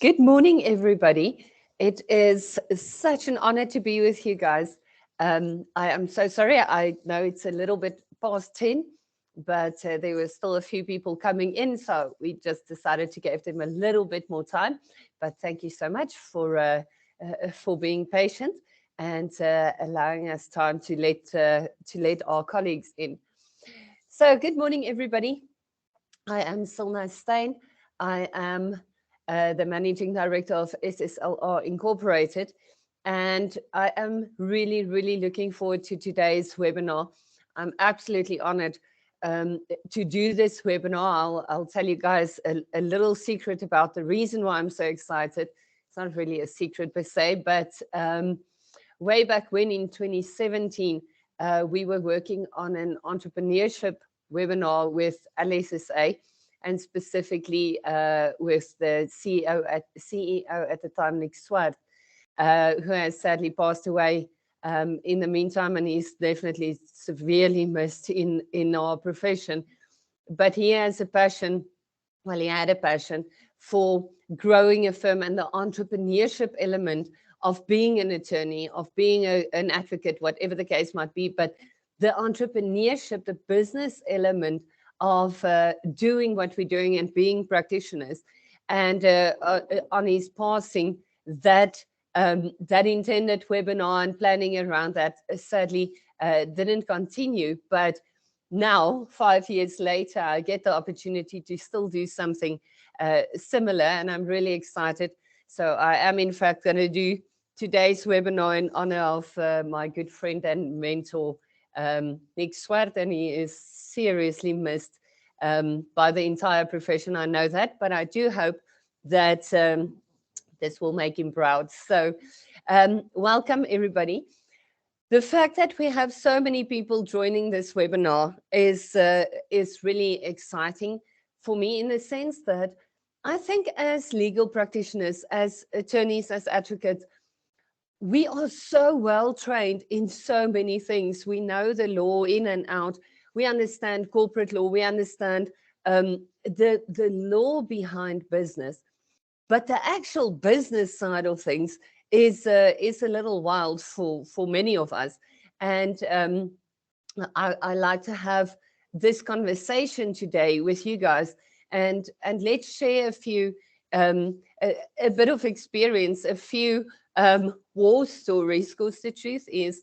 Good morning, everybody. It is such an honor to be with you guys. I am so sorry. I know it's a little bit past 10, but there were still a few people coming in, so we just decided to give them a little bit more time. But thank you so much for being patient and allowing us time to let our colleagues in. So, good morning, everybody. I am Silna Stein. I am the managing director of SSLR Incorporated, and I am really, really looking forward to today's webinar. I'm absolutely honored to do this webinar. I'll tell you guys a little secret about the reason why I'm so excited. It's not really a secret per se, but way back when in 2017, we were working on an entrepreneurship webinar with LSSA and specifically with the CEO at the time, Nick Swart, who has sadly passed away in the meantime, and he's definitely severely missed in our profession. But he has a passion, well, he had a passion for growing a firm and the entrepreneurship element of being an attorney, of being an advocate, whatever the case might be. But the entrepreneurship, the business element of doing what we're doing and being practitioners. And on his passing, that intended webinar and planning around that sadly didn't continue. But now, 5 years later, I get the opportunity to still do something similar, and I'm really excited. So I am, in fact, going to do today's webinar in honor of my good friend and mentor, Nick Swart, and he is seriously missed by the entire profession. I know that, but I do hope that this will make him proud. So welcome, everybody. The fact that we have so many people joining this webinar is really exciting for me, in the sense that I think as legal practitioners, as attorneys, as advocates, we are so well trained in so many things. We know the law in and out. We understand corporate law. We understand the law behind business. But the actual business side of things is a little wild for many of us. And I like to have this conversation today with you guys, and let's share a few a bit of experience, a few war stories, because the truth is,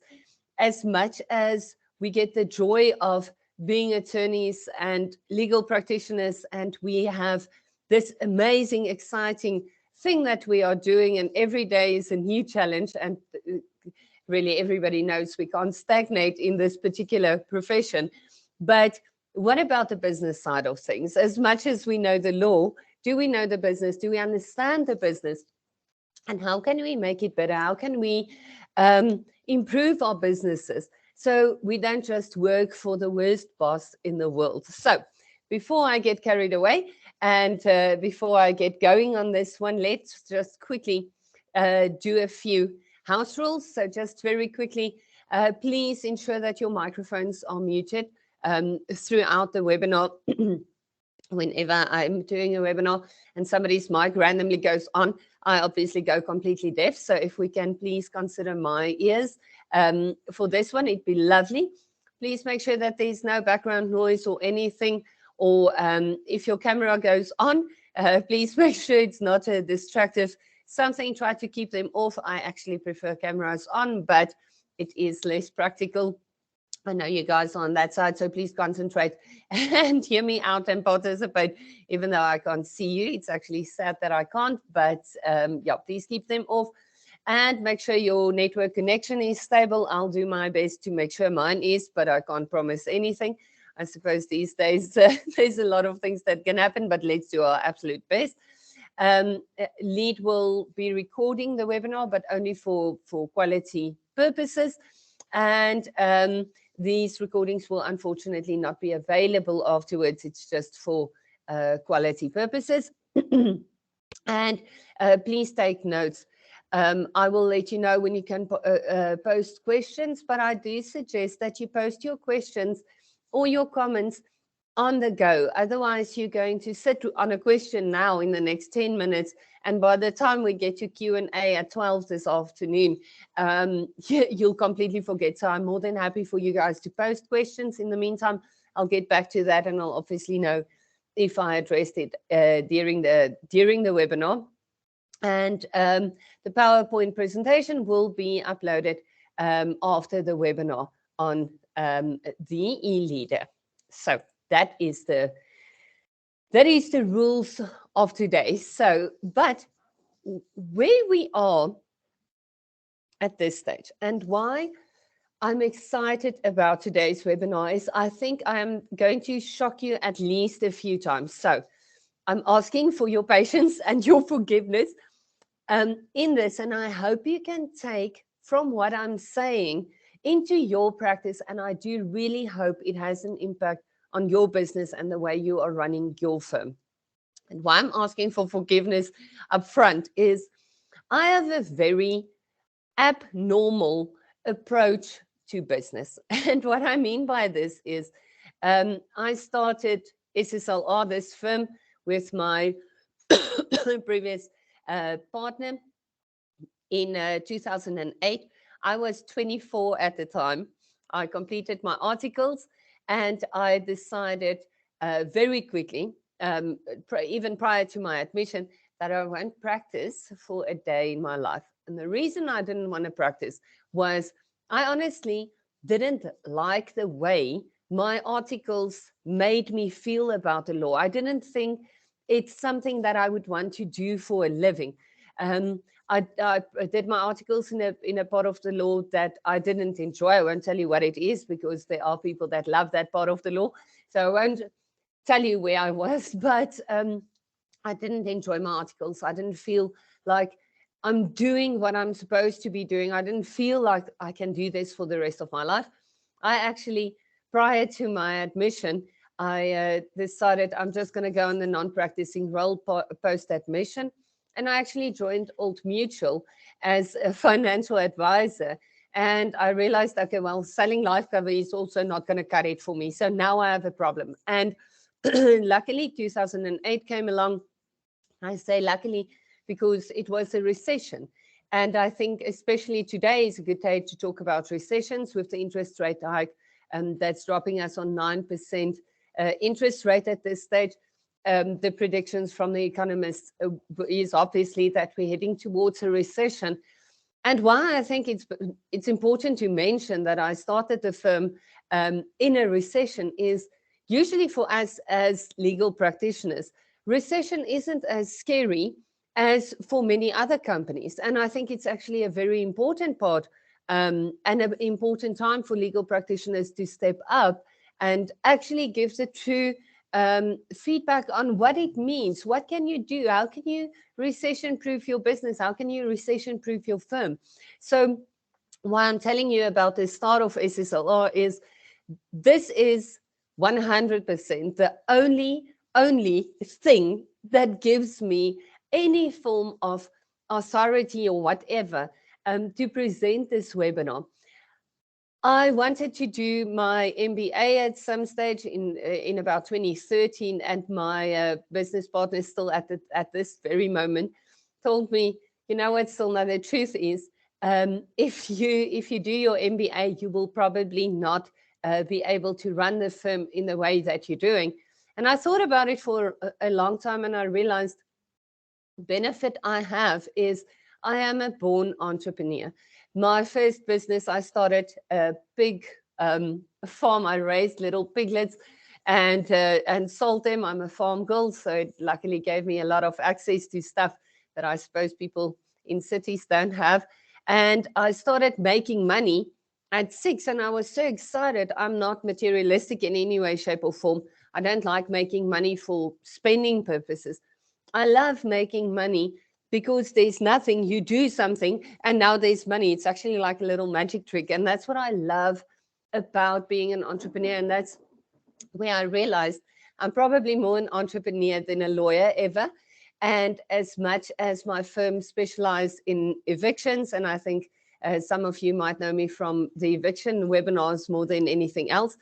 as much as we get the joy of being attorneys and legal practitioners, and we have this amazing, exciting thing that we are doing, and every day is a new challenge, and really everybody knows we can't stagnate in this particular profession. But what about the business side of things? As much as we know the law, do we know the business? Do we understand the business? And how can we make it better? How can we improve our businesses so we don't just work for the worst boss in the world? So before I get carried away and before I get going on this one, let's just quickly do a few house rules. So just very quickly, please ensure that your microphones are muted throughout the webinar. Whenever I'm doing a webinar and somebody's mic randomly goes on, I obviously go completely deaf. So if we can please consider my ears for this one, it'd be lovely. Please make sure that there's no background noise or anything. Or if your camera goes on, please make sure it's not a distractive something. Try to keep them off. I actually prefer cameras on, but it is less practical. I know you guys are on that side, so please concentrate and hear me out and participate, even though I can't see you. It's actually sad that I can't, but yeah, please keep them off and make sure your network connection is stable. I'll do my best to make sure mine is, but I can't promise anything. I suppose these days there's a lot of things that can happen, but let's do our absolute best. Lead will be recording the webinar, but only for quality purposes. And these recordings will unfortunately not be available afterwards. It's just for quality purposes. And please take notes. I will let you know when you can post questions, but I do suggest that you post your questions or your comments on the go. Otherwise, you're going to sit on a question now in the next 10 minutes. And by the time we get to Q&A at 12 this afternoon, you'll completely forget. So I'm more than happy for you guys to post questions. In the meantime, I'll get back to that, and I'll obviously know if I addressed it during the webinar. And the PowerPoint presentation will be uploaded after the webinar on the eLeader. So that is the rules of today. So, but where we are at this stage and why I'm excited about today's webinar is I think I am going to shock you at least a few times. So I'm asking for your patience and your forgiveness in this, and I hope you can take from what I'm saying into your practice, and I do really hope it has an impact on your business and the way you are running your firm. And why I'm asking for forgiveness up front is I have a very abnormal approach to business. And what I mean by this is I started SSLR, this firm, with my previous partner in 2008. I was 24 at the time. I completed my articles, and I decided very quickly, even prior to my admission, that I won't practice for a day in my life. And the reason I didn't want to practice was I honestly didn't like the way my articles made me feel about the law. I didn't think it's something that I would want to do for a living. I did my articles in a part of the law that I didn't enjoy. I won't tell you what it is because there are people that love that part of the law. So I won't tell you where I was, but I didn't enjoy my articles. I didn't feel like I'm doing what I'm supposed to be doing. I didn't feel like I can do this for the rest of my life. I actually, prior to my admission, I decided I'm just going to go on the non-practicing role post-admission. And I actually joined Old Mutual as a financial advisor. And I realized, okay, well, selling life cover is also not going to cut it for me. So now I have a problem. And luckily, 2008 came along. I say luckily because it was a recession. And I think especially today is a good day to talk about recessions with the interest rate hike that's dropping us on 9% interest rate at this stage. The predictions from the economists is obviously that we're heading towards a recession. And why I think it's important to mention that I started the firm in a recession is usually for us as legal practitioners, recession isn't as scary as for many other companies. And I think it's actually a very important part and an important time for legal practitioners to step up and actually give the true feedback on what it means. What can you do? How can you recession-proof your business? How can you recession-proof your firm? So why I'm telling you about the start of SSLR is this is 100% the only thing that gives me any form of authority or whatever to present this webinar. I wanted to do my MBA at some stage in about 2013, and my business partner still at this very moment told me, you know what, Silna, the truth is, if you do your MBA, you will probably not be able to run the firm in the way that you're doing. And I thought about it for a long time, and I realized the benefit I have is I am a born entrepreneur. My first business, I started a big farm. I raised little piglets and sold them. I'm a farm girl, so it luckily gave me a lot of access to stuff that I suppose people in cities don't have. And I started making money at 6, and I was so excited. I'm not materialistic in any way, shape, or form. I don't like making money for spending purposes. I love making money because there's nothing, you do something, and now there's money. It's actually like a little magic trick. And that's what I love about being an entrepreneur. And that's where I realized I'm probably more an entrepreneur than a lawyer ever. And as much as my firm specialized in evictions, and I think some of you might know me from the eviction webinars more than anything else,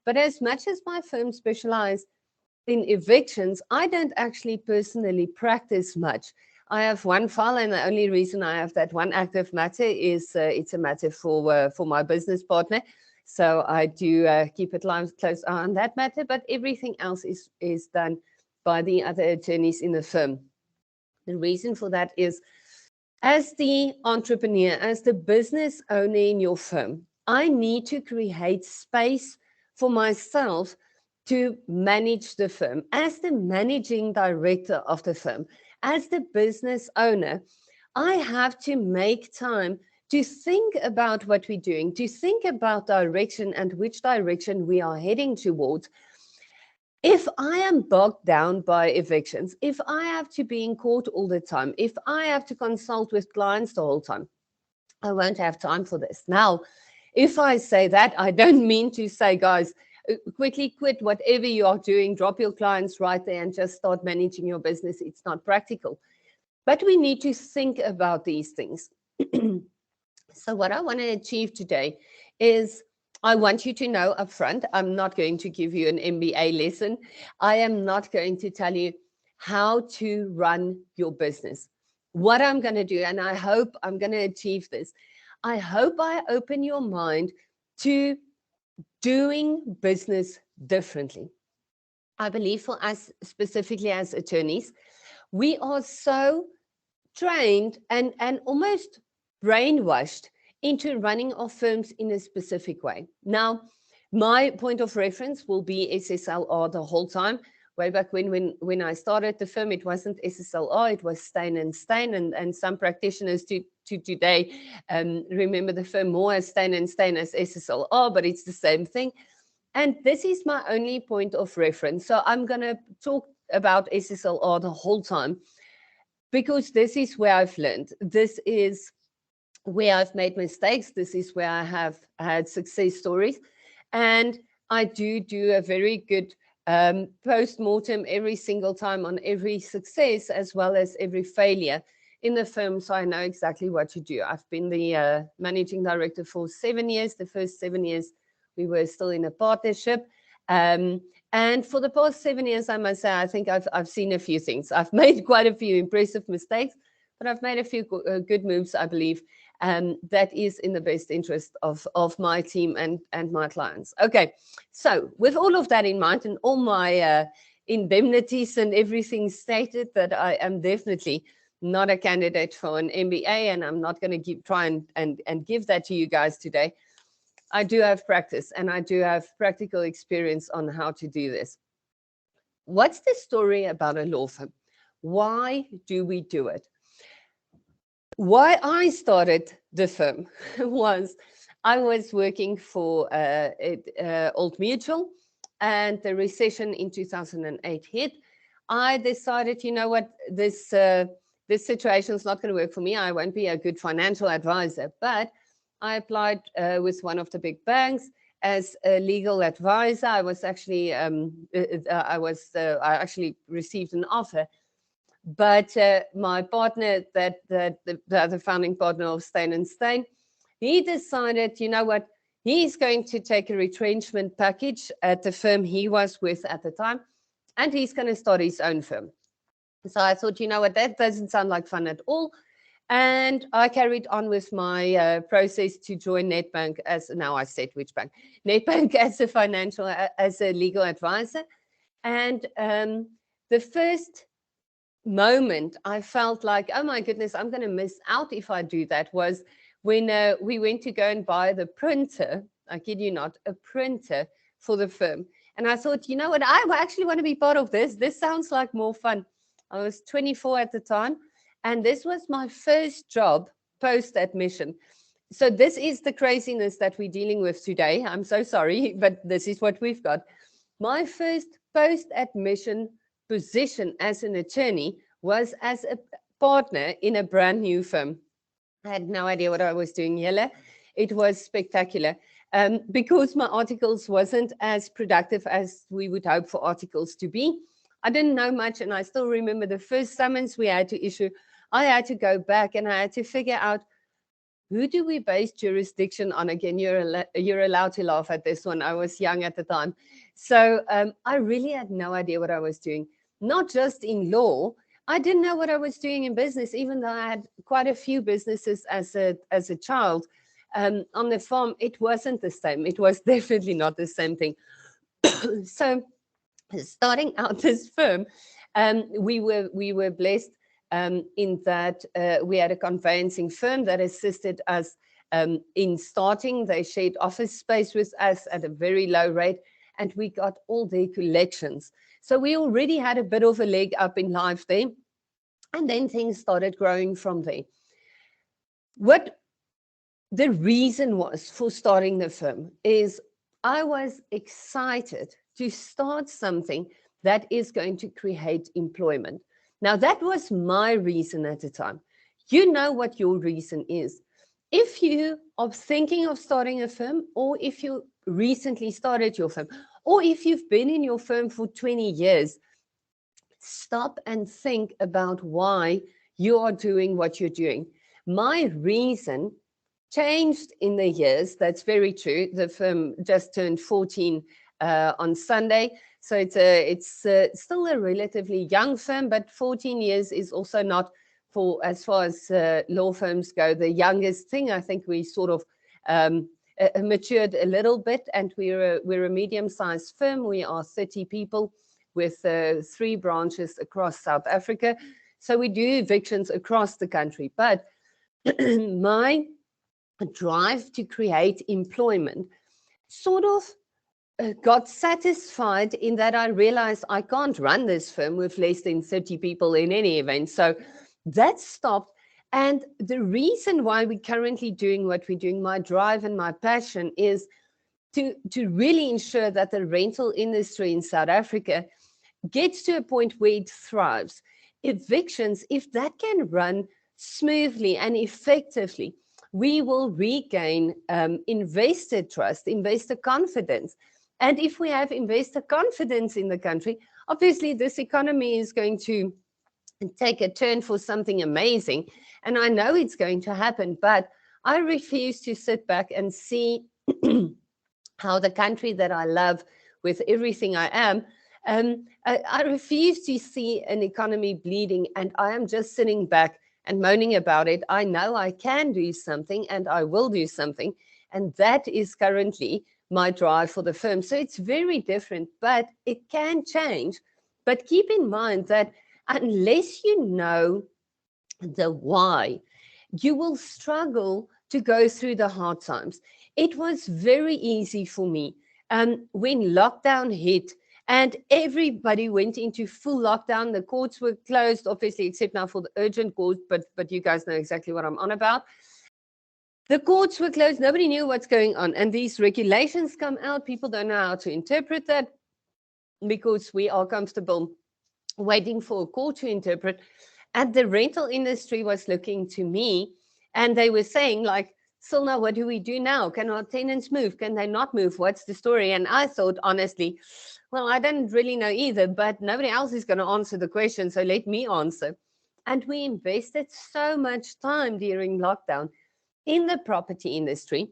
But as much as my firm specializes in evictions, I don't actually personally practice much. I have one file, and the only reason I have that one active matter is it's a matter for my business partner. So I do keep it close on that matter, but everything else is done by the other attorneys in the firm. The reason for that is, as the entrepreneur, as the business owner in your firm, I need to create space for myself to manage the firm. As the managing director of the firm, as the business owner, I have to make time to think about what we're doing, to think about direction and which direction we are heading towards. If I am bogged down by evictions, if I have to be in court all the time, if I have to consult with clients the whole time, I won't have time for this. Now, if I say that, I don't mean to say, guys, quickly quit whatever you are doing, drop your clients right there and just start managing your business. It's not practical. But we need to think about these things. So what I want to achieve today is, I want you to know upfront, I'm not going to give you an MBA lesson. I am not going to tell you how to run your business. What I'm going to do, and I hope I'm going to achieve this, I hope I open your mind to doing business differently. I believe for us, specifically as attorneys, we are so trained and almost brainwashed into running our firms in a specific way. Now, my point of reference will be SSLR the whole time. Way back when I started the firm, it wasn't SSLR, it was Steyn & Steyn, and some practitioners to today remember the firm more as Steyn & Steyn as SSLR, but it's the same thing. And this is my only point of reference. So I'm going to talk about SSLR the whole time, because this is where I've learned. This is where I've made mistakes. This is where I have had success stories. And I do a very good post-mortem every single time on every success as well as every failure in the firm, so I know exactly what to do. I've been the managing director for 7 years. The first 7 years, we were still in a partnership. And for the past 7 years, I must say, I think I've seen a few things. I've made quite a few impressive mistakes, but I've made a few good moves, I believe, that is in the best interest of my team and my clients. Okay, so with all of that in mind and all my indemnities and everything stated, that I am definitely not a candidate for an MBA, and I'm not going to try and give that to you guys today. I do have practice, and I do have practical experience on how to do this. What's the story about a law firm? Why do we do it? Why I started the firm was I was working for Old Mutual, and the recession in 2008 hit. I decided, you know what, this situation is not going to work for me. I won't be a good financial advisor, but I applied with one of the big banks as a legal advisor. I was actually I actually received an offer, but my partner, the founding partner of Steyn & Steyn, he decided, you know what, he's going to take a retrenchment package at the firm he was with at the time, and he's going to start his own firm. So I thought, you know what, that doesn't sound like fun at all. And I carried on with my process to join Nedbank now I said which bank, Nedbank as a legal advisor. And the first moment I felt like, oh my goodness, I'm going to miss out if I do that, was when we went to go and buy the printer, I kid you not, a printer for the firm. And I thought, you know what, I actually want to be part of this. This sounds like more fun. I was 24 at the time, and this was my first job post-admission. So this is the craziness that we're dealing with today. I'm so sorry, but this is what we've got. My first post-admission position as an attorney was as a partner in a brand new firm. I had no idea what I was doing here. It was spectacular. Because my articles wasn't as productive as we would hope for articles to be. I didn't know much, and I still remember the first summons we had to issue. I had to go back and I had to figure out who do we base jurisdiction on? Again, you're allowed to laugh at this one. I was young at the time. So I really had no idea what I was doing, not just in law. I didn't know what I was doing in business, even though I had quite a few businesses as a child. On the farm, it wasn't the same. It was definitely not the same thing. So starting out this firm, we were blessed in that we had a conveyancing firm that assisted us in starting. They shared office space with us at a very low rate, and we got all their collections. So we already had a bit of a leg up in life there, and then things started growing from there. What the reason was for starting the firm is I was excited to start something that is going to create employment. Now, that was my reason at the time. You know what your reason is. If you are thinking of starting a firm, or if you recently started your firm, or if you've been in your firm for 20 years, stop and think about why you are doing what you're doing. My reason changed in the years. That's very true. The firm just turned 14 on Sunday. So it's still a relatively young firm, but 14 years is also not, for as far as law firms go, the youngest thing. I think we sort of matured a little bit, and we're a medium-sized firm. We are 30 people with 3 branches across South Africa. So we do evictions across the country. But my drive to create employment sort of got satisfied in that I realized I can't run this firm with less than 30 people in any event. So that stopped. And the reason why we're currently doing what we're doing, my drive and my passion, is to really ensure that the rental industry in South Africa gets to a point where it thrives. Evictions, if that can run smoothly and effectively, we will regain investor trust, investor confidence. And if we have investor confidence in the country, obviously this economy is going to take a turn for something amazing. And I know it's going to happen, but I refuse to sit back and see how the country that I love with everything I am, I refuse to see an economy bleeding, and I am just sitting back and moaning about it. I know I can do something, and I will do something, and that is currently my drive for the firm. So it's very different, but it can change. But keep in mind that unless you know the why, you will struggle to go through the hard times. It was very easy for me when lockdown hit and everybody went into full lockdown. The courts were closed, obviously, except now for the urgent court, but you guys know exactly what I'm on about. The courts were closed. Nobody knew what's going on. And these regulations come out. People don't know how to interpret that because we are comfortable waiting for a court to interpret. And the rental industry was looking to me and they were saying, like, Silna, what do we do now? Can our tenants move? Can they not move? What's the story? And I thought, honestly, well, I didn't really know either, but nobody else is going to answer the question, so let me answer. And we invested so much time during lockdown in the property industry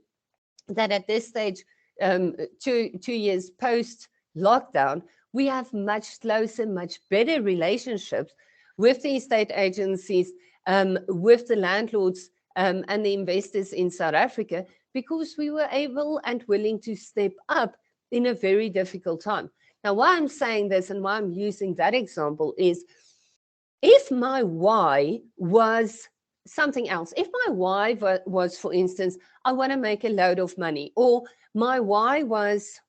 that at this stage, 2 years post lockdown, we have much closer, much better relationships with the estate agencies, with the landlords, and the investors in South Africa, because we were able and willing to step up in a very difficult time. Now, why I'm saying this and why I'm using that example is, if my why was something else, if my why was, for instance, I want to make a load of money, or my why was,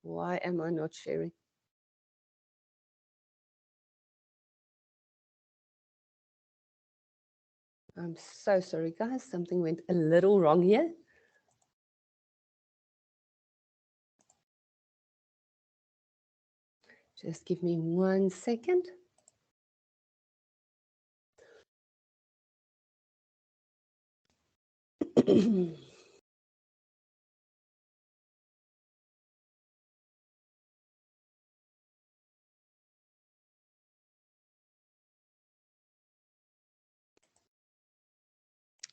why am I not sharing? I'm so sorry, guys. Something went a little wrong here. Just give me 1 second.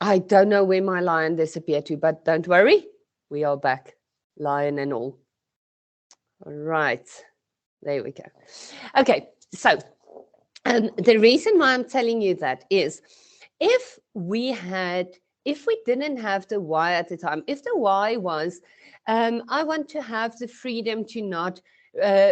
I don't know where my lion disappeared to, but don't worry, we are back, lion and all. All right, there we go. Okay, so the reason why I'm telling you that is if we didn't have the why at the time, if the why was, I want to have the freedom to not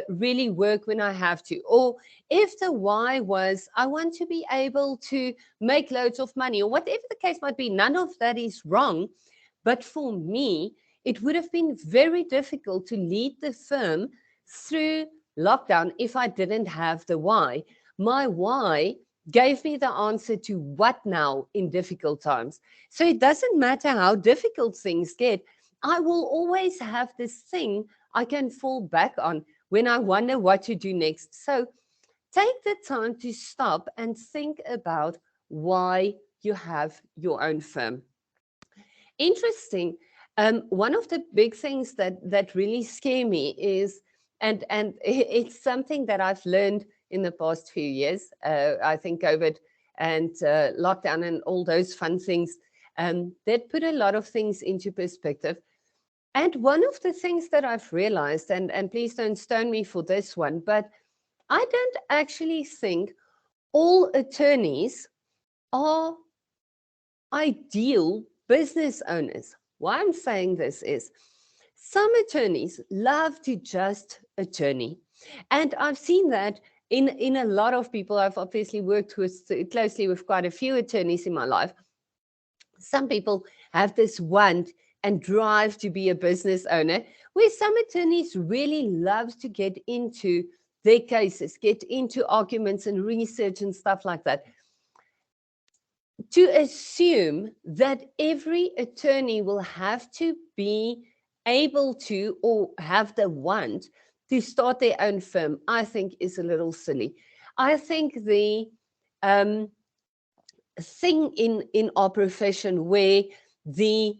really work when I have to, or if the why was, I want to be able to make loads of money, or whatever the case might be, none of that is wrong. But for me, it would have been very difficult to lead the firm through lockdown if I didn't have the why. My why gave me the answer to what now in difficult times. So it doesn't matter how difficult things get, I will always have this thing I can fall back on when I wonder what to do next. So take the time to stop and think about why you have your own firm. Interesting. One of the big things that really scare me is, and it's something that I've learned in the past few years. I think COVID and lockdown and all those fun things that put a lot of things into perspective. And one of the things that I've realized, and please don't stone me for this one, but I don't actually think all attorneys are ideal business owners. Why I'm saying this is some attorneys love to just attorney. And I've seen that in a lot of people. I've obviously worked closely with quite a few attorneys in my life. Some people have this want and drive to be a business owner, where some attorneys really love to get into their cases, get into arguments and research and stuff like that. To assume that every attorney will have to be able to or have the want to start their own firm, I think is a little silly. I think the thing in our profession where the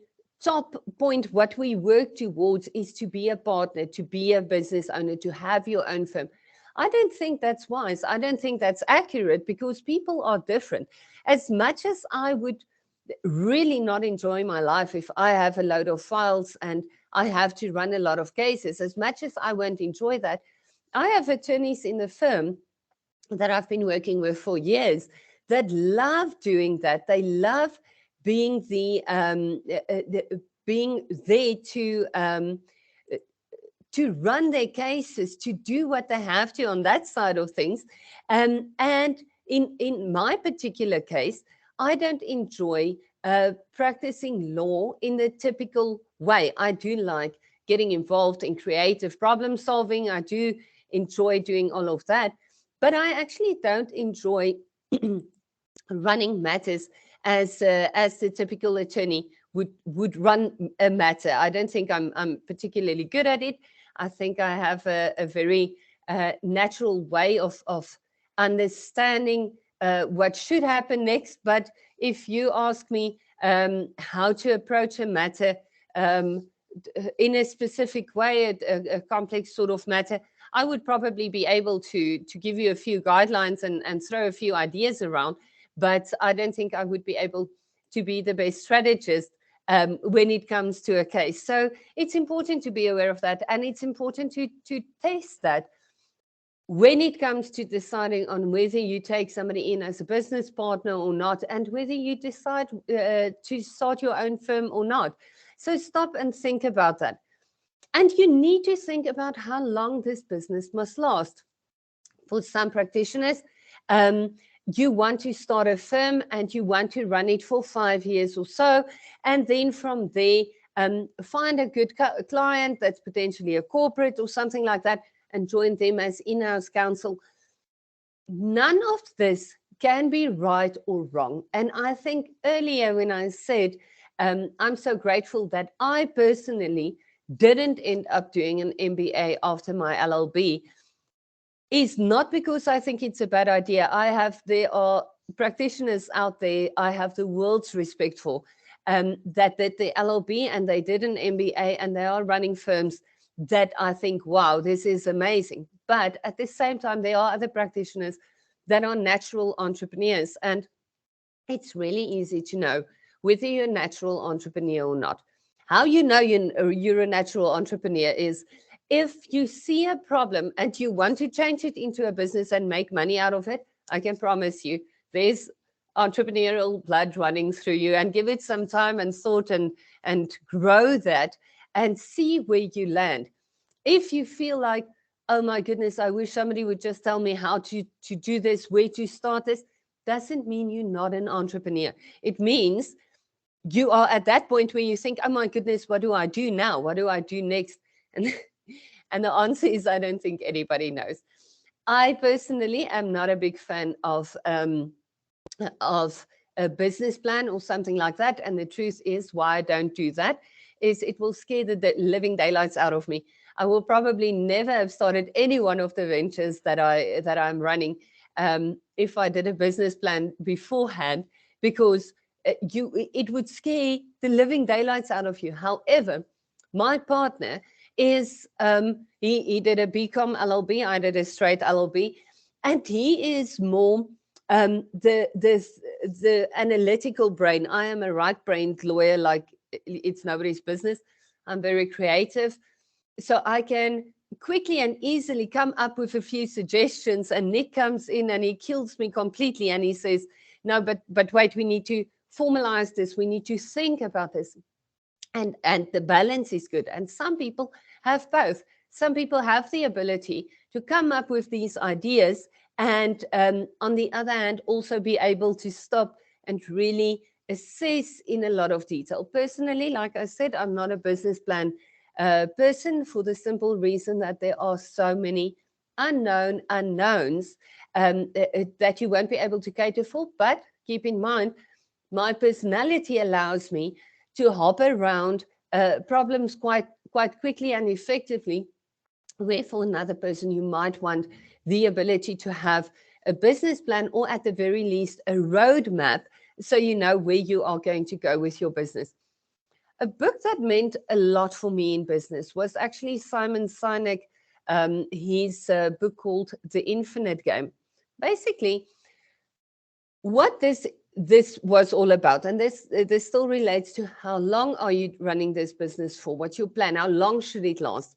top point, what we work towards, is to be a partner, to be a business owner, to have your own firm. I don't think that's wise. I don't think that's accurate, because people are different. As much as I would really not enjoy my life if I have a load of files and I have to run a lot of cases, as much as I won't enjoy that, I have attorneys in the firm that I've been working with for years that love doing that. They love being being there to run their cases, to do what they have to on that side of things. And in my particular case, I don't enjoy practicing law in the typical way. I do like getting involved in creative problem solving. I do enjoy doing all of that, but I actually don't enjoy running matters as the typical attorney would run a matter. I don't think I'm particularly good at it. I think I have a very natural way of understanding what should happen next. But if you ask me how to approach a matter in a specific way, a complex sort of matter, I would probably be able to give you a few guidelines and throw a few ideas around. But I don't think I would be able to be the best strategist when it comes to a case. So it's important to be aware of that, and it's important to test that when it comes to deciding on whether you take somebody in as a business partner or not, and whether you decide to start your own firm or not. So stop and think about that. And you need to think about how long this business must last. For some practitioners, you want to start a firm and you want to run it for 5 years or so. And then from there, find a good client that's potentially a corporate or something like that, and join them as in-house counsel. None of this can be right or wrong. And I think earlier when I said, I'm so grateful that I personally didn't end up doing an MBA after my LLB, is not because I think it's a bad idea. There are practitioners out there I have the world's respect for, that did the LLB and they did an MBA and they are running firms that I think, wow, this is amazing. But at the same time, there are other practitioners that are natural entrepreneurs. And it's really easy to know whether you're a natural entrepreneur or not. How you know you're a natural entrepreneur is if you see a problem and you want to change it into a business and make money out of it. I can promise you there's entrepreneurial blood running through you, and give it some time and thought and grow that and see where you land. If you feel like, oh my goodness, I wish somebody would just tell me how to do this, where to start this, doesn't mean you're not an entrepreneur. It means you are at that point where you think, oh my goodness, what do I do now? What do I do next? And, and the answer is, I don't think anybody knows. I personally am not a big fan of a business plan or something like that. And the truth is, why I don't do that is it will scare the living daylights out of me. I will probably never have started any one of the ventures that I'm running if I did a business plan beforehand, because it would scare the living daylights out of you. However, my partner is he did a BCom LLB, I did a straight LLB, and he is more the analytical brain. I am a right-brained lawyer, like it's nobody's business. I'm very creative, so I can quickly and easily come up with a few suggestions, and Nick comes in and he kills me completely, and he says, no, but wait, we need to formalize this, we need to think about this, and the balance is good. And some people have both. Some people have the ability to come up with these ideas and on the other hand also be able to stop and really assess in a lot of detail. Personally, like I said, I'm not a business plan person, for the simple reason that there are so many unknowns that you won't be able to cater for. But keep in mind, my personality allows me to hop around problems quite quickly and effectively, where for another person you might want the ability to have a business plan, or at the very least a roadmap, so you know where you are going to go with your business. A book that meant a lot for me in business was actually Simon Sinek, his book called The Infinite Game. Basically, what this was all about, and this still relates to how long are you running this business for? What's your plan? How long should it last?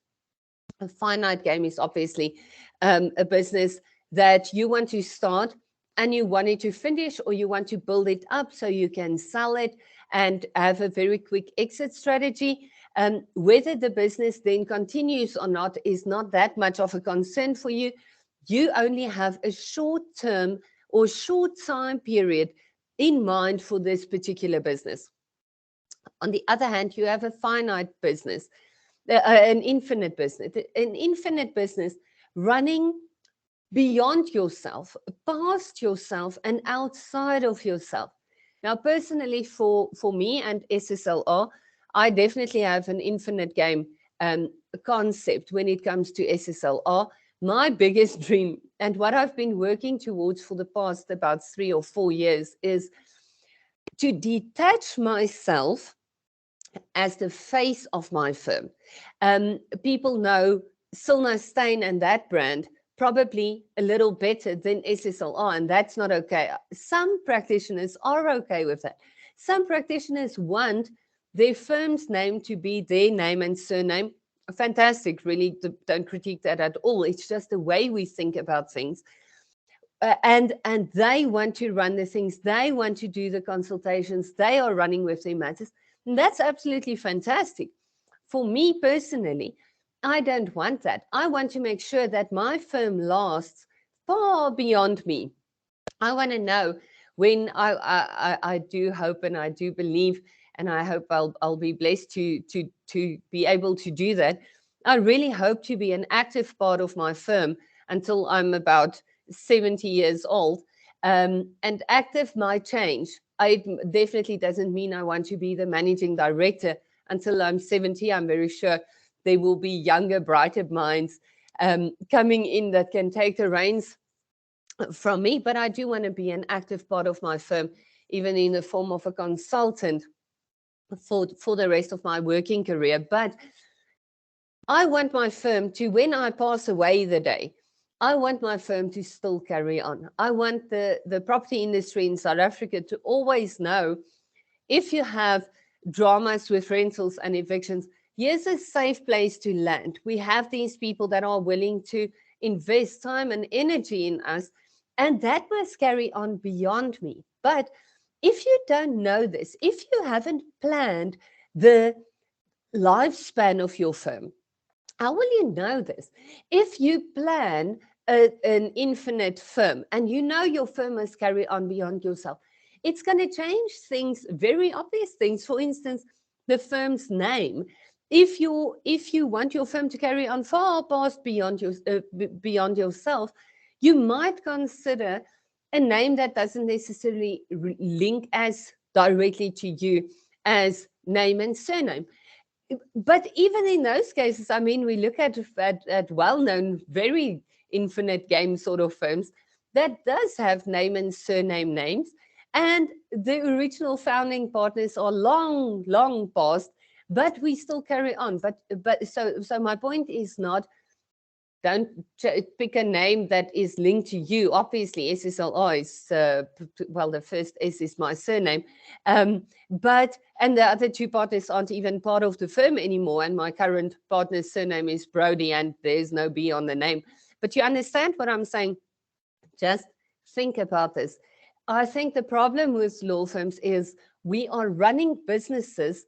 A finite game is obviously a business that you want to start and you want it to finish, or you want to build it up so you can sell it and have a very quick exit strategy. Whether the business then continues or not is not that much of a concern for you. You only have a short term or short time period in mind for this particular business. On the other hand, you have a finite business, an infinite business running beyond yourself, past yourself, and outside of yourself. Now, personally, for me and SSLR, I definitely have an infinite game concept when it comes to SSLR. My biggest dream, and what I've been working towards for the past about 3 or 4 years, is to detach myself as the face of my firm. People know Silna Stein and that brand probably a little better than SSLR, and that's not okay. Some practitioners are okay with that. Some practitioners want their firm's name to be their name and surname. Fantastic, really don't critique that at all. It's just the way we think about things. And they want to run the things, they want to do the consultations, they are running with their matters. And that's absolutely fantastic. For me personally, I don't want that. I want to make sure that my firm lasts far beyond me. I want to know when I do hope and I do believe, and I hope I'll be blessed to be able to do that. I really hope to be an active part of my firm until I'm about 70 years old. And active might change. It definitely doesn't mean I want to be the managing director until I'm 70. I'm very sure there will be younger, brighter minds coming in that can take the reins from me. But I do want to be an active part of my firm, even in the form of a consultant for the rest of my working career. But I want my firm to, when I pass away the day, I want my firm to still carry on. I want the property industry in South Africa to always know if you have dramas with rentals and evictions, here's a safe place to land. We have these people that are willing to invest time and energy in us, and that must carry on beyond me. But if you don't know this, if you haven't planned the lifespan of your firm, how will you know this? If you plan an infinite firm and you know your firm must carry on beyond yourself, it's going to change things, very obvious things. For instance, the firm's name. If you want your firm to carry on far past beyond beyond yourself, you might consider a name that doesn't necessarily link as directly to you as name and surname. But even in those cases, I mean, we look at well-known, very infinite game sort of firms that does have name and surname names, and the original founding partners are long past, but we still carry on. But so my point is not, don't pick a name that is linked to you. Obviously, SSLR is, well, the first S is my surname. But, and the other two partners aren't even part of the firm anymore. And my current partner's surname is Brody, and there's no B on the name. But you understand what I'm saying? Just think about this. I think the problem with law firms is we are running businesses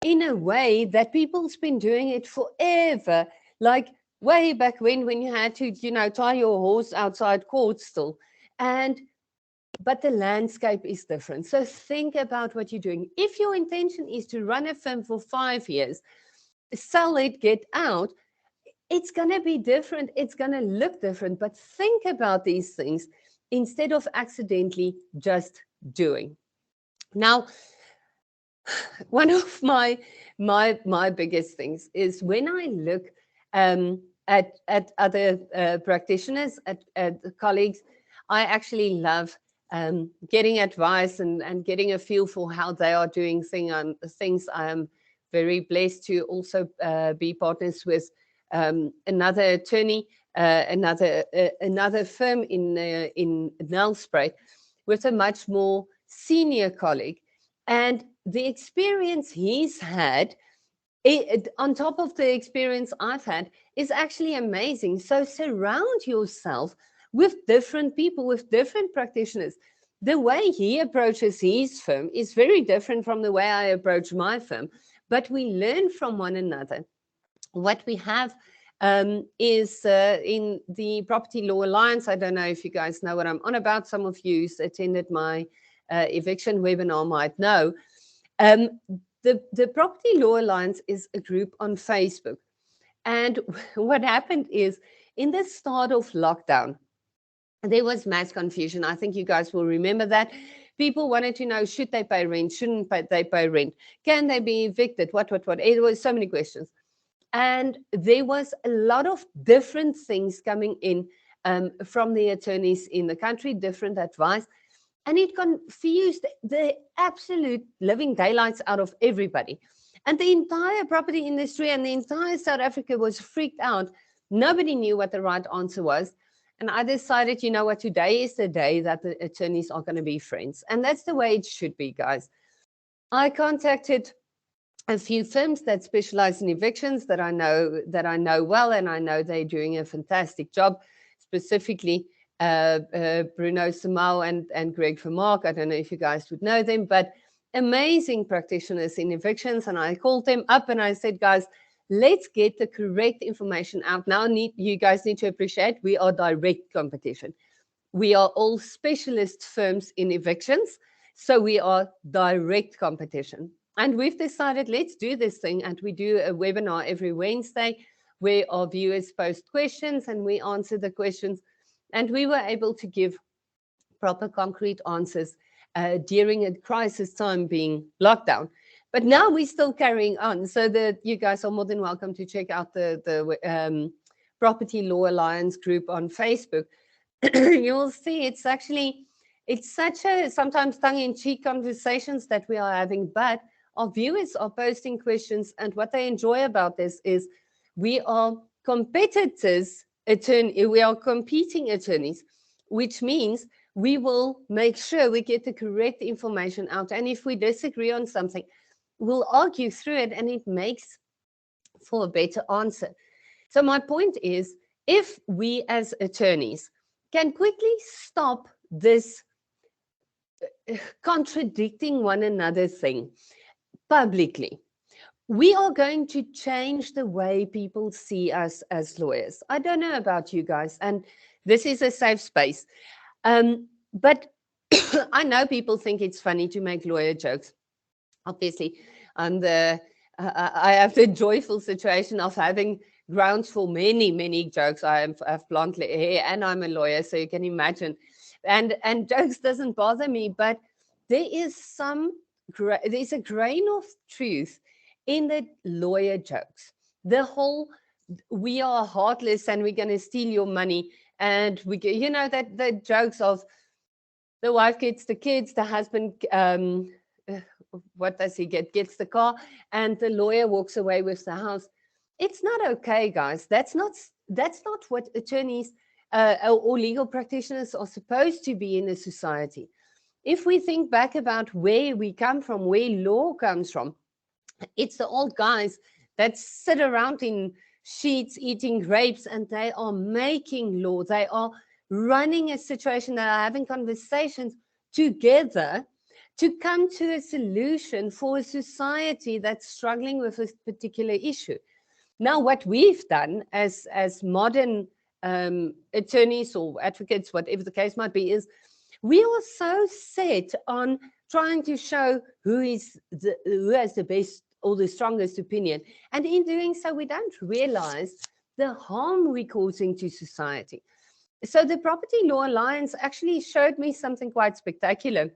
in a way that people's been doing it forever. Like, way back when you had to, tie your horse outside court still. But the landscape is different. So think about what you're doing. If your intention is to run a firm for 5 years, sell it, get out, it's going to be different. It's going to look different. But think about these things instead of accidentally just doing. Now, one of my biggest things is when I look at other practitioners, at colleagues, I actually love getting advice and getting a feel for how they are doing things. I am very blessed to also be partners with another attorney, another firm in Nelspruit, with a much more senior colleague. And the experience he's had, on top of the experience I've had, is actually amazing. So surround yourself with different people, with different practitioners. The way he approaches his firm is very different from the way I approach my firm, but we learn from one another. What we have is in the Property Law Alliance. I don't know if you guys know what I'm on about. Some of you who attended my eviction webinar might know. The Property Law Alliance is a group on Facebook. And what happened is, in the start of lockdown, there was mass confusion. I think you guys will remember that. People wanted to know, should they pay rent? Shouldn't they pay rent? Can they be evicted? What? There was so many questions. And there was a lot of different things coming in from the attorneys in the country, different advice. And it confused the absolute living daylights out of everybody. And the entire property industry and the entire South Africa was freaked out. Nobody knew what the right answer was. And I decided, you know what, today is the day that the attorneys are going to be friends. And that's the way it should be, guys. I contacted a few firms that specialize in evictions that I know well, and I know they're doing a fantastic job, specifically Bruno Samau and Greg Vermaak. I don't know if you guys would know them, but amazing practitioners in evictions. And I called them up and I said, guys, let's get the correct information out. Now, you guys need to appreciate we are direct competition. We are all specialist firms in evictions, so we are direct competition. And we've decided, let's do this thing. And we do a webinar every Wednesday where our viewers post questions and we answer the questions. And we were able to give proper concrete answers during a crisis time, being lockdown. But now we're still carrying on. So that you guys are more than welcome to check out the Property Law Alliance group on Facebook. You'll see it's such a sometimes tongue-in-cheek conversations that we are having, but our viewers are posting questions. And what they enjoy about this is we are competitors, we are competing attorneys, which means we will make sure we get the correct information out. And if we disagree on something, we'll argue through it, and it makes for a better answer. So my point is, if we as attorneys can quickly stop this contradicting one another thing publicly, we are going to change the way people see us as lawyers. I don't know about you guys, and this is a safe space. But I know people think it's funny to make lawyer jokes. Obviously, I have the joyful situation of having grounds for many, many jokes. I have blonde hair and I'm a lawyer, so you can imagine. And jokes doesn't bother me, but there's a grain of truth in the lawyer jokes. The whole, we are heartless and we're going to steal your money. And that the jokes of the wife gets the kids, the husband, what does he get? Gets the car, and the lawyer walks away with the house. It's not okay, guys. That's not what attorneys or legal practitioners are supposed to be in a society. If we think back about where we come from, where law comes from, it's the old guys that sit around in sheets eating grapes, and they are making law. They are running a situation, they are having conversations together to come to a solution for a society that's struggling with a particular issue. Now, what we've done as modern attorneys or advocates, whatever the case might be, is we are so set on trying to show who has the best or the strongest opinion. And in doing so, we don't realize the harm we're causing to society. So the Property Law Alliance actually showed me something quite spectacular.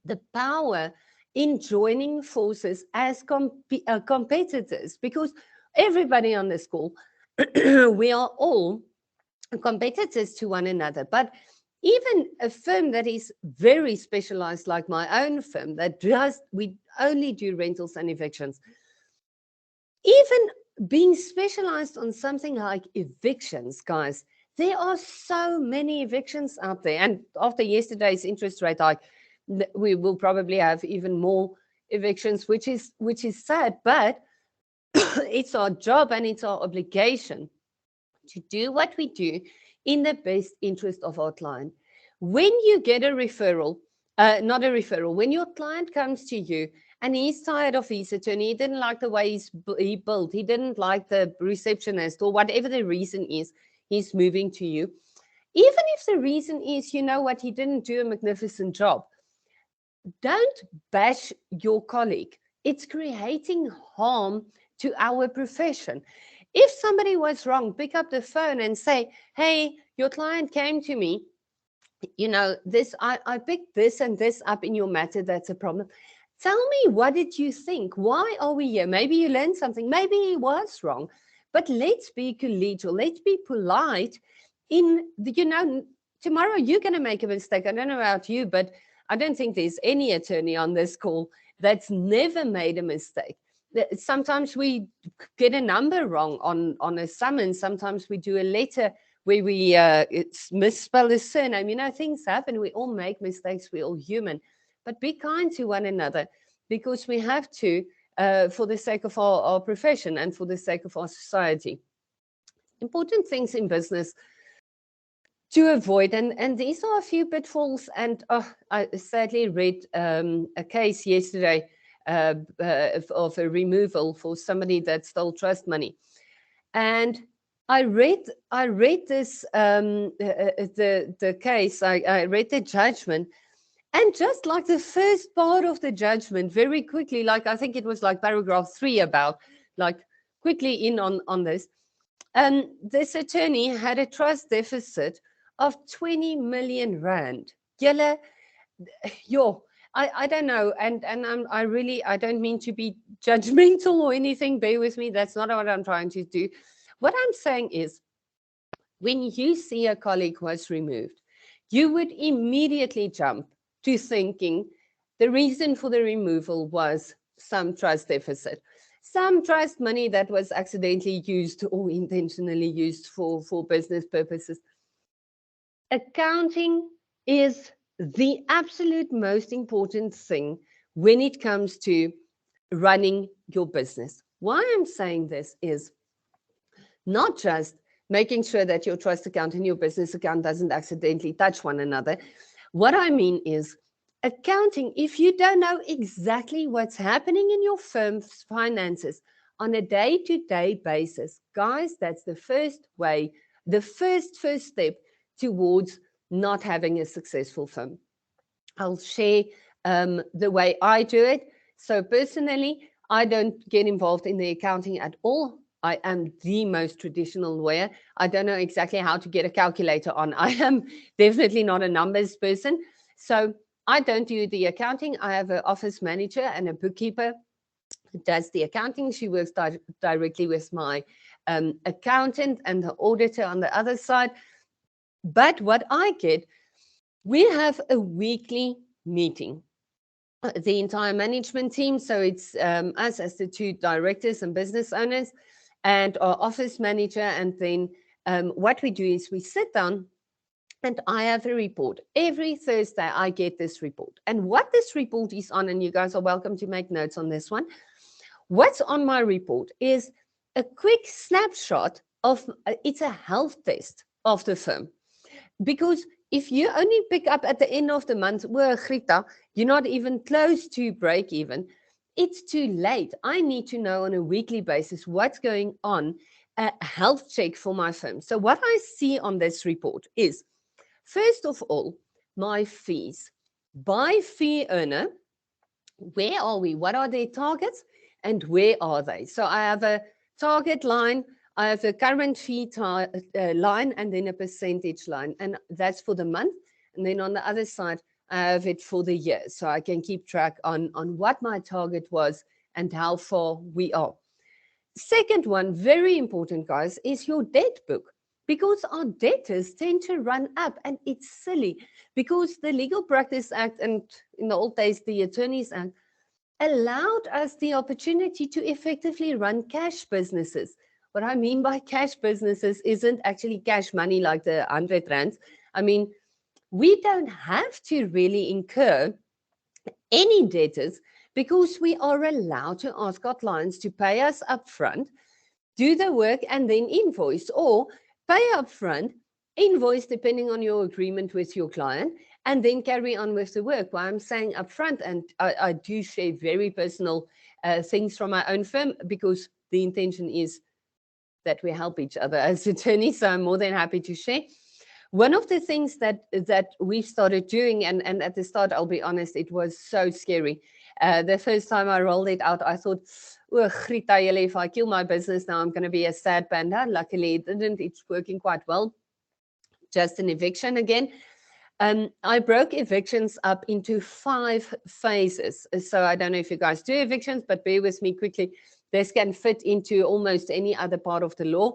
The power in joining forces as competitors, because everybody on this call, we are all competitors to one another. But even a firm that is very specialized, like my own firm, we only do rentals and evictions, even being specialized on something like evictions, guys, there are so many evictions out there. And after yesterday's interest rate hike, we will probably have even more evictions, which is sad, but it's our job and it's our obligation to do what we do in the best interest of our client. When you get a referral, when your client comes to you and he's tired of his attorney, he didn't like the way he built, he didn't like the receptionist, or whatever the reason is, he's moving to you. Even if the reason is, you know what, he didn't do a magnificent job, don't bash your colleague. It's creating harm to our profession. If somebody was wrong, pick up the phone and say, hey, your client came to me, I picked this and this up in your matter, that's a problem. Tell me, what did you think? Why are we here? Maybe you learned something, maybe he was wrong, but let's be collegial, let's be polite. Tomorrow you're going to make a mistake. I don't know about you, but I don't think there's any attorney on this call that's never made a mistake. Sometimes we get a number wrong on a summons. Sometimes we do a letter where we misspell a surname. Things happen. We all make mistakes. We're all human. But be kind to one another, because we have to, for the sake of our profession and for the sake of our society. Important things in business to avoid, and these are a few pitfalls. And I sadly read a case yesterday of a removal for somebody that stole trust money, and I read this the case. I read the judgment, and just like the first part of the judgment, very quickly, like I think it was like paragraph 3 about, like, quickly in on this. This attorney had a trust deficit of 20 million rand. I don't know, and I don't mean to be judgmental or anything. Bear with me. That's not what I'm trying to do. What I'm saying is, when you see a colleague was removed, you would immediately jump to thinking the reason for the removal was some trust deficit, some trust money that was accidentally used or intentionally used for business purposes. Accounting is the absolute most important thing when it comes to running your business. Why I'm saying this is not just making sure that your trust account and your business account doesn't accidentally touch one another. What I mean is accounting, if you don't know exactly what's happening in your firm's finances on a day-to-day basis, guys, that's the first way, the first step towards not having a successful firm. I'll share the way I do it. So personally, I don't get involved in the accounting at all. I am the most traditional lawyer. I don't know exactly how to get a calculator on. I am definitely not a numbers person. So I don't do the accounting. I have an office manager and a bookkeeper who does the accounting. She works directly with my accountant and the auditor on the other side. But what I get, we have a weekly meeting, the entire management team. So it's us as the two directors and business owners and our office manager. And then what we do is we sit down and I have a report. Every Thursday, I get this report. And what this report is on, and you guys are welcome to make notes on this one. What's on my report is a quick snapshot of, it's a health test of the firm. Because if you only pick up at the end of the month, well, Grita, you're not even close to break even, it's too late. I need to know on a weekly basis what's going on, a health check for my firm. So what I see on this report is, first of all, my fees. By fee earner, where are we? What are their targets? And where are they? So I have a target line, I have a current fee line, and then a percentage line. And that's for the month. And then on the other side, I have it for the year. So I can keep track on what my target was and how far we are. Second one, very important, guys, is your debt book. Because our debtors tend to run up, and it's silly because the Legal Practice Act, and in the old days, the Attorneys Act, allowed us the opportunity to effectively run cash businesses. What I mean by cash businesses isn't actually cash money like the 100 rands. I mean, we don't have to really incur any debtors because we are allowed to ask our clients to pay us upfront, do the work, and then invoice, or pay upfront, invoice depending on your agreement with your client, and then carry on with the work. Well, I'm saying upfront, and I do share very personal things from my own firm because the intention is that we help each other as attorneys. So I'm more than happy to share. One of the things that we started doing, and at the start, I'll be honest, it was so scary. The first time I rolled it out, I thought, oh, Grita, if I kill my business now, I'm going to be a sad panda. Luckily, it didn't. It's working quite well. Just an eviction again. I broke evictions up into 5 phases. So I don't know if you guys do evictions, but bear with me quickly. This can fit into almost any other part of the law.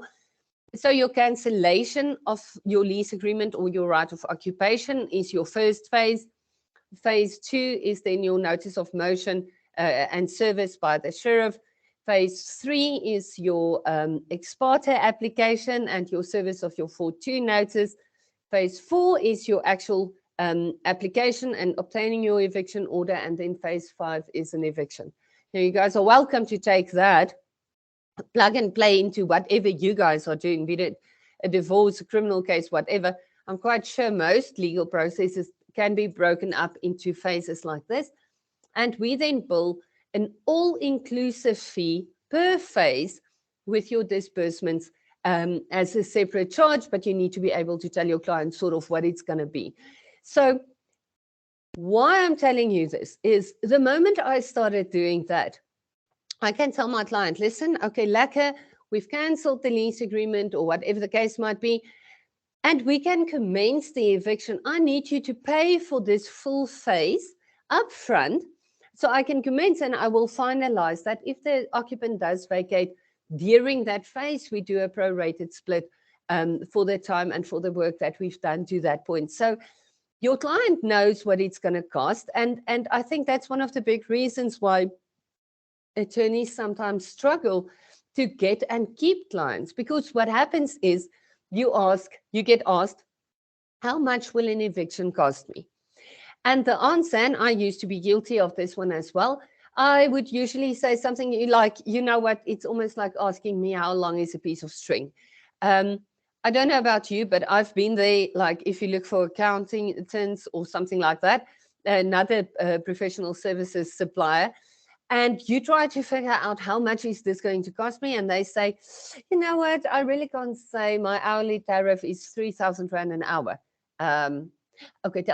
So your cancellation of your lease agreement or your right of occupation is your first phase. Phase 2 is then your notice of motion and service by the sheriff. Phase 3 is your ex parte application and your service of your 4-2 notice. Phase 4 is your actual application and obtaining your eviction order. And then phase 5 is an eviction. Now, you guys are welcome to take that, plug and play into whatever you guys are doing, be it a divorce, a criminal case, whatever. I'm quite sure most legal processes can be broken up into phases like this. And we then bill an all-inclusive fee per phase with your disbursements as a separate charge, but you need to be able to tell your client sort of what it's going to be. So why I'm telling you this is the moment I started doing that, I can tell my client, listen, okay, lekker, we've cancelled the lease agreement or whatever the case might be, and we can commence the eviction. I need you to pay for this full phase upfront so I can commence, and I will finalize that. If the occupant does vacate during that phase, we do a prorated split for the time and for the work that we've done to that point. So your client knows what it's going to cost. And I think that's one of the big reasons why attorneys sometimes struggle to get and keep clients, because what happens is you get asked, how much will an eviction cost me? And the answer, and I used to be guilty of this one as well, I would usually say something like, you know what, it's almost like asking me how long is a piece of string. I don't know about you, but I've been there, like if you look for accountants or something like that, another professional services supplier, and you try to figure out how much is this going to cost me, and they say, you know what, I really can't say, my hourly tariff is 3,000 Rand an hour. Okay,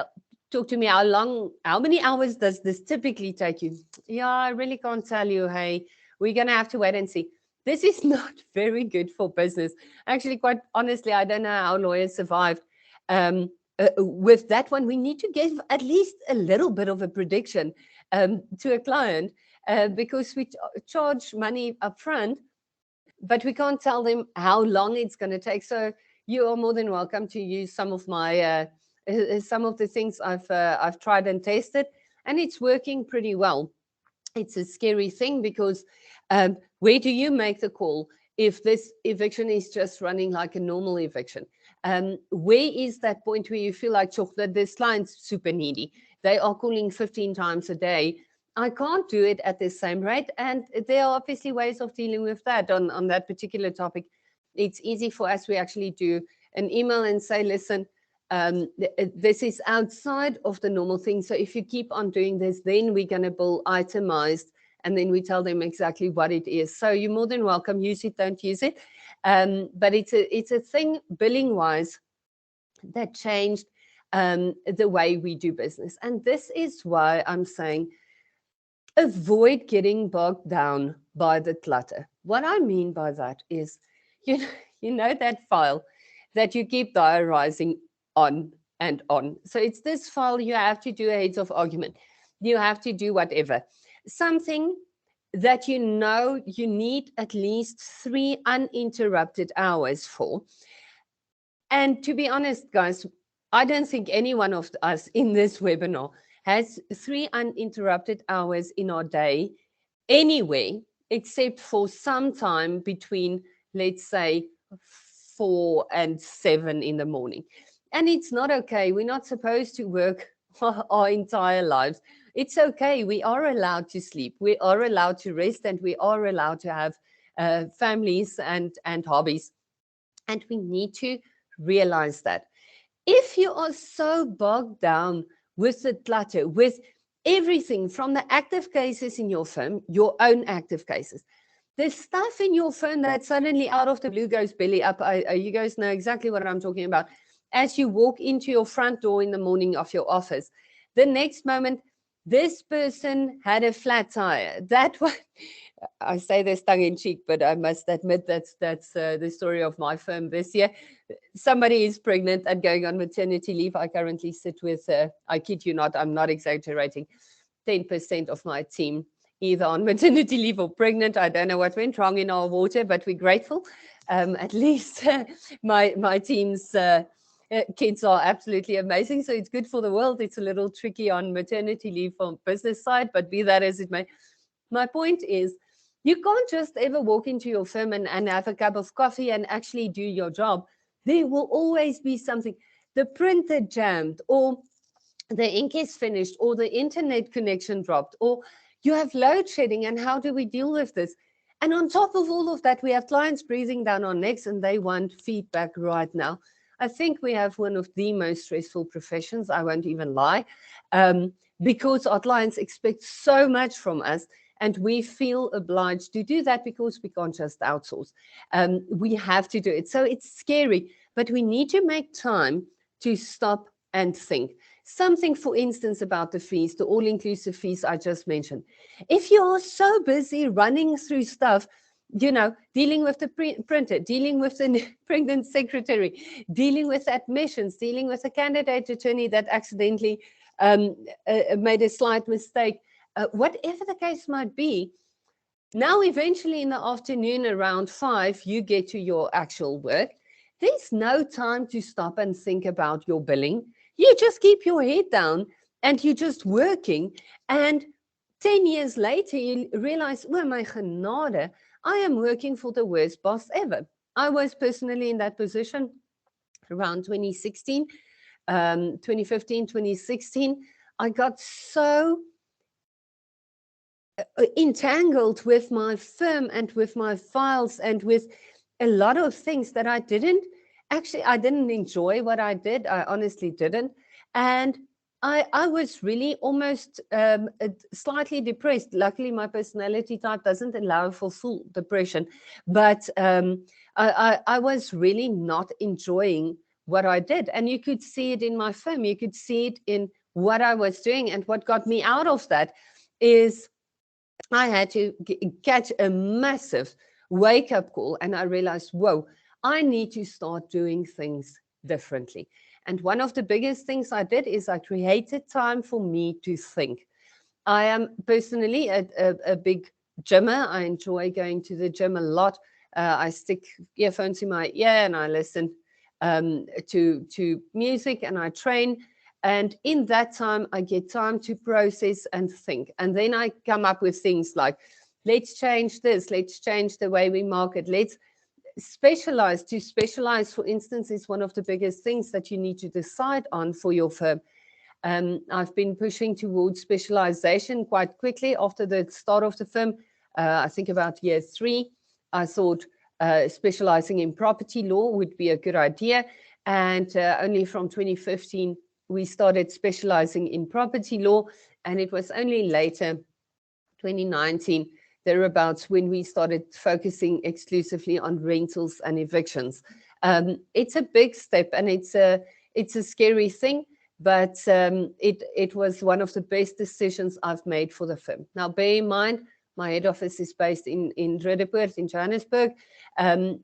talk to me, how many hours does this typically take you? Yeah, I really can't tell you. Hey, we're going to have to wait and see. This is not very good for business. Actually, quite honestly, I don't know how lawyers survived. With that one, we need to give at least a little bit of a prediction to a client because we charge money upfront, but we can't tell them how long it's going to take. So you are more than welcome to use some of my some of the things I've tried and tested, and it's working pretty well. It's a scary thing because where do you make the call if this eviction is just running like a normal eviction? Where is that point where you feel like, that this client's super needy? They are calling 15 times a day. I can't do it at the same rate. And there are obviously ways of dealing with that on that particular topic. It's easy for us. We actually do an email and say, listen, this is outside of the normal thing. So if you keep on doing this, then we're going to bill itemized, and then we tell them exactly what it is. So you're more than welcome. Use it, don't use it. But it's a thing billing wise that changed the way we do business. And this is why I'm saying avoid getting bogged down by the clutter. What I mean by that is, you know that file that you keep diarizing on and on. So it's this file you have to do a heads of argument. You have to do whatever. Something that you know you need at least 3 uninterrupted hours for. And to be honest, guys, I don't think any one of us in this webinar has 3 uninterrupted hours in our day anyway, except for some time between, let's say, 4 and 7 in the morning. And it's not okay. We're not supposed to work our entire lives. It's okay. We are allowed to sleep. We are allowed to rest, and we are allowed to have families and hobbies. And we need to realize that. If you are so bogged down with the clutter, with everything from the active cases in your firm, your own active cases, the stuff in your firm that suddenly out of the blue goes belly up. You guys know exactly what I'm talking about. As you walk into your front door in the morning of your office, the next moment, this person had a flat tire. That one, I say this tongue in cheek, but I must admit that's the story of my firm this year. Somebody is pregnant and going on maternity leave. I currently sit with, I kid you not, I'm not exaggerating, 10% of my team either on maternity leave or pregnant. I don't know what went wrong in our water, but we're grateful. At least my team's kids are absolutely amazing. So it's good for the world. It's a little tricky on maternity leave from business side, but be that as it may. My point is, you can't just ever walk into your firm and have a cup of coffee and actually do your job. There will always be something. The printer jammed, or the ink is finished, or the internet connection dropped, or you have load shedding. And how do we deal with this? And on top of all of that, we have clients breathing down our necks, and they want feedback right now. I think we have one of the most stressful professions, I won't even lie, because our clients expect so much from us, and we feel obliged to do that because we can't just outsource. We have to do it. So it's scary, but we need to make time to stop and think. Something, for instance, about the fees, the all-inclusive fees I just mentioned. If you are so busy running through stuff, dealing with the printer, dealing with the pregnant secretary, dealing with admissions, dealing with a candidate attorney that accidentally made a slight mistake, whatever the case might be, now eventually in the afternoon around 5, you get to your actual work. There's no time to stop and think about your billing. You just keep your head down and you're just working. And 10 years later, you realize, well, my genade, I am working for the worst boss ever. I was personally in that position around 2016. 2015, 2016, I got so entangled with my firm and with my files and with a lot of things that I didn't enjoy what I did. I honestly didn't. And I was really almost slightly depressed. Luckily, my personality type doesn't allow for full depression, but I was really not enjoying what I did. And you could see it in my firm. You could see it in what I was doing. And what got me out of that is I had to catch a massive wake-up call, and I realized, whoa, I need to start doing things differently. And one of the biggest things I did is I created time for me to think. I am personally a big gymmer. I enjoy going to the gym a lot. I stick earphones in my ear and I listen to music and I train. And in that time, I get time to process and think. And then I come up with things like, let's change this, let's change the way we market, let's specialize. To specialize, for instance, is one of the biggest things that you need to decide on for your firm. I've been pushing towards specialization quite quickly after the start of the firm. I think about year 3, I thought specializing in property law would be a good idea. And only from 2015, we started specializing in property law. And it was only later, 2019, thereabouts, when we started focusing exclusively on rentals and evictions. It's a big step and it's a scary thing, but it was one of the best decisions I've made for the firm. Now, bear in mind, my head office is based in Roodepoort in Johannesburg. And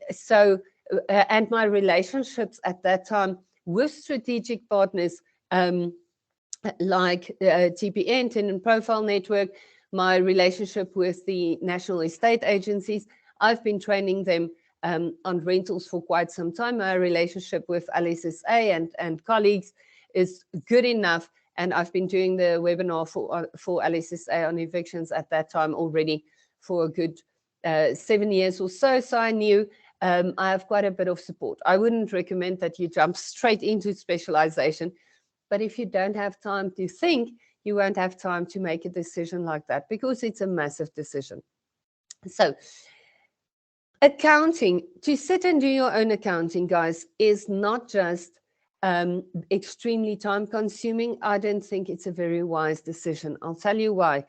my relationships at that time with strategic partners like TPN, Tenant Profile Network, my relationship with the national estate agencies. I've been training them on rentals for quite some time. My relationship with LSSA and colleagues is good enough. And I've been doing the webinar for LSSA on evictions at that time already for a good 7 years or so. So I knew I have quite a bit of support. I wouldn't recommend that you jump straight into specialization. But if you don't have time to think, you won't have time to make a decision like that because it's a massive decision. So accounting, to sit and do your own accounting, guys, is not just extremely time consuming. I don't think it's a very wise decision. I'll tell you why.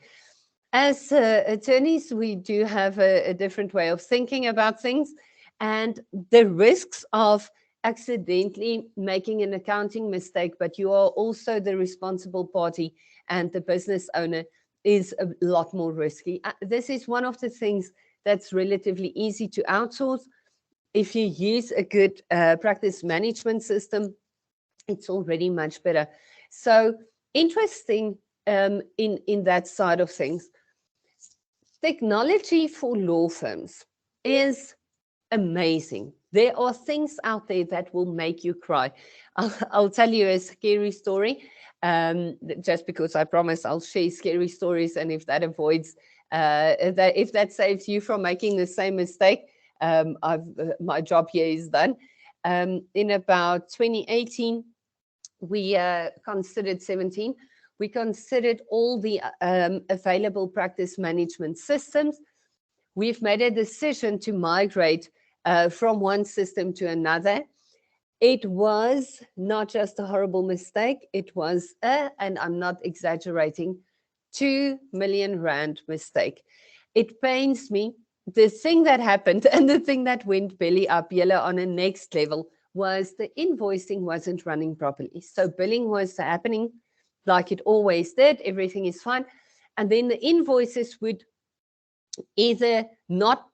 As attorneys, we do have a different way of thinking about things, and the risks of accidentally making an accounting mistake, but you are also the responsible party and the business owner, is a lot more risky. This is one of the things that's relatively easy to outsource. If you use a good practice management system, it's already much better. So interesting in that side of things. Technology for law firms is amazing. There are things out there that will make you cry. I'll tell you a scary story, just because I promise I'll share scary stories, and if that avoids, if that saves you from making the same mistake, my job here is done. In about 2018, we considered 17. We considered all the available practice management systems. We've made a decision to migrate from one system to another. It was not just a horrible mistake, it was and I'm not exaggerating, 2 million rand mistake. It pains me. The thing that happened and the thing that went belly up yellow on a next level was the invoicing wasn't running properly. So billing was happening like it always did. Everything is fine. And then the invoices would either not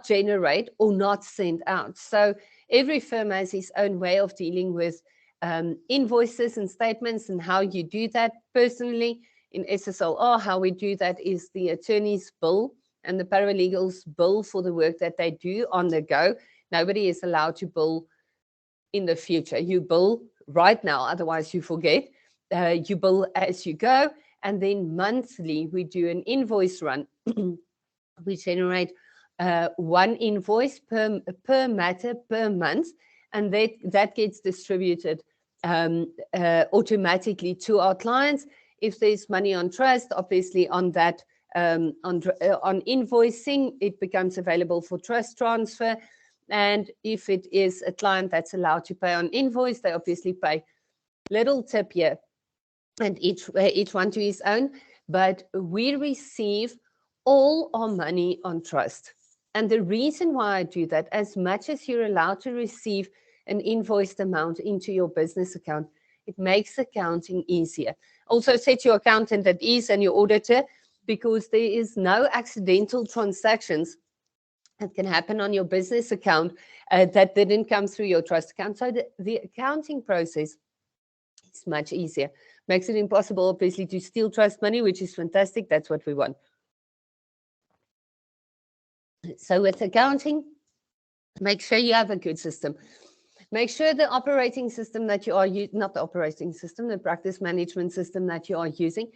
generate or not send out. So every firm has its own way of dealing with invoices and statements and how you do that. Personally, in SSLR, how we do that is the attorney's bill and the paralegals bill for the work that they do on the go. Nobody is allowed to bill in the future. You bill right now, otherwise you forget. You bill as you go, and then monthly we do an invoice run. We generate one invoice per matter per month, and that gets distributed automatically to our clients. If there's money on trust, obviously on that on invoicing, it becomes available for trust transfer. And if it is a client that's allowed to pay on invoice, they obviously pay little tip here, and each one to his own. But we receive all our money on trust. And the reason why I do that, as much as you're allowed to receive an invoiced amount into your business account, it makes accounting easier. Also set your accountant at ease and your auditor, because there is no accidental transactions that can happen on your business account that didn't come through your trust account. So the accounting process is much easier. Makes it impossible, obviously, to steal trust money, which is fantastic. That's what we want. So with accounting, make sure you have a good system. Make sure the operating system that you are using, not the operating system, the practice management system that you are using,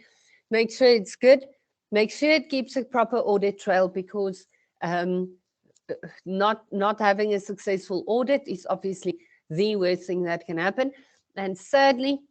make sure it's good. Make sure it keeps a proper audit trail, because not having a successful audit is obviously the worst thing that can happen. And thirdly,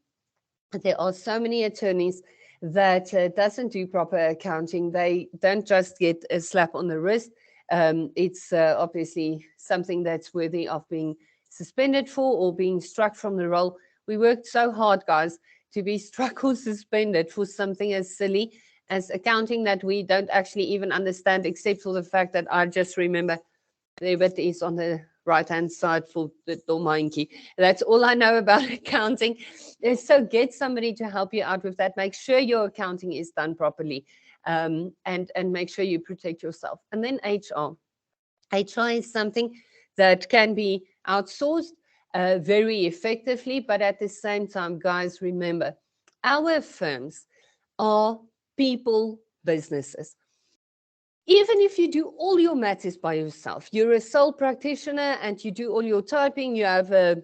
there are so many attorneys that doesn't do proper accounting. They don't just get a slap on the wrist. It's obviously something that's worthy of being suspended for or being struck from the role. We worked so hard, guys, to be struck or suspended for something as silly as accounting that we don't actually even understand, except for the fact that I just remember debit is on the right-hand side for the Domainkie. That's all I know about accounting. So get somebody to help you out with that. Make sure your accounting is done properly, and make sure you protect yourself. And then HR. HR is something that can be outsourced very effectively, but at the same time, guys, remember, our firms are people businesses. Even if you do all your matters by yourself, you're a sole practitioner and you do all your typing, you have a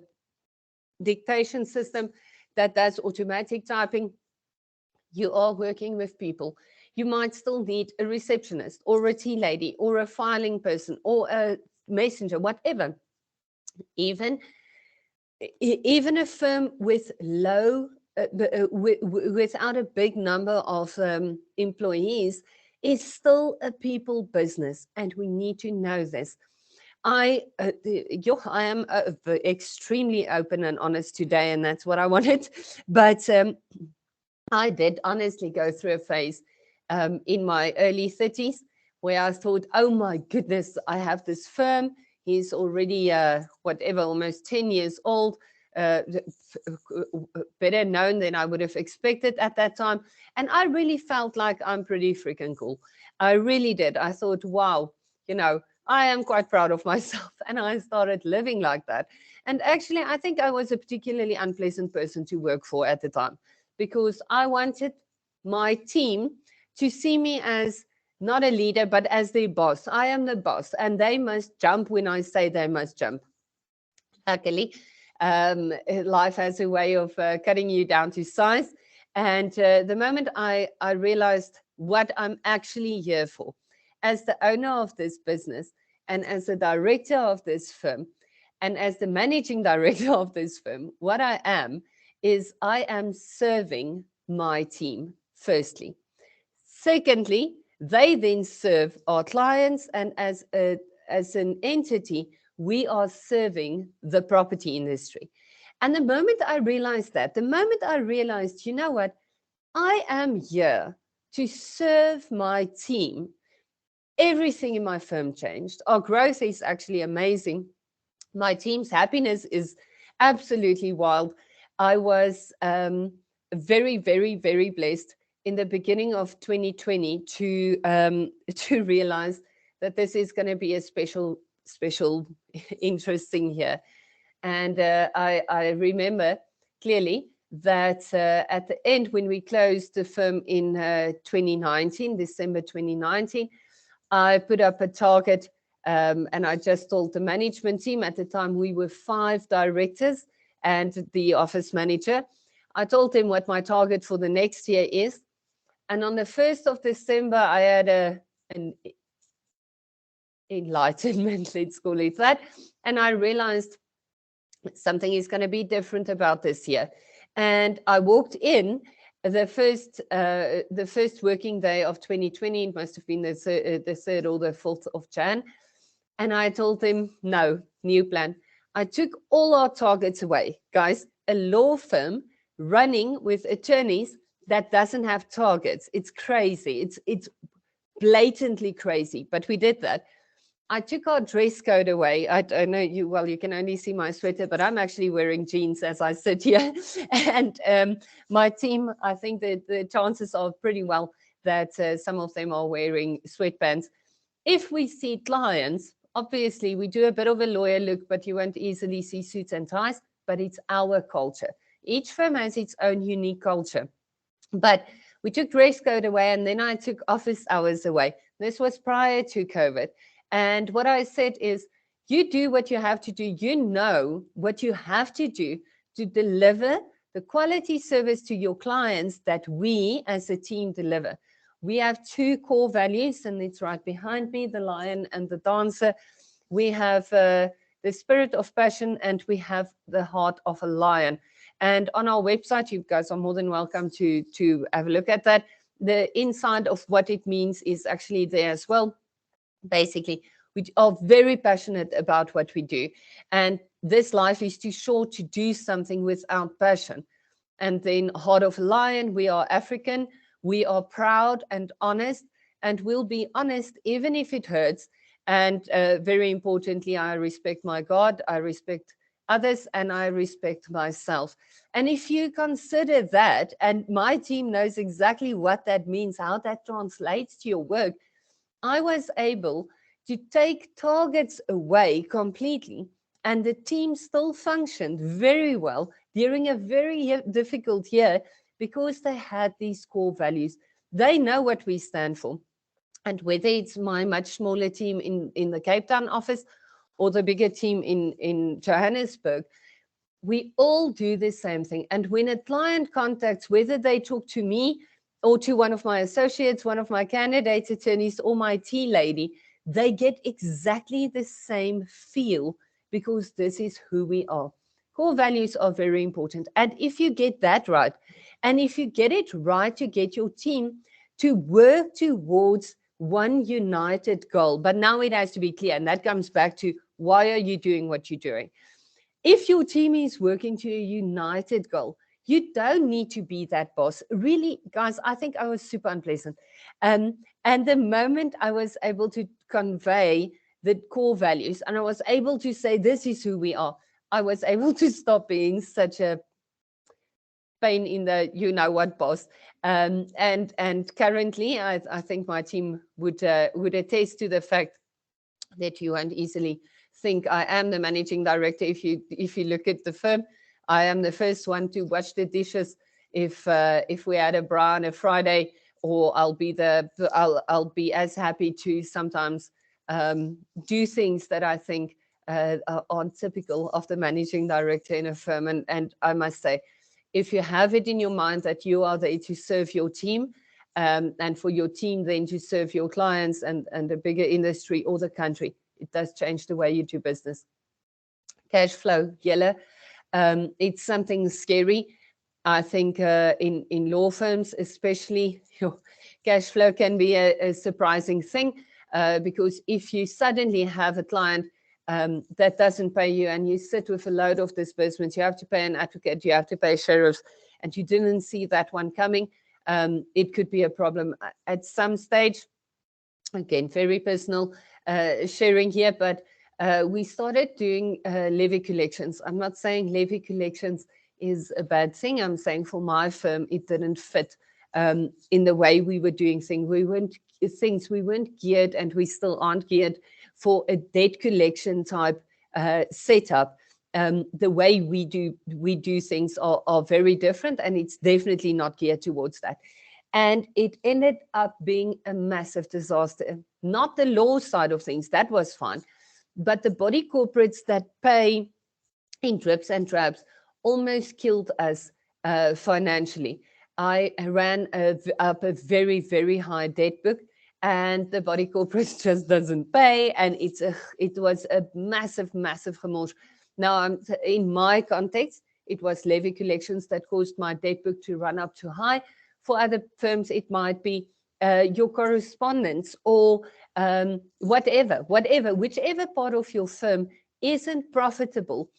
dictation system that does automatic typing, you are working with people. You might still need a receptionist or a tea lady or a filing person or a messenger, whatever. Even a firm with low, without a big number of employees, is still a people business, and we need to know this. I am extremely open and honest today, and that's what I wanted. But I did honestly go through a phase in my early 30s where I thought, oh my goodness, I have this firm. He's already, almost 10 years old, better known than I would have expected at that time. And I really felt like I'm pretty freaking cool. I really did. I thought, wow, I am quite proud of myself. And I started living like that. And actually, I think I was a particularly unpleasant person to work for at the time, because I wanted my team to see me as not a leader, but as their boss. I am the boss, and they must jump when I say they must jump. Luckily, life has a way of cutting you down to size. And the moment I realized what I'm actually here for, as the owner of this business, and as the director of this firm, and as the managing director of this firm, what I am is I am serving my team, firstly. Secondly, they then serve our clients, and as an entity, we are serving the property industry. And the moment I realized, you know what, I am here to serve my team, everything in my firm changed. Our growth is actually amazing. My team's happiness is absolutely wild. I was very, very, very blessed in the beginning of 2020 to realize that this is going to be a special, interesting year. And I remember clearly that at the end, when we closed the firm in 2019, December 2019, I put up a target, and I just told the management team. At the time, we were 5 directors and the office manager. I told them what my target for the next year is. And on the 1st of December, I had an enlightenment, let's call it that. And I realized Something is going to be different about this year. And I walked in the first working day of 2020. It must have been the 3rd or the 4th of Jan. And I told them, no, new plan. I took all our targets away. Guys, a law firm running with attorneys that doesn't have targets. It's crazy. It's blatantly crazy, but we did that. I took our dress code away. I know you can only see my sweater, but I'm actually wearing jeans as I sit here. And my team, I think that the chances are pretty well that some of them are wearing sweatpants. If we see clients, obviously we do a bit of a lawyer look, but you won't easily see suits and ties, but it's our culture. Each firm has its own unique culture. But we took dress code away, and then I took office hours away. This was prior to COVID. And what I said is, you do what you have to do. You know what you have to do to deliver the quality service to your clients that we as a team deliver. We have 2 core values, and it's right behind me, the lion and the dancer. We have the spirit of passion, and we have the heart of a lion. And on our website, you guys are more than welcome to have a look at that. The inside of what it means is actually there as well. Basically, we are very passionate about what we do, and this life is too short to do something without passion. And then heart of a lion, we are African, we are proud and honest, and we'll be honest even if it hurts. And very importantly, I respect my God, I respect others, and I respect myself. And if you consider that, and my team knows exactly what that means, how that translates to your work, I was able to take targets away completely, and the team still functioned very well during a very difficult year because they had these core values. They know what we stand for. And whether it's my much smaller team in the Cape Town office or the bigger team in Johannesburg, we all do the same thing. And when a client contacts, whether they talk to me or to one of my associates, one of my candidate attorneys, or my tea lady, they get exactly the same feel because this is who we are. Core values are very important. And if you get that right, and if you get it right to get your team to work towards one united goal, but now it has to be clear. And that comes back to, why are you doing what you're doing? If your team is working to a united goal, you don't need to be that boss. Really, guys, I think I was super unpleasant. And the moment I was able to convey the core values and I was able to say, this is who we are, I was able to stop being such a pain in the you-know-what boss. And currently, I think my team would attest to the fact that you won't easily think I am the managing director. If you look at the firm, I am the first one to wash the dishes if we had a bra on a Friday, or I'll be as happy to sometimes do things that I think aren't typical of the managing director in a firm. And I must say, if you have it in your mind that you are there to serve your team, and for your team then to serve your clients and a bigger industry or the country, it does change the way you do business. Cash flow, yellow. It's something scary. I think in law firms, especially, cash flow can be a surprising thing, because if you suddenly have a client that doesn't pay you and you sit with a load of disbursements, you have to pay an advocate, you have to pay sheriffs, and you didn't see that one coming, it could be a problem at some stage. Again, very personal sharing here, but we started doing levy collections. I'm not saying levy collections is a bad thing. I'm saying for my firm, it didn't fit in the way we were doing things. We weren't geared, and we still aren't geared for a debt collection type setup. The way we do things are very different, and it's definitely not geared towards that. And it ended up being a massive disaster. Not the law side of things, that was fine, but the body corporates that pay in drips and drabs almost killed us financially. I ran up a very, very high debt book, and the body corporate just doesn't pay, and it was a massive, massive remorse. Now, in my context, it was levy collections that caused my debt book to run up too high. For other firms, it might be your correspondence or whichever part of your firm isn't profitable.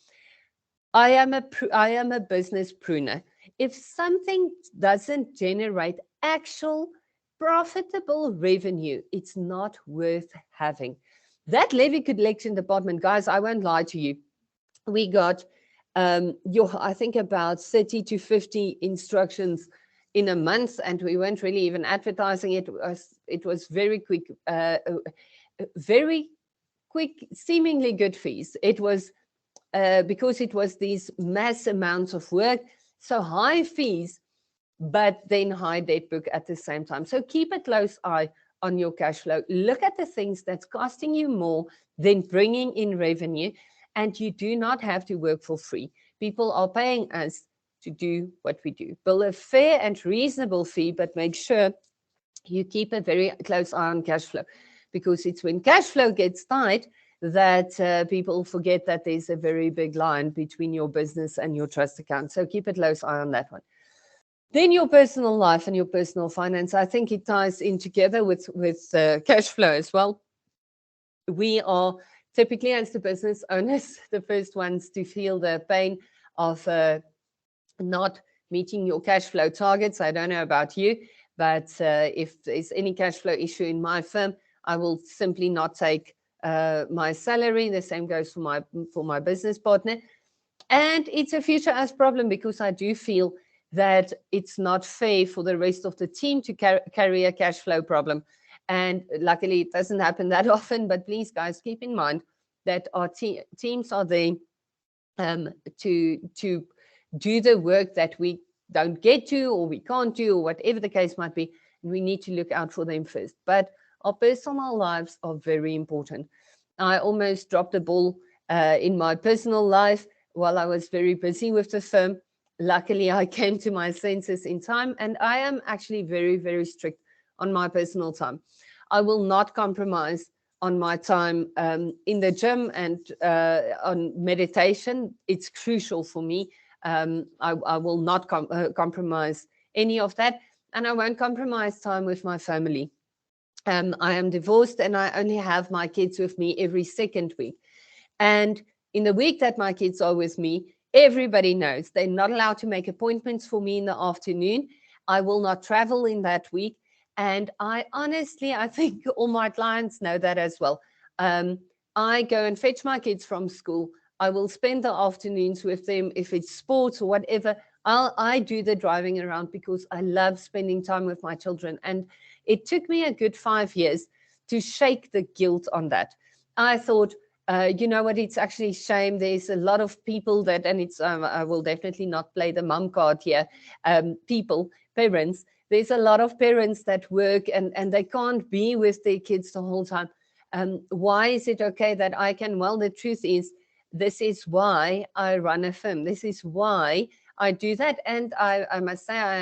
I am a business pruner. If something doesn't generate actual profitable revenue, it's not worth having. That levy collection department, guys, I won't lie to you. We got I think about 30 to 50 instructions in a month, and we weren't really even advertising it. It was very quick, seemingly good fees. It was because it was these mass amounts of work, so high fees, but then high debt book at the same time. So keep a close eye on your cash flow. Look at the things that's costing you more than bringing in revenue, and you do not have to work for free. People are paying us to do what we do. Bill a fair and reasonable fee, but make sure you keep a very close eye on cash flow, because it's when cash flow gets tight that people forget that there's a very big line between your business and your trust account. So keep a close eye on that one. Then your personal life and your personal finance, I think it ties in together with cash flow as well. We are typically, as the business owners, the first ones to feel the pain of not meeting your cash flow targets. I don't know about you, but if there's any cash flow issue in my firm, I will simply not take my salary. The same goes for my business partner. And it's a future us problem, because I do feel that it's not fair for the rest of the team to carry a cash flow problem. And luckily, it doesn't happen that often. But please, guys, keep in mind that our teams are there to do the work that we don't get to, or we can't do, or whatever the case might be. And we need to look out for them first. But our personal lives are very important. I almost dropped the ball in my personal life while I was very busy with the firm. Luckily, I came to my senses in time, and I am actually very, very strict on my personal time. I will not compromise on my time in the gym and on meditation. It's crucial for me. I will not compromise any of that, and I won't compromise time with my family. I am divorced, and I only have my kids with me every second week. And in the week that my kids are with me, everybody knows they're not allowed to make appointments for me in the afternoon. I will not travel in that week. And I think all my clients know that as well. I go and fetch my kids from school. I will spend the afternoons with them. If it's sports or whatever, I do the driving around, because I love spending time with my children. And it took me a good 5 years to shake the guilt on that. I thought, you know what, it's actually shame. There's a lot of people that, and it's, I will definitely not play the mum card here, parents. There's a lot of parents that work and they can't be with their kids the whole time. Why is it okay that I can? Well, the truth is, this is why I run a firm. This is why I do that. And I must say, I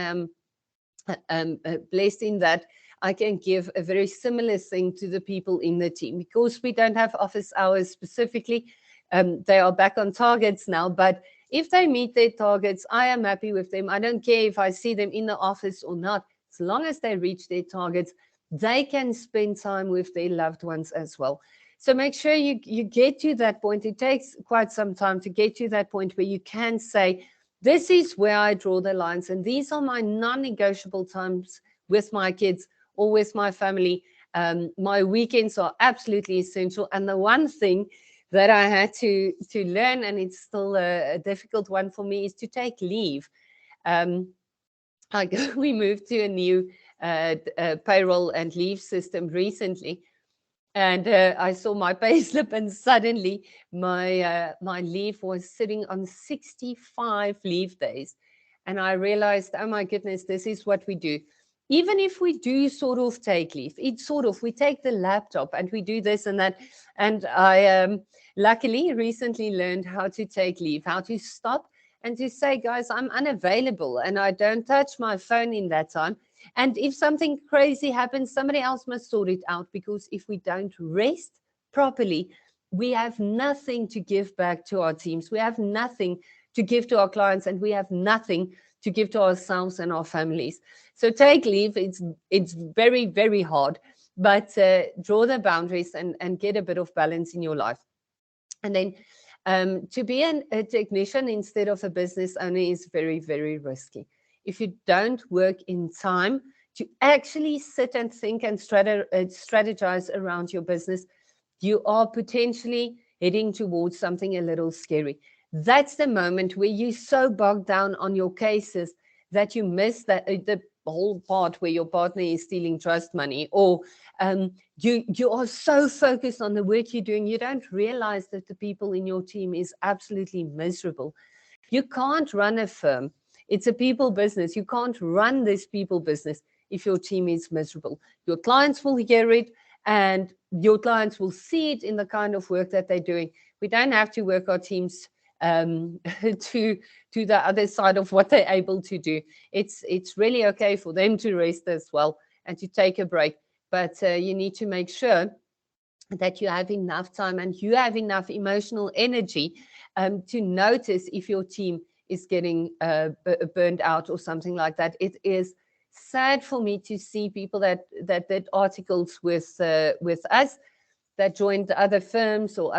am blessed in that I can give a very similar thing to the people in the team, because we don't have office hours specifically. They are back on targets now, but if they meet their targets, I am happy with them. I don't care if I see them in the office or not. As long as they reach their targets, they can spend time with their loved ones as well. So make sure you get to that point. It takes quite some time to get to that point where you can say, this is where I draw the lines, and these are my non-negotiable times with my kids or with my family. My weekends are absolutely essential. And the one thing that I had to learn, and it's still a difficult one for me, is to take leave. We moved to a new payroll and leave system recently, and I saw my payslip, and suddenly my leave was sitting on 65 leave days, and I realized, oh my goodness, this is what we do. Even if we do sort of take leave, it's sort of, we take the laptop and we do this and that. And I luckily recently learned how to take leave, how to stop and to say, guys, I'm unavailable and I don't touch my phone in that time. And if something crazy happens, somebody else must sort it out, because if we don't rest properly, we have nothing to give back to our teams. We have nothing to give to our clients, and we have nothing to give to ourselves and our families. So take leave. It's very, very hard, but draw the boundaries and get a bit of balance in your life. And then to be a technician instead of a business owner is very, very risky. If you don't work in time to actually sit and think and strategize around your business, you are potentially heading towards something a little scary. That's the moment where you're so bogged down on your cases that you miss that the whole part where your partner is stealing trust money, or you are so focused on the work you're doing, you don't realize that the people in your team is absolutely miserable. You can't run a firm. It's a people business. You can't run this people business if your team is miserable. Your clients will hear it, and your clients will see it in the kind of work that they're doing. We don't have to work our teams to the other side of what they're able to do. It's really okay for them to rest as well and to take a break. But you need to make sure that you have enough time and you have enough emotional energy to notice if your team is getting burned out or something like that. It is sad for me to see people that did articles with us, that joined other firms or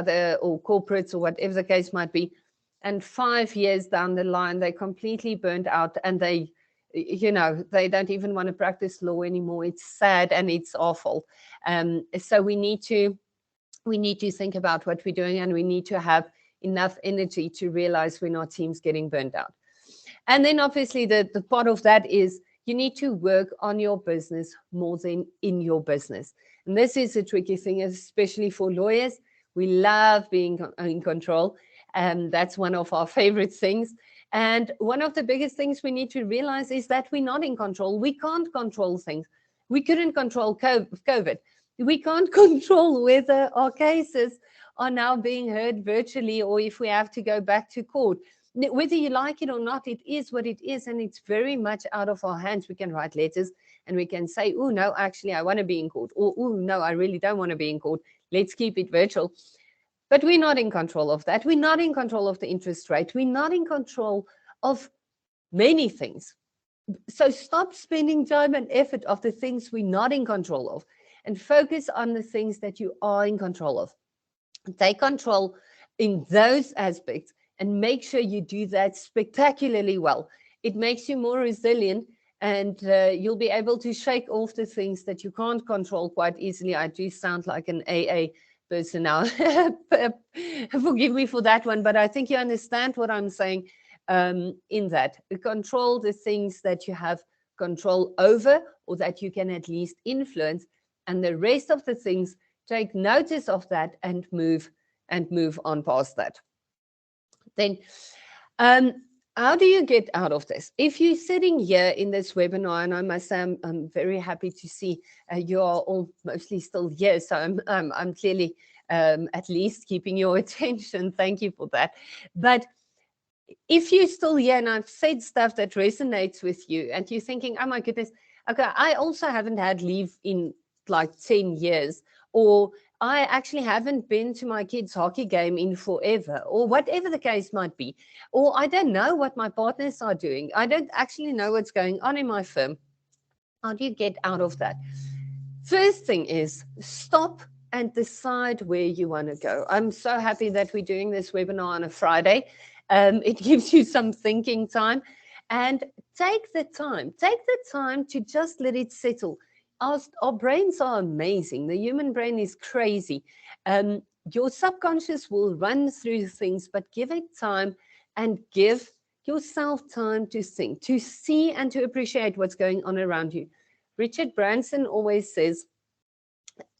corporates or whatever the case might be, and 5 years down the line they're completely burned out, and they don't even want to practice law anymore. It's sad and it's awful. So we need to think about what we're doing, and we need to have enough energy to realize when our team's getting burned out. And then obviously the part of that is you need to work on your business more than in your business. And this is a tricky thing, especially for lawyers. We love being in control, and that's one of our favorite things. And one of the biggest things we need to realize is that we're not in control. We can't control things. We couldn't control COVID. We can't control whether our cases are now being heard virtually or if we have to go back to court. Whether you like it or not, it is what it is, and it's very much out of our hands. We can write letters and we can say, oh, no, actually, I want to be in court. Or, oh, no, I really don't want to be in court. Let's keep it virtual. But we're not in control of that. We're not in control of the interest rate. We're not in control of many things. So stop spending time and effort of the things we're not in control of and focus on the things that you are in control of. Take control in those aspects and make sure you do that spectacularly well. It makes you more resilient, and you'll be able to shake off the things that you can't control quite easily. I do sound like an AA person now. Forgive me for that one, but I think you understand what I'm saying in that. Control the things that you have control over or that you can at least influence, and the rest of the things, take notice of that and move on past that. Then how do you get out of this? If you're sitting here in this webinar, and I must say I'm very happy to see you are all mostly still here, so I'm clearly at least keeping your attention. Thank you for that. But if you're still here and I've said stuff that resonates with you and you're thinking, oh my goodness, okay, I also haven't had leave in like 10 years, or I actually haven't been to my kids' hockey game in forever, or whatever the case might be, or I don't know what my partners are doing. I don't actually know what's going on in my firm. How do you get out of that? First thing is stop and decide where you want to go. I'm so happy that we're doing this webinar on a Friday. It gives you some thinking time, and take the time to just let it settle. Our brains are amazing. The human brain is crazy. Your subconscious will run through things, but give it time and give yourself time to think, to see and to appreciate what's going on around you. Richard Branson always says,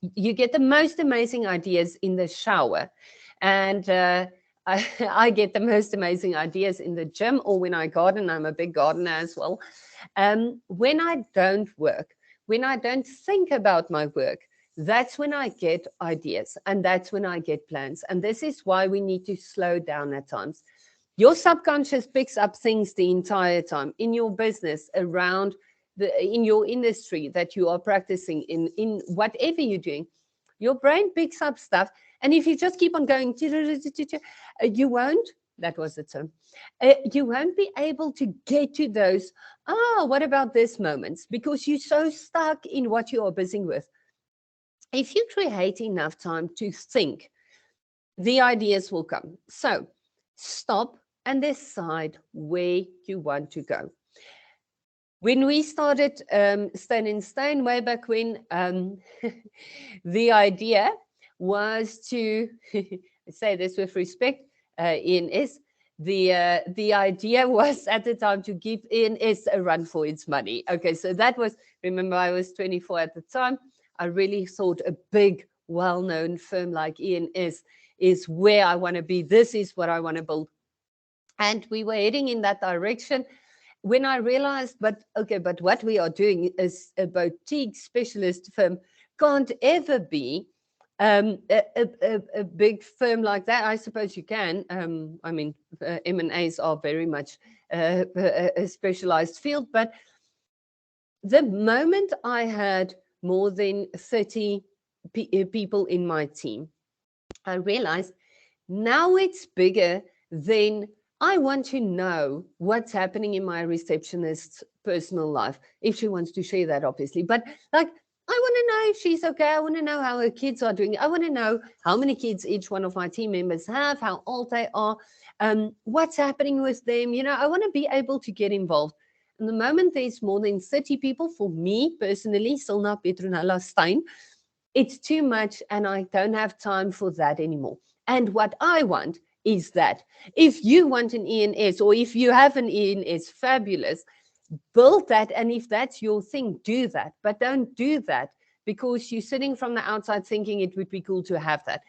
you get the most amazing ideas in the shower. And I get the most amazing ideas in the gym or when I garden. I'm a big gardener as well. When I don't work, when I don't think about my work, that's when I get ideas and that's when I get plans. And this is why we need to slow down at times. Your subconscious picks up things the entire time in your business, around in your industry that you are practicing in whatever you're doing. Your brain picks up stuff. And if you just keep on going, you won't, that was the term, you won't be able to get to those, what about this moments? Because you're so stuck in what you are busy with. If you create enough time to think, the ideas will come. So stop and decide where you want to go. When we started Stone in Stone way back when, the idea was to say this with respect, ENS. The idea was at the time to give ENS a run for its money. Okay, so that was, remember, I was 24 at the time. I really thought a big, well-known firm like ENS is where I want to be. This is what I want to build. And we were heading in that direction. When I realized, but what we are doing is a boutique specialist firm can't ever be a big firm like that. I suppose you can. I mean, M&As are very much a specialized field, but the moment I had more than 30 people in my team, I realized now it's bigger than I want to know what's happening in my receptionist's personal life, if she wants to share that, obviously. But like, I want to know if she's okay. I want to know how her kids are doing. I want to know how many kids each one of my team members have, how old they are, what's happening with them. You know, I want to be able to get involved. And the moment there's more than 30 people, for me personally, Silna Petronella Stein, it's too much and I don't have time for that anymore. And what I want is that if you want an ENS or if you have an ENS, fabulous, build that. And if that's your thing, do that. But don't do that because you're sitting from the outside thinking it would be cool to have that.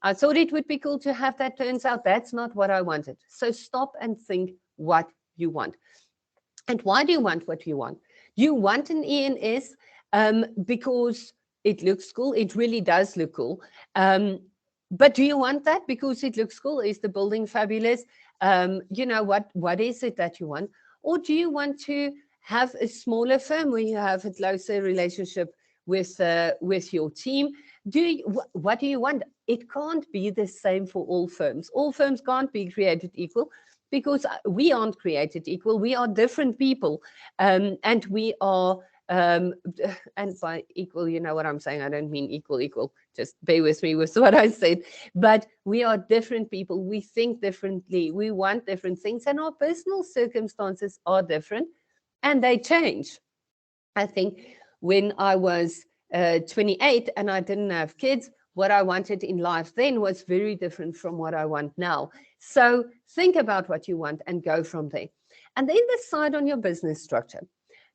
I thought it would be cool to have that. Turns out that's not what I wanted. So stop and think what you want. And why do you want what you want? You want an ENS because it looks cool. It really does look cool. But do you want that because it looks cool? Is the building fabulous? You know, what is it that you want? Or do you want to have a smaller firm where you have a closer relationship with your team? What do you want? It can't be the same for all firms. All firms can't be created equal because we aren't created equal. We are different people, and we are. And by equal, you know what I'm saying. I don't mean equal. Just bear with me with what I said. But we are different people. We think differently. We want different things. And our personal circumstances are different and they change. I think when I was 28 and I didn't have kids, what I wanted in life then was very different from what I want now. So think about what you want and go from there. And then decide on your business structure.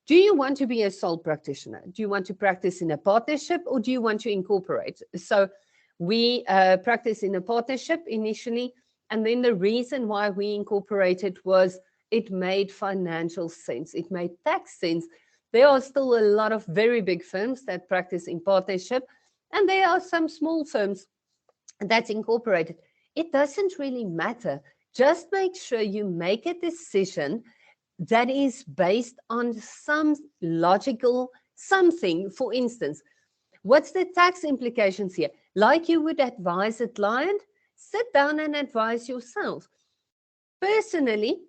Do you want to be a sole practitioner? Do you want to practice in a partnership or do you want to incorporate? So we practice in a partnership initially. And then the reason why we incorporated was it made financial sense. It made tax sense. There are still a lot of very big firms that practice in partnership. And there are some small firms that's incorporated. It doesn't really matter. Just make sure you make a decision that is based on some logical something. For instance, what's the tax implications here? Like you would advise a client, sit down and advise yourself. Personally,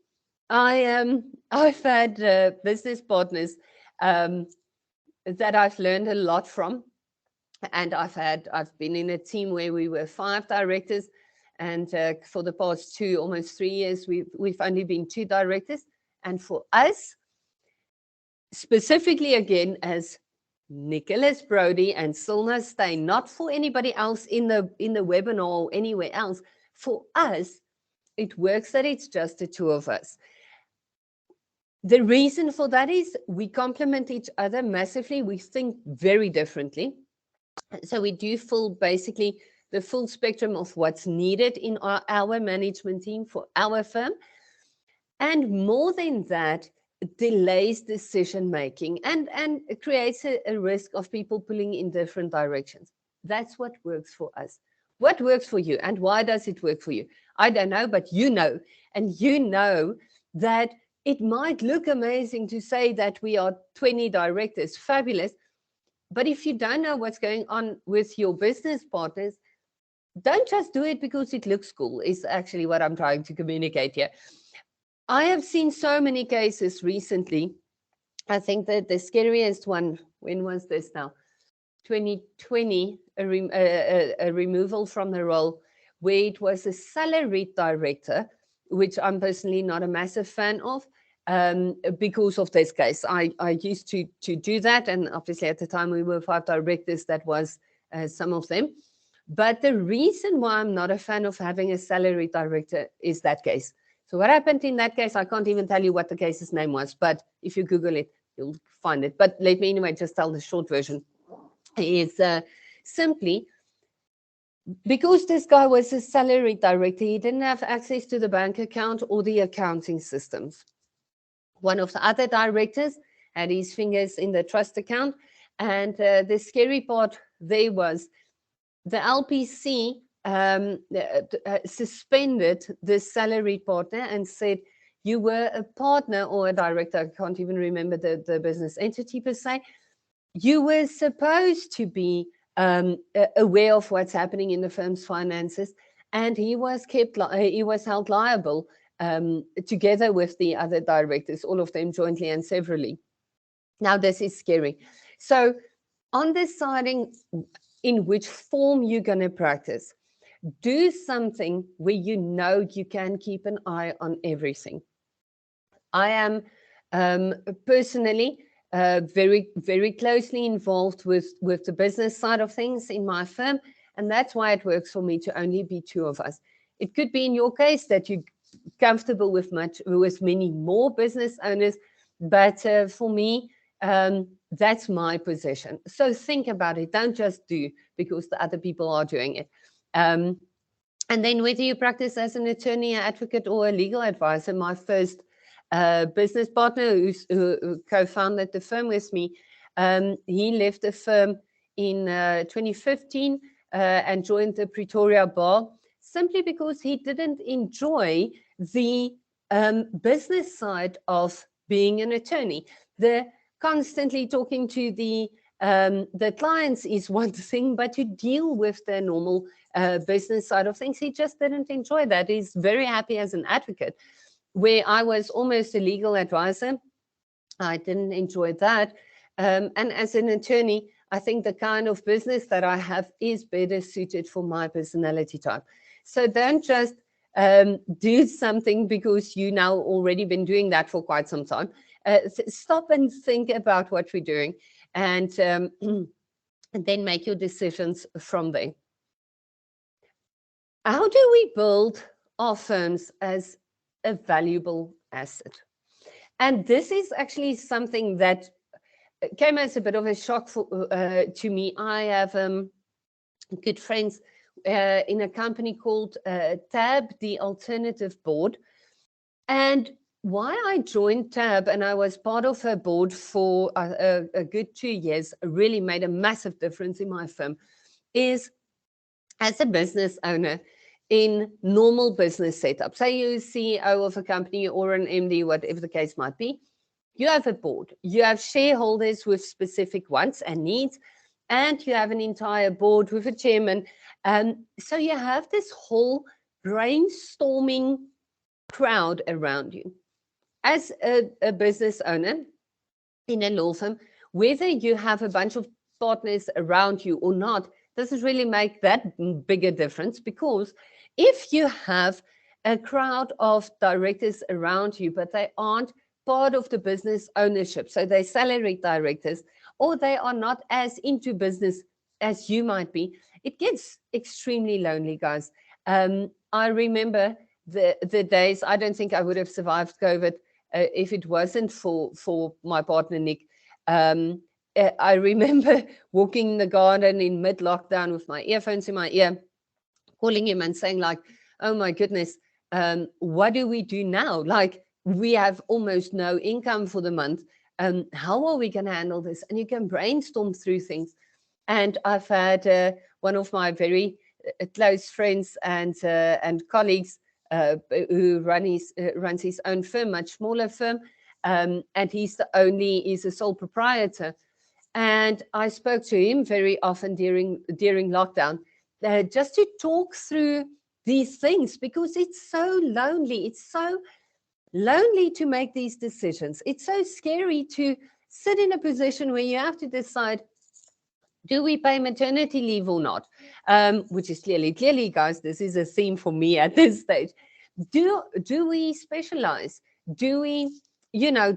I've had business partners that I've learned a lot from, and I've been in a team where we were 5 directors, and for the past almost 3 years, we've only been 2 directors. And for us, specifically again, as Nicholas Brody and Silna Stein, not for anybody else in the webinar or anywhere else, for us, it works that it's just the 2 of us. The reason for that is we complement each other massively. We think very differently. So we do basically the full spectrum of what's needed in our management team for our firm. And more than that, delays decision making and creates a risk of people pulling in different directions. That's what works for us. What works for you and why does it work for you? I don't know, but you know. And you know that it might look amazing to say that we are 20 directors, fabulous. But if you don't know what's going on with your business partners, don't just do it because it looks cool, is actually what I'm trying to communicate here. I have seen so many cases recently. I think that the scariest one, when was this now? 2020, a removal from the role where it was a salaried director, which I'm personally not a massive fan of, because of this case. I used to do that, and obviously at the time we were 5 directors, that was some of them. But the reason why I'm not a fan of having a salary director is that case. So what happened in that case, I can't even tell you what the case's name was, but if you Google it, you'll find it. But let me anyway just tell the short version. Is simply because this guy was a salary director, he didn't have access to the bank account or the accounting systems. One of the other directors had his fingers in the trust account, and the scary part there was the LPC suspended the salaried partner and said, you were a partner or a director, I can't even remember the business entity per se, you were supposed to be aware of what's happening in the firm's finances, and he was held liable together with the other directors, all of them jointly and severally. Now, this is scary. So on deciding in which form you're going to practice, do something where you know you can keep an eye on everything. I am personally very, very closely involved with the business side of things in my firm, and that's why it works for me to only be 2 of us. It could be in your case that you're comfortable with many more business owners, but for me, that's my position. So think about it. Don't just do because the other people are doing it. And then whether you practice as an attorney, advocate, or a legal advisor, my first business partner who co-founded the firm with me, he left the firm in 2015 and joined the Pretoria Bar simply because he didn't enjoy the business side of being an attorney. The constantly talking to the clients is one thing, but to deal with the normal business side of things, he just didn't enjoy that. He's very happy as an advocate, where I was almost a legal advisor. I didn't enjoy that. And as an attorney, I think the kind of business that I have is better suited for my personality type. So don't just do something because you now already been doing that for quite some time. Stop and think about what we're doing, and then make your decisions from there. How do we build our firms as a valuable asset? And this is actually something that came as a bit of a shock to me. I have good friends in a company called TAB, the Alternative Board. And why I joined TAB and I was part of her board for a good 2 years, really made a massive difference in my firm, is as a business owner in normal business setup. Say you're CEO of a company or an MD, whatever the case might be, you have a board, you have shareholders with specific wants and needs, and you have an entire board with a chairman. So you have this whole brainstorming crowd around you. As a business owner in a law firm, whether you have a bunch of partners around you or not, doesn't really make that bigger difference, because if you have a crowd of directors around you, but they aren't part of the business ownership, so they're salaried directors, or they are not as into business as you might be, it gets extremely lonely, guys. I remember the days, I don't think I would have survived COVID if it wasn't for my partner, Nick. I remember walking in the garden in mid-lockdown with my earphones in my ear, calling him and saying like, oh my goodness, what do we do now? Like, we have almost no income for the month. How are we going to handle this? And you can brainstorm through things. And I've had one of my very close friends and colleagues who runs his own firm, much smaller firm, and he's a sole proprietor. And I spoke to him very often during lockdown, just to talk through these things, because it's so lonely. It's so lonely to make these decisions. It's so scary to sit in a position where you have to decide, do we pay maternity leave or not? Which is clearly, guys, this is a theme for me at this stage. Do we specialize? Do we,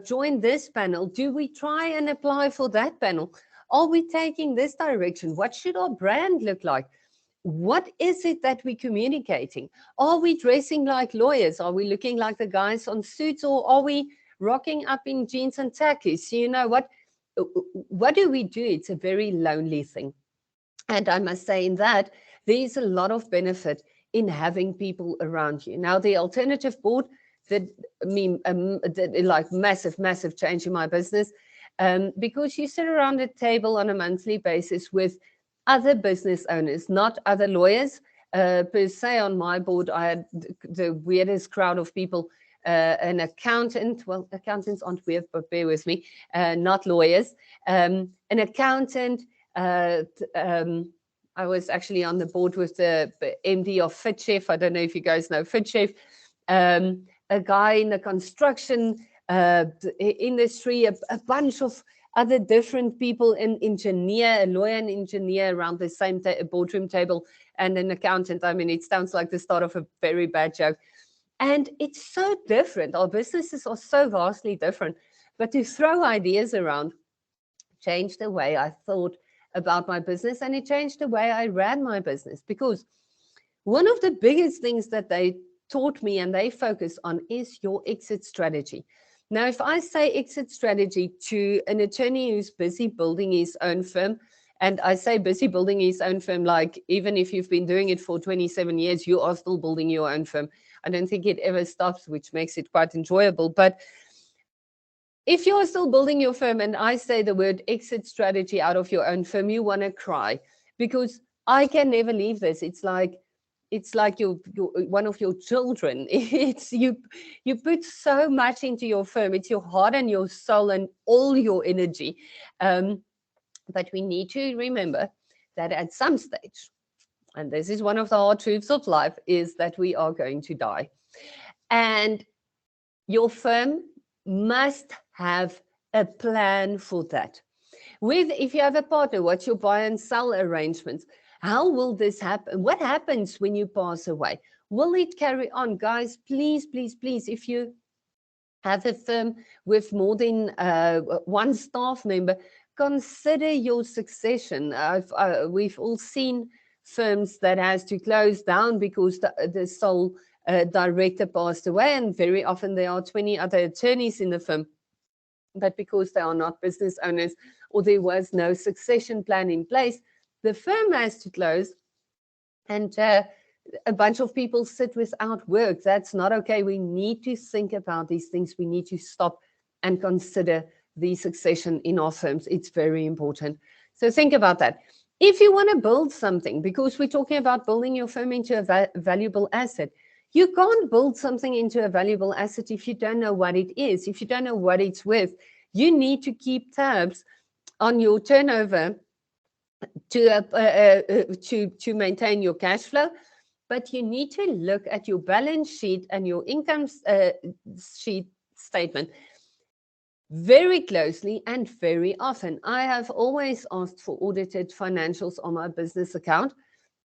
join this panel? Do we try and apply for that panel? Are we taking this direction? What should our brand look like? What is it that we're communicating? Are we dressing like lawyers? Are we looking like the guys on Suits, or are we rocking up in jeans and khakis? You know what? What do we do? It's a very lonely thing. And I must say, in that, there's a lot of benefit in having people around you. Now, the alternative board that like massive change in my business, because you sit around a table on a monthly basis with other business owners, not other lawyers. Per se, on my board, I had the weirdest crowd of people. An accountant, well, accountants aren't weird, but bear with me, not lawyers. An accountant. I was actually on the board with the MD of FitChef. I don't know if you guys know FitChef. A guy in the construction industry, a bunch of other different people, an engineer, a lawyer and engineer around the same boardroom table, and an accountant. I mean, it sounds like the start of a very bad joke. And it's so different. Our businesses are so vastly different. But to throw ideas around changed the way I thought about my business, and it changed the way I ran my business. Because one of the biggest things that they taught me and they focus on is your exit strategy. Now, if I say exit strategy to an attorney who's busy building his own firm, and I say busy building his own firm, like even if you've been doing it for 27 years, you are still building your own firm. I don't think it ever stops, which makes it quite enjoyable. But if you're still building your firm and I say the word exit strategy out of your own firm, you want to cry, because I can never leave this. It's like your one of your children. It's you put so much into your firm. It's your heart and your soul and all your energy. But we need to remember that at some stage, and this is one of the hard truths of life, is that we are going to die. And your firm must have a plan for that. If you have a partner, what's your buy and sell arrangements? How will this happen? What happens when you pass away? Will it carry on? Guys, please, if you have a firm with more than one staff member, consider your succession. We've all seen firms that has to close down because the sole director passed away, and very often there are 20 other attorneys in the firm. But because they are not business owners, or there was no succession plan in place, the firm has to close, and a bunch of people sit without work. That's not okay. We need to think about these things. We need to stop and consider the succession in our firms. It's very important. So think about that. If you want to build something, because we're talking about building your firm into a valuable asset, you can't build something into a valuable asset if you don't know what it is, if you don't know what it's worth. You need to keep tabs on your turnover to maintain your cash flow, but you need to look at your balance sheet and your income sheet statement very closely and very often. I have always asked for audited financials on my business account,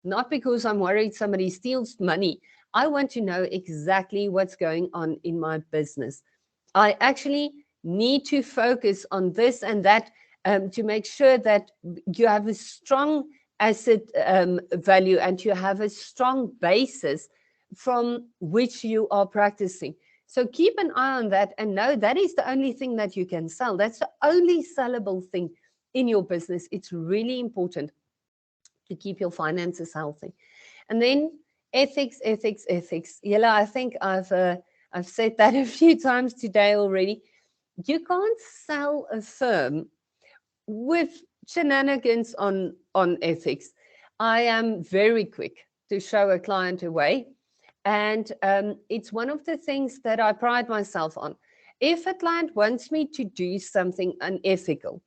not because I'm worried somebody steals money. I want to know exactly what's going on in my business. I actually need to focus on this and that to make sure that you have a strong asset value and you have a strong basis from which you are practicing. So keep an eye on that and know that is the only thing that you can sell. That's the only sellable thing in your business. It's really important to keep your finances healthy. And then ethics. Yella, I think I've said that a few times today already. You can't sell a firm with shenanigans on ethics. I am very quick to show a client a way. And it's one of the things that I pride myself on. If a client wants me to do something unethical,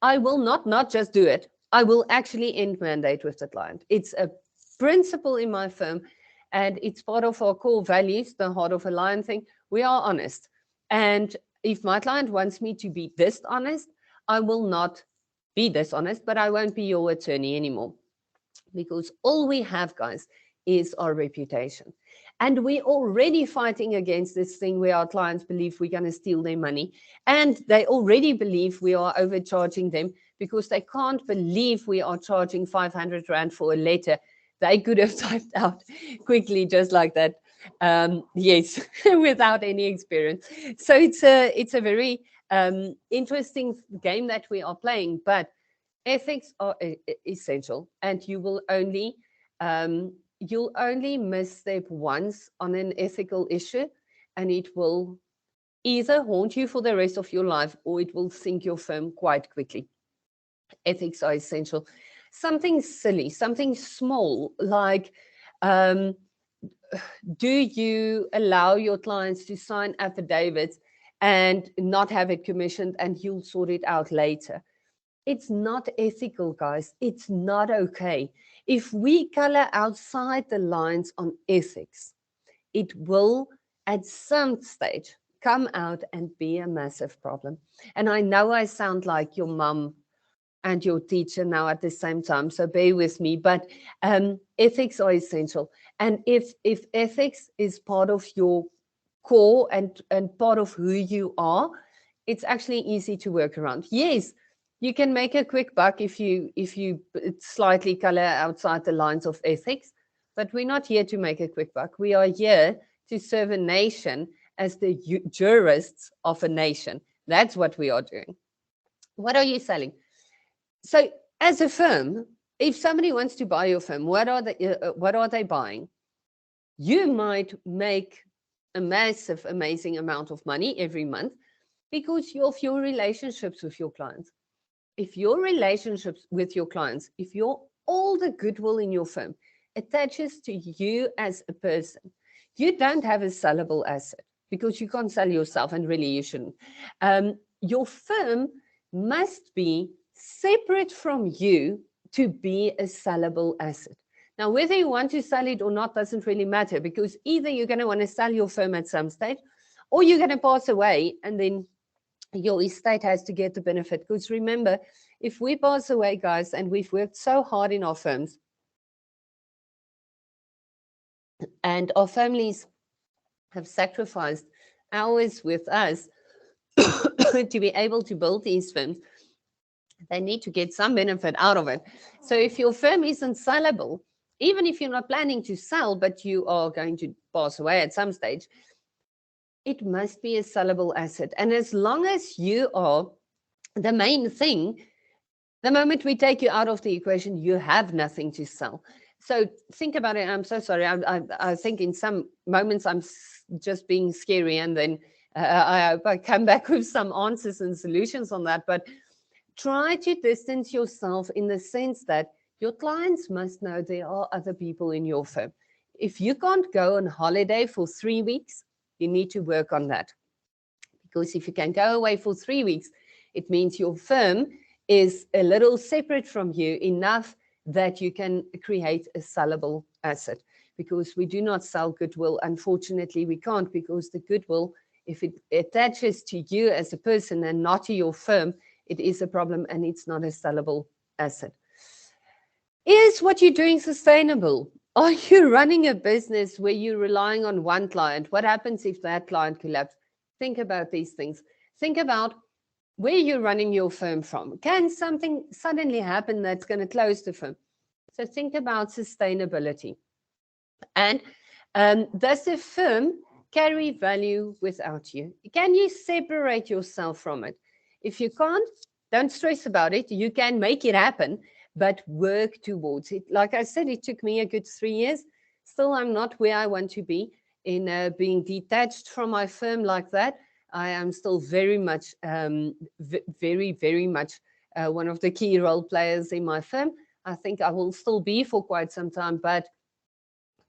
I will not just do it. I will actually end mandate with the client. It's a principle in my firm, and it's part of our core values, the Heart of a Lion thing. We are honest. And if my client wants me to be dishonest, I will not be dishonest, but I won't be your attorney anymore. Because all we have, guys, is our reputation. And we're already fighting against this thing where our clients believe we're going to steal their money. And they already believe we are overcharging them because they can't believe we are charging 500 Rand for a letter they could have typed out quickly just like that. Yes, without any experience. So it's a very interesting game that we are playing, but ethics are essential, and you'll only misstep once on an ethical issue, and it will either haunt you for the rest of your life or it will sink your firm quite quickly. Ethics are essential. Something silly, something small, like do you allow your clients to sign affidavits and not have it commissioned and you'll sort it out later? It's not ethical, guys. It's not okay. If we color outside the lines on ethics, it will at some stage come out and be a massive problem. And I know I sound like your mom and your teacher now at the same time, so bear with me, but ethics are essential. And if ethics is part of your core and part of who you are, it's actually easy to work around. Yes, you can make a quick buck if you slightly color outside the lines of ethics, but we're not here to make a quick buck. We are here to serve a nation as the jurists of a nation. That's what we are doing. What are you selling? So as a firm, if somebody wants to buy your firm, what are they buying? You might make a massive, amazing amount of money every month because of your relationships with your clients. If your relationships with your clients, if all the goodwill in your firm attaches to you as a person, you don't have a sellable asset because you can't sell yourself, and really you shouldn't. Your firm must be separate from you to be a sellable asset. Now, whether you want to sell it or not doesn't really matter, because either you're going to want to sell your firm at some stage or you're going to pass away and then your estate has to get the benefit. Because remember, if we pass away, guys, and we've worked so hard in our firms and our families have sacrificed hours with us to be able to build these firms, they need to get some benefit out of it. So if your firm isn't sellable, even if you're not planning to sell, but you are going to pass away at some stage, it must be a sellable asset. And as long as you are the main thing, the moment we take you out of the equation, you have nothing to sell. So think about it. I'm so sorry. I think in some moments I'm just being scary, and then I hope I come back with some answers and solutions on that. But try to distance yourself in the sense that your clients must know there are other people in your firm. If you can't go on holiday for 3 weeks, you need to work on that. Because if you can go away for 3 weeks, it means your firm is a little separate from you enough that you can create a sellable asset. Because we do not sell goodwill. Unfortunately, we can't, because the goodwill, if it attaches to you as a person and not to your firm, it is a problem and it's not a sellable asset. Is what you're doing sustainable? Are you running a business where you're relying on one client? What happens if that client collapses? Think about these things. Think about where you're running your firm from. Can something suddenly happen that's going to close the firm? So think about sustainability. And does the firm carry value without you? Can you separate yourself from it? If you can't, don't stress about it. You can make it happen, but work towards it. Like I said, it took me a good 3 years. Still, I'm not where I want to be in being detached from my firm like that. I am still very much, very much one of the key role players in my firm. I think I will still be for quite some time, but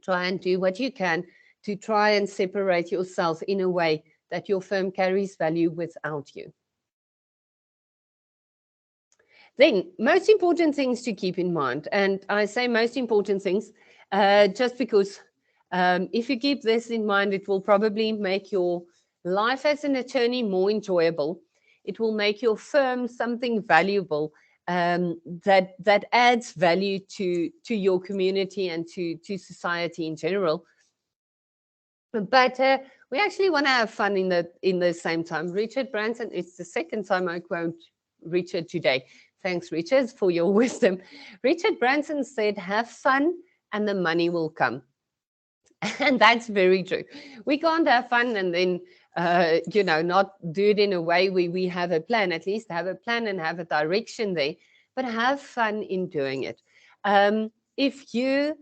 try and do what you can to try and separate yourself in a way that your firm carries value without you. Then, most important things to keep in mind, and I say most important things just because if you keep this in mind, it will probably make your life as an attorney more enjoyable. It will make your firm something valuable that adds value to your community and to society in general. But we actually want to have fun in the same time. Richard Branson, it's the second time I quote Richard today. Thanks, Richard, for your wisdom. Richard Branson said, "Have fun, and the money will come." And that's very true. We can't have fun and then, not do it in a way we have a plan. At least have a plan and have a direction there, but have fun in doing it. If you're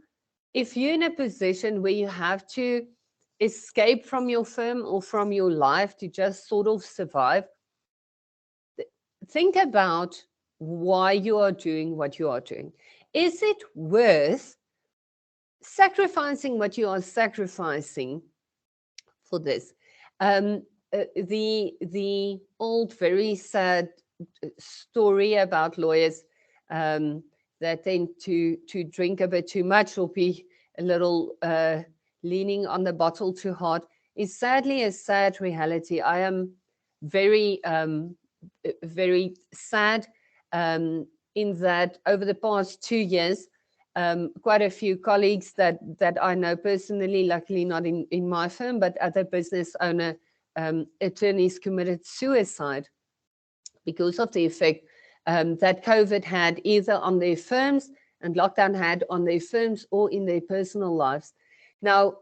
in a position where you have to escape from your firm or from your life to just sort of survive, think about why you are doing what you are doing. Is it worth sacrificing what you are sacrificing for this? The old, very sad story about lawyers that tend to drink a bit too much or be a little leaning on the bottle too hard is sadly a sad reality. I am very, very sad in that over the past 2 years, quite a few colleagues that I know personally, luckily not in my firm, but other business owner attorneys committed suicide because of the effect that COVID had either on their firms and lockdown had on their firms or in their personal lives. Now,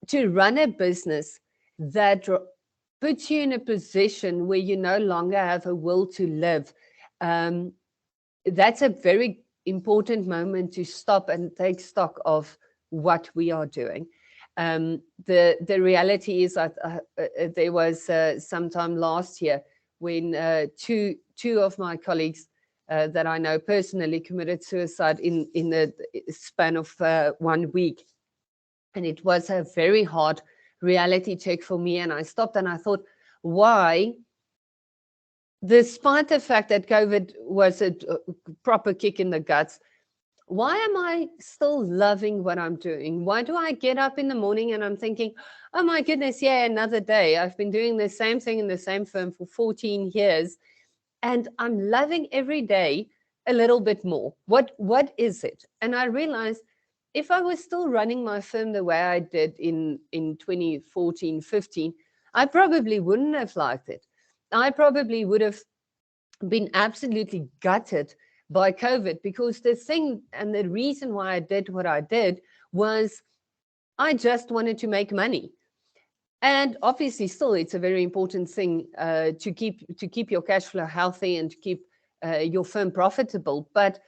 to run a business that puts you in a position where you no longer have a will to live, that's a very important moment to stop and take stock of what we are doing. The reality is that there was sometime last year when two of my colleagues that I know personally committed suicide in the span of 1 week. And it was a very hard reality check for me. And I stopped and I thought, why, despite the fact that COVID was a proper kick in the guts, why am I still loving what I'm doing? Why do I get up in the morning and I'm thinking, oh my goodness, yeah, another day. I've been doing the same thing in the same firm for 14 years and I'm loving every day a little bit more. What is it? And I realized if I was still running my firm the way I did in 2014, 15, I probably wouldn't have liked it. I probably would have been absolutely gutted by COVID, because the thing and the reason why I did what I did was I just wanted to make money. And obviously still it's a very important thing to keep your cash flow healthy and to keep your firm profitable. But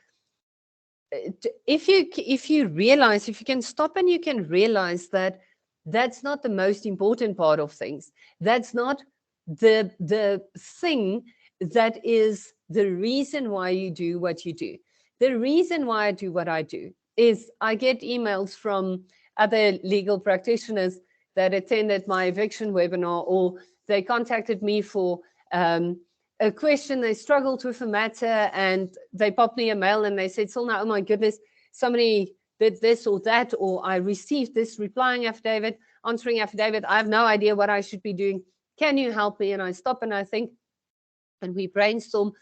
if you realize, if you can stop and you can realize that that's not the most important part of things, that's not the thing that is the reason why you do what you do. The reason why I do what I do is I get emails from other legal practitioners that attended my eviction webinar, or they contacted me for a question, they struggled with a matter, and they popped me a mail and they said, Silna, oh my goodness, somebody did this or that, or I received this replying affidavit, answering affidavit. I have no idea what I should be doing. Can you help me? And I stop and I think, and we brainstorm.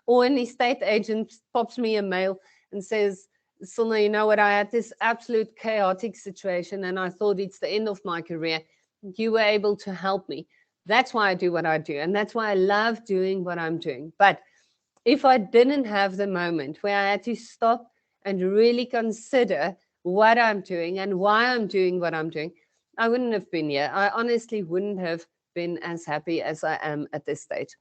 Or an estate agent pops me a mail and says, Silna, you know what, I had this absolute chaotic situation and I thought it's the end of my career. You were able to help me. That's why I do what I do. And that's why I love doing what I'm doing. But if I didn't have the moment where I had to stop and really consider what I'm doing and why I'm doing what I'm doing, I wouldn't have been here. I honestly wouldn't have been as happy as I am at this stage.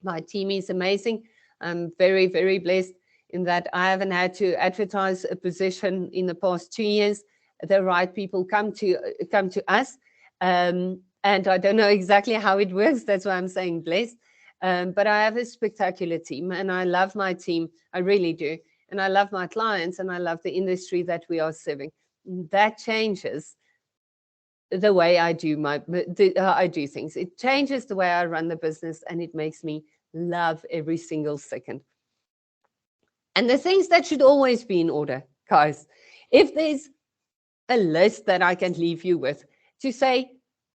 My team is amazing. I'm very, very blessed in that I haven't had to advertise a position in the past 2 years. The right people come to us. And I don't know exactly how it works. That's why I'm saying blessed. But I have a spectacular team and I love my team. I really do. And I love my clients and I love the industry that we are serving. That changes the way I do I do things. It changes the way I run the business and it makes me love every single second. And the things that should always be in order, guys, if there's a list that I can leave you with to say,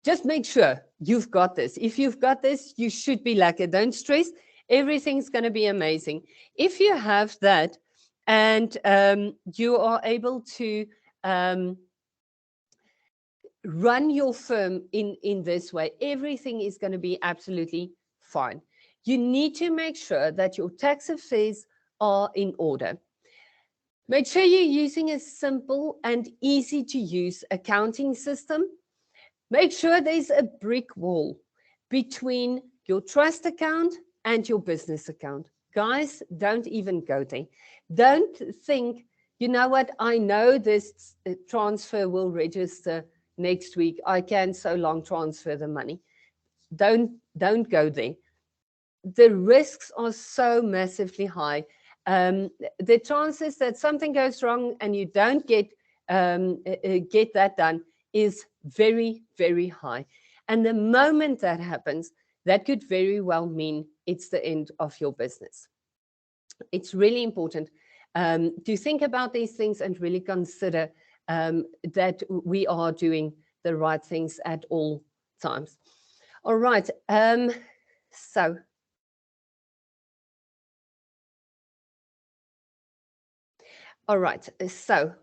just make sure you've got this. If you've got this, you should be lacquer. Don't stress. Everything's going to be amazing. If you have that and you are able to run your firm in this way, everything is going to be absolutely fine. You need to make sure that your tax affairs are in order. Make sure you're using a simple and easy to use accounting system. Make sure there's a brick wall between your trust account and your business account. Guys, don't even go there. Don't think, you know what, I know this transfer will register next week. I can so long transfer the money. Don't go there. The risks are so massively high. The chances that something goes wrong and you don't get that done is very, very high. And the moment that happens, that could very well mean it's the end of your business. It's really important to think about these things and really consider that we are doing the right things at all times. All right. All right, so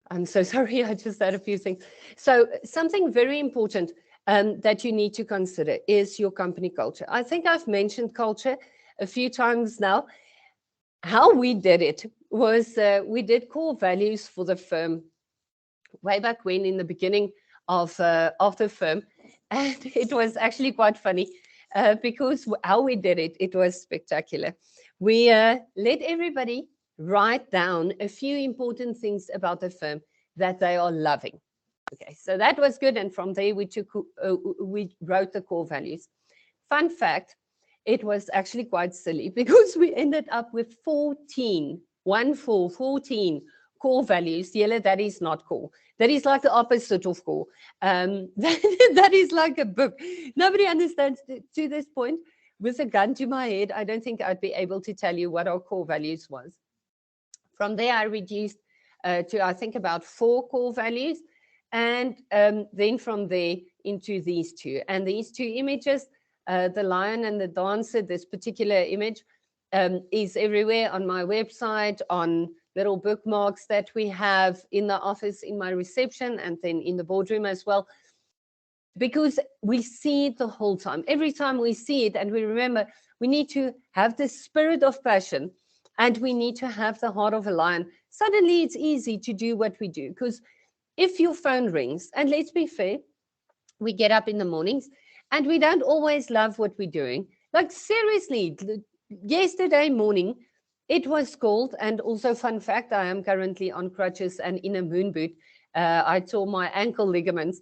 I'm so sorry, I just had a few things. So something very important that you need to consider is your company culture. I think I've mentioned culture a few times now. How we did it was we did core values for the firm way back when, in the beginning of the firm. And it was actually quite funny because how we did it, it was spectacular. We let everybody write down a few important things about the firm that they are loving. Okay, so that was good. And from there, we wrote the core values. Fun fact, it was actually quite silly because we ended up with 14 core values. That is not core. That is like the opposite of core. That is like a book. Nobody understands to this point. With a gun to my head, I don't think I'd be able to tell you what our core values was. From there, I reduced to, I think, about 4 core values. And then from there into these two. And these two images, the lion and the dancer, this particular image is everywhere on my website, on little bookmarks that we have in the office, in my reception, and then in the boardroom as well. Because we see it the whole time. Every time we see it and we remember, we need to have the spirit of passion and we need to have the heart of a lion. Suddenly it's easy to do what we do. Because if your phone rings, and let's be fair, we get up in the mornings and we don't always love what we're doing. Like seriously, yesterday morning, it was cold. And also, fun fact, I am currently on crutches and in a moon boot. I tore my ankle ligaments.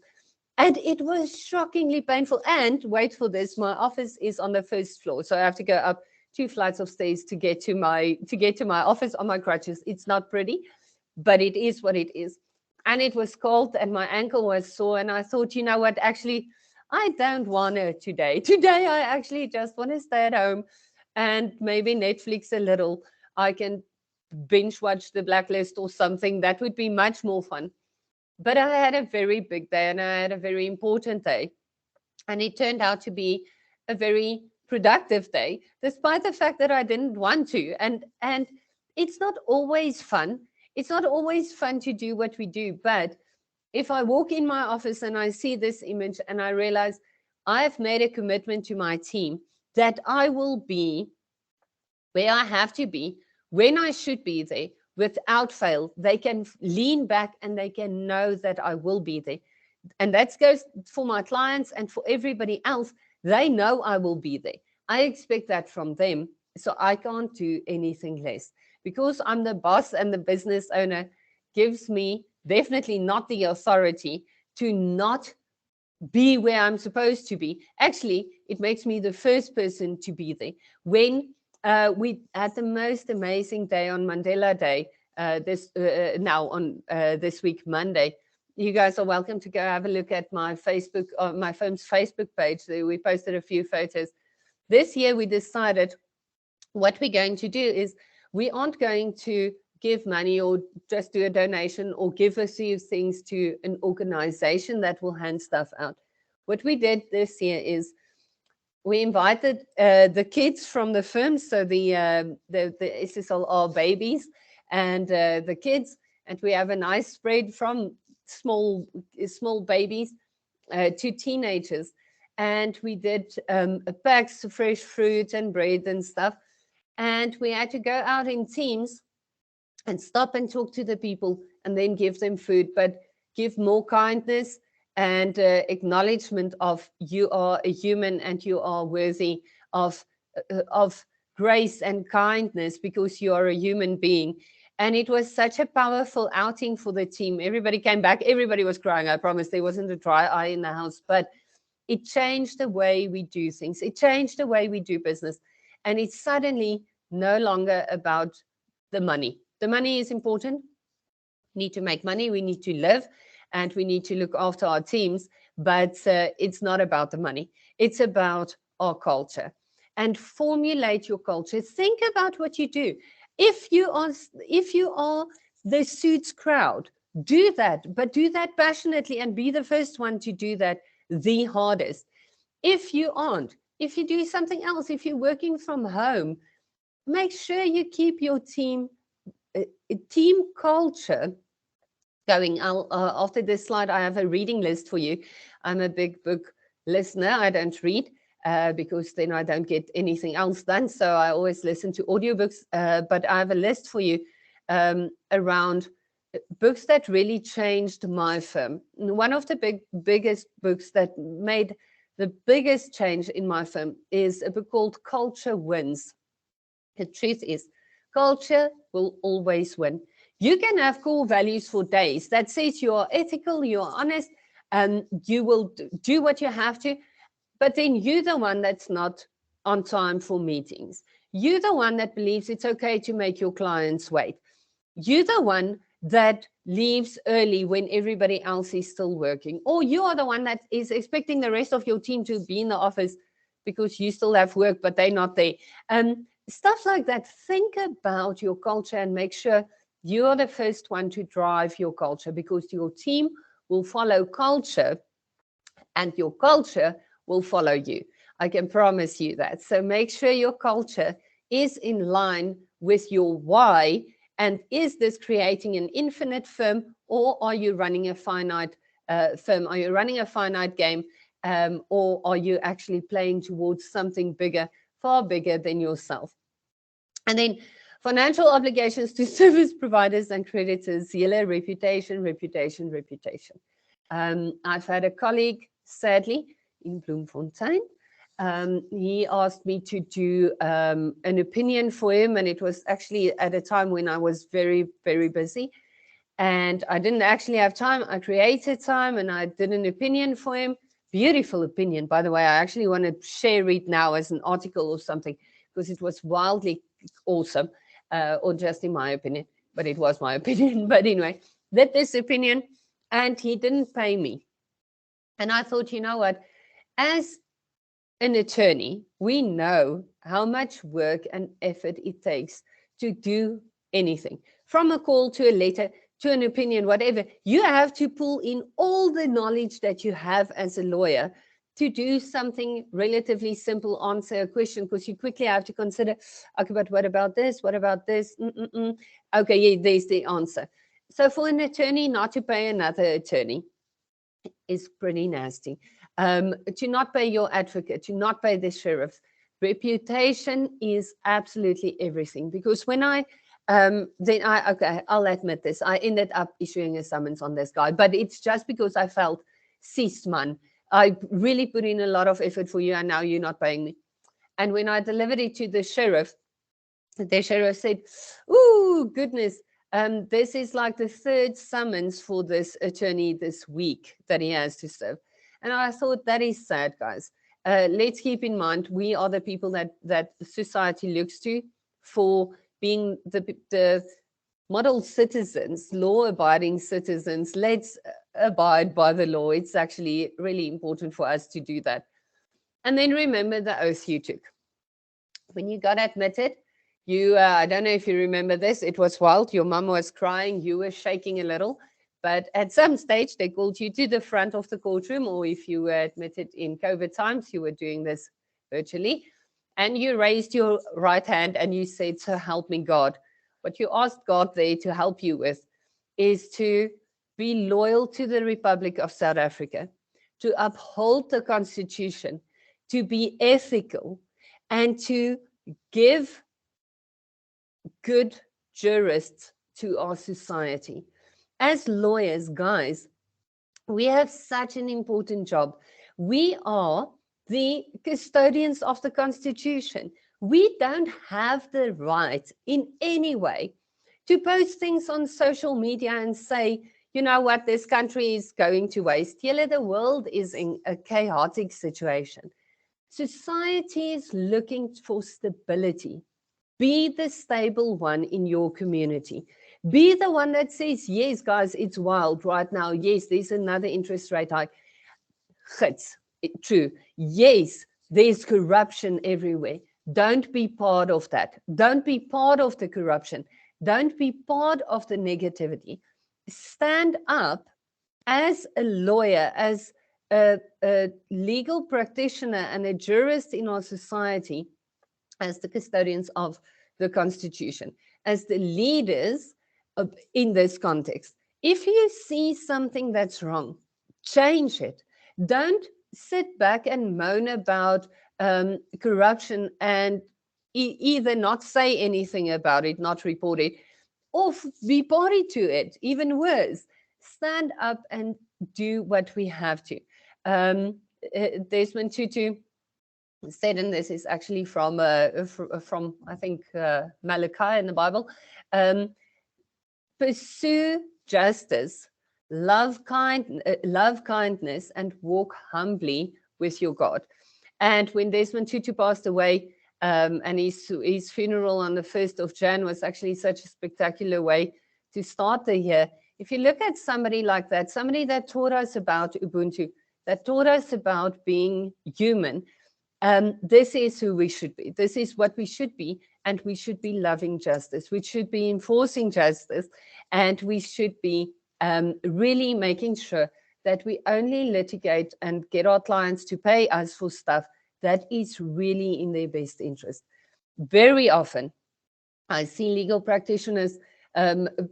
And it was shockingly painful. And wait for this, my office is on the first floor. So I have to go up 2 flights of stairs to get to my office on my crutches. It's not pretty, but it is what it is. And it was cold and my ankle was sore. And I thought, you know what, actually, I don't want to today. Today, I actually just want to stay at home and maybe Netflix a little. I can binge watch The Blacklist or something. That would be much more fun. But I had a very big day and I had a very important day. And it turned out to be a very productive day, despite the fact that I didn't want to. And it's not always fun. It's not always fun to do what we do. But if I walk in my office and I see this image and I realize I've made a commitment to my team that I will be where I have to be, when I should be there, without fail, they can lean back and they can know that I will be there. And that goes for my clients and for everybody else. They know I will be there. I expect that from them. So I can't do anything less because I'm the boss and the business owner gives me definitely not the authority to not be where I'm supposed to be. Actually, it makes me the first person to be there. When we had the most amazing day on Mandela Day, this week, Monday. you guys are welcome to go have a look at my Facebook, my firm's Facebook page. There we posted a few photos. This year we decided what we're going to do is we aren't going to give money or just do a donation or give a few things to an organization that will hand stuff out. What we did this year is we invited the kids from the firm, so the SSLR babies and the kids, and we have a nice spread from small babies to teenagers. And we did packs of fresh fruit and bread and stuff. And we had to go out in teams and stop and talk to the people and then give them food, but give more kindness and acknowledgement of you are a human and you are worthy of grace and kindness because you are a human being. And it was such a powerful outing for the team. Everybody came back. Everybody was crying. I promise there wasn't a dry eye in the house, but it changed the way we do things. It changed the way we do business. And it's suddenly no longer about the money. The money is important. We need to make money. We need to live and we need to look after our teams. But it's not about the money. It's about our culture. And formulate your culture. Think about what you do. If you are the suits crowd, do that, but do that passionately and be the first one to do that the hardest. If you aren't, if you do something else, if you're working from home, make sure you keep your team culture going. After this slide, I have a reading list for you. I'm a big book listener. I don't read because then I don't get anything else done. So I always listen to audiobooks, but I have a list for you around books that really changed my firm. One of the biggest books that made the biggest change in my firm is a book called Culture Wins. The truth is, culture will always win. You can have core values for days that says you are ethical, you are honest, and you will do what you have to, but then you're the one that's not on time for meetings. You're the one that believes it's okay to make your clients wait. You're the one that leaves early when everybody else is still working, or you are the one that is expecting the rest of your team to be in the office because you still have work, but they're not there. Stuff like that. Think about your culture and make sure you are the first one to drive your culture, because your team will follow culture and your culture will follow you. I can promise you that. So make sure your culture is in line with your why. And is this creating an infinite firm, or are you running a finite firm? Are you running a finite game, or are you actually playing towards something bigger, far bigger than yourself? And then financial obligations to service providers and creditors, reputation. I've had a colleague, sadly, in Bloemfontein. He asked me to do an opinion for him, and it was actually at a time when I was very, very busy. And I didn't actually have time. I created time and I did an opinion for him. Beautiful opinion, by the way. I actually want to share it now as an article or something, because it was wildly awesome, or just in my opinion, but it was my opinion. But anyway, did this opinion and he didn't pay me. And I thought, you know what, as an attorney, we know how much work and effort it takes to do anything, from a call to a letter to an opinion, whatever. You have to pull in all the knowledge that you have as a lawyer to do something relatively simple, answer a question, because you quickly have to consider, okay, but what about this? What about this? Okay, yeah, there's the answer. So for an attorney not to pay another attorney is pretty nasty. To not pay your advocate, to not pay the sheriff. Reputation is absolutely everything. Because when I'll admit this, I ended up issuing a summons on this guy, but it's just because I felt, sis man, I really put in a lot of effort for you and now you're not paying me. And when I delivered it to the sheriff said, oh, goodness, this is like the third summons for this attorney this week that he has to serve. And I thought, that is sad, guys. Let's keep in mind, we are the people that society looks to for being the model citizens, law-abiding citizens. Let's abide by the law. It's actually really important for us to do that. And then remember the oath you took. When you got admitted, I don't know if you remember this, it was wild. Your mum was crying, you were shaking a little. But at some stage, they called you to the front of the courtroom, or if you were admitted in COVID times, you were doing this virtually. And you raised your right hand and you said, "So help me God." What you asked God there to help you with is to be loyal to the Republic of South Africa, to uphold the Constitution, to be ethical, and to give good jurists to our society. As lawyers, guys, we have such an important job. We are the custodians of the Constitution. We don't have the right in any way to post things on social media and say, you know what, this country is going to waste. The world is in a chaotic situation. Society is looking for stability. Be the stable one in your community. Be the one that says, yes, guys, it's wild right now. Yes, there's another interest rate hike. True. Yes, there's corruption everywhere. Don't be part of that. Don't be part of the corruption. Don't be part of the negativity. Stand up as a lawyer, as a legal practitioner and a jurist in our society, as the custodians of the Constitution, as the leaders in this context. If you see something that's wrong, change it. Don't sit back and moan about corruption and either not say anything about it, not report it, or be party to it. Even worse, stand up and do what we have to. Desmond Tutu said, and this is actually from I think Malachi in the Bible, pursue justice, love kindness, and walk humbly with your God. And when Desmond Tutu passed away, and his funeral on the 1st of Jan was actually such a spectacular way to start the year. If you look at somebody like that, somebody that taught us about Ubuntu, that taught us about being human, this is who we should be. This is what we should be. And we should be loving justice. We should be enforcing justice. And we should be really making sure that we only litigate and get our clients to pay us for stuff that is really in their best interest. Very often, I see legal practitioners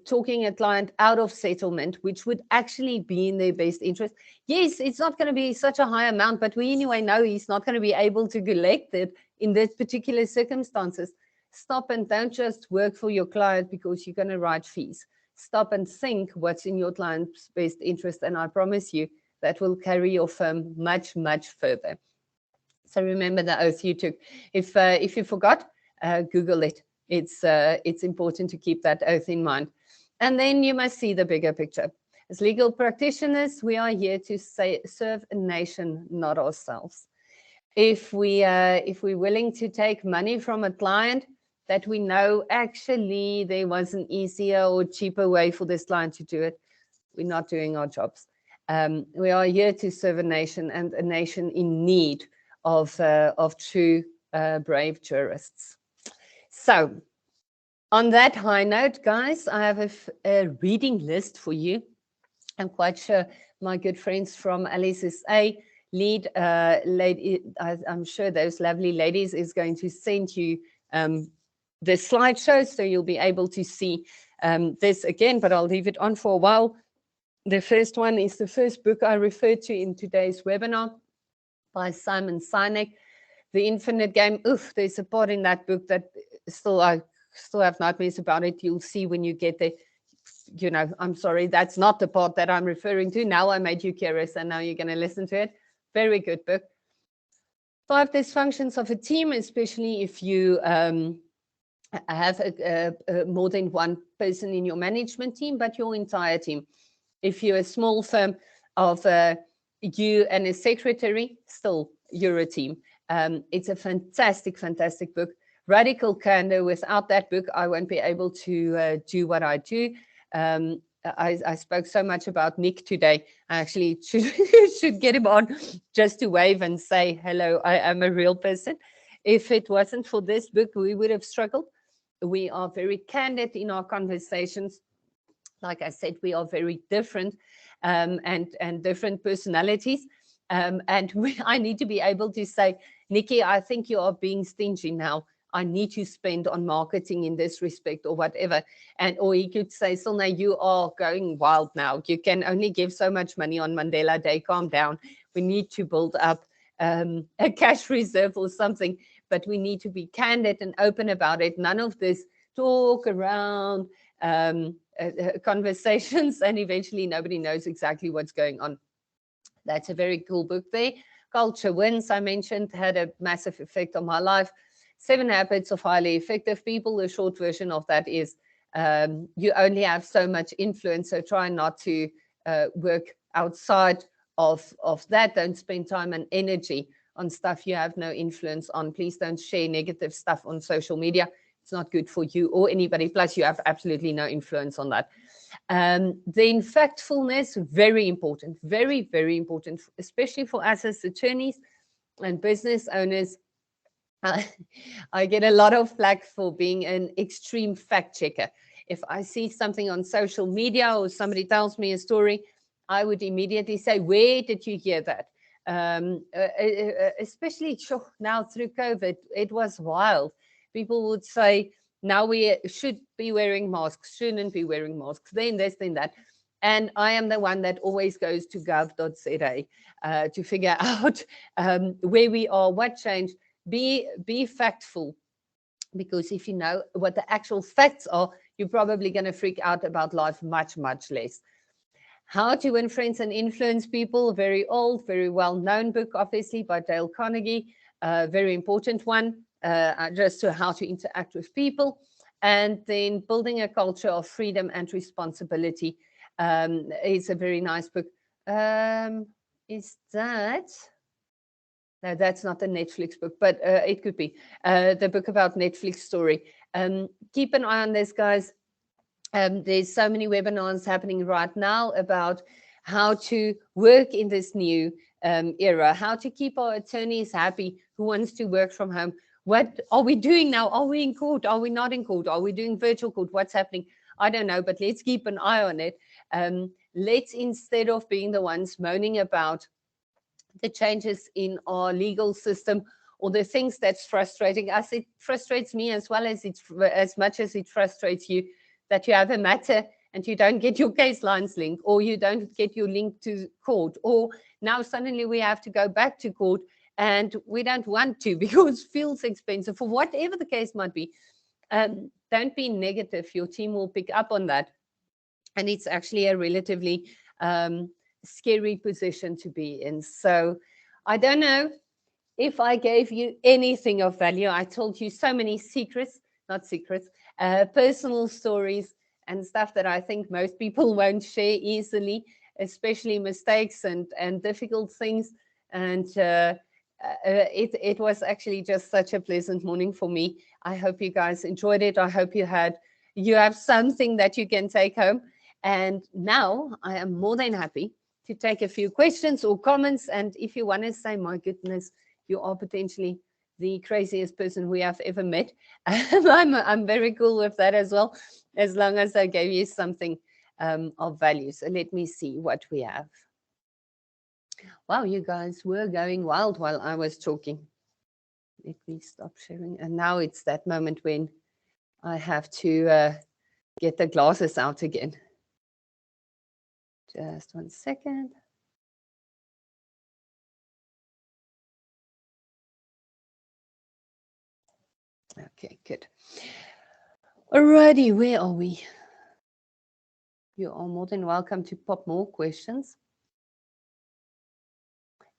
talking a client out of settlement, which would actually be in their best interest. Yes, it's not going to be such a high amount, but we anyway know he's not going to be able to collect it in this particular circumstances. Stop and don't just work for your client because you're going to write fees. Stop and think what's in your client's best interest, and I promise you that will carry your firm much, much further. So remember the oath you took. If you forgot, Google it. It's important to keep that oath in mind. And then you must see the bigger picture. As legal practitioners, we are here to serve a nation, not ourselves. If we're willing to take money from a client that we know actually there was an easier or cheaper way for this client to do it, we're not doing our jobs. We are here to serve a nation, and a nation in need of true brave jurists. So on that high note, guys, I have a reading list for you. I'm quite sure my good friends from LSSA lead lady, I'm sure those lovely ladies is going to send you the slideshow, so you'll be able to see this again, but I'll leave it on for a while. The first one is the first book I referred to in today's webinar by Simon Sinek, The Infinite Game. Oof, there's a part in that book that I still have nightmares about it. You'll see when you get there. You know, I'm sorry, that's not the part that I'm referring to. Now I made you curious, and now you're going to listen to it. Very good book. 5 Dysfunctions of a Team, especially if you have more than one person in your management team, but your entire team. If you're a small firm of you and a secretary, still you're a team. It's a fantastic, fantastic book. Radical Candor. Without that book, I won't be able to do what I do. I spoke so much about Nick today. I actually should get him on just to wave and say, hello, I am a real person. If it wasn't for this book, we would have struggled. We are very candid in our conversations. Like I said, we are very different and different personalities. And I need to be able to say, Nikki, I think you are being stingy now. I need to spend on marketing in this respect or whatever. And or he could say, Silna, you are going wild now. You can only give so much money on Mandela Day. Calm down. We need to build up a cash reserve or something, but we need to be candid and open about it. None of this talk around conversations, and eventually nobody knows exactly what's going on. That's a very cool book there. Culture Wins, I mentioned, had a massive effect on my life. 7 Habits of Highly Effective People. The short version of that is you only have so much influence, so try not to work outside of that. Don't spend time and energy on stuff you have no influence on. Please don't share negative stuff on social media. It's not good for you or anybody. Plus, you have absolutely no influence on that. Then factfulness, very important, very, very important, especially for us as attorneys and business owners. I get a lot of flack for being an extreme fact checker. If I see something on social media or somebody tells me a story, I would immediately say, where did you hear that? Especially now through COVID, it was wild. People would say, now we should be wearing masks, shouldn't be wearing masks, then this, then that. And I am the one that always goes to gov.za to figure out where we are, what changed. Be factful, because if you know what the actual facts are, you're probably going to freak out about life much, much less. How to Win Friends and Influence People, very old, very well-known book, obviously, by Dale Carnegie, very important one, just to how to interact with people. And then Building a Culture of Freedom and Responsibility is a very nice book. Is that... No, that's not the Netflix book, but it could be the book about Netflix story. Keep an eye on this, guys. There's so many webinars happening right now about how to work in this new era, how to keep our attorneys happy who wants to work from home. What are we doing now? Are we in court? Are we not in court? Are we doing virtual court? What's happening? I don't know, but let's keep an eye on it. Let's, instead of being the ones moaning about the changes in our legal system or the things that's frustrating us, it frustrates me as well as much as it frustrates you, that you have a matter and you don't get your case lines linked, or you don't get your link to court, or now suddenly we have to go back to court and we don't want to because it feels expensive, or whatever the case might be. Don't be negative. Your team will pick up on that. And it's actually a relatively scary position to be in. So I don't know if I gave you anything of value. I told you so many secrets, not secrets, personal stories and stuff that I think most people won't share easily, especially mistakes and difficult things. And it was actually just such a pleasant morning for me. I hope you guys enjoyed it. I hope you have something that you can take home. And now I am more than happy to take a few questions or comments. And if you want to say, my goodness, you are potentially the craziest person we have ever met, I'm very cool with that as well, as long as I gave you something of value. So let me see what we have. Wow, you guys were going wild while I was talking. Let me stop sharing. And now it's that moment when I have to get the glasses out again. Just 1 second. Okay, good. Alrighty, where are we? You are more than welcome to pop more questions.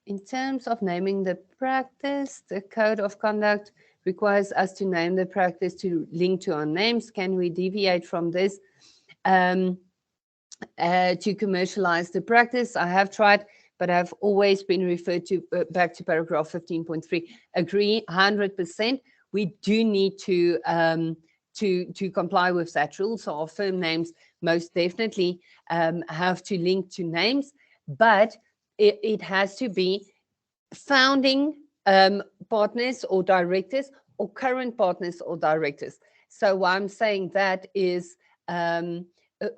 In terms of naming the practice, the code of conduct requires us to name the practice to link to our names. Can we deviate from this to commercialize the practice? I have tried, but I've always been referred to back to paragraph 15.3. Agree 100%. We do need to comply with that rule. So our firm names most definitely have to link to names, but it has to be founding partners or directors or current partners or directors. So why I'm saying that is,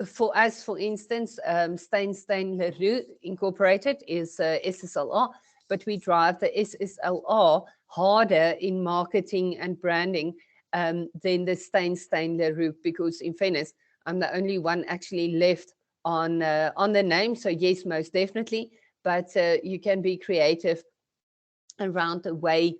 for us, for instance, Stein Leroux Incorporated is SSLR, but we drive the SSLR harder in marketing and branding than the Stein Leroux, because in fairness, I'm the only one actually left on the name. So yes, most definitely, but you can be creative around the way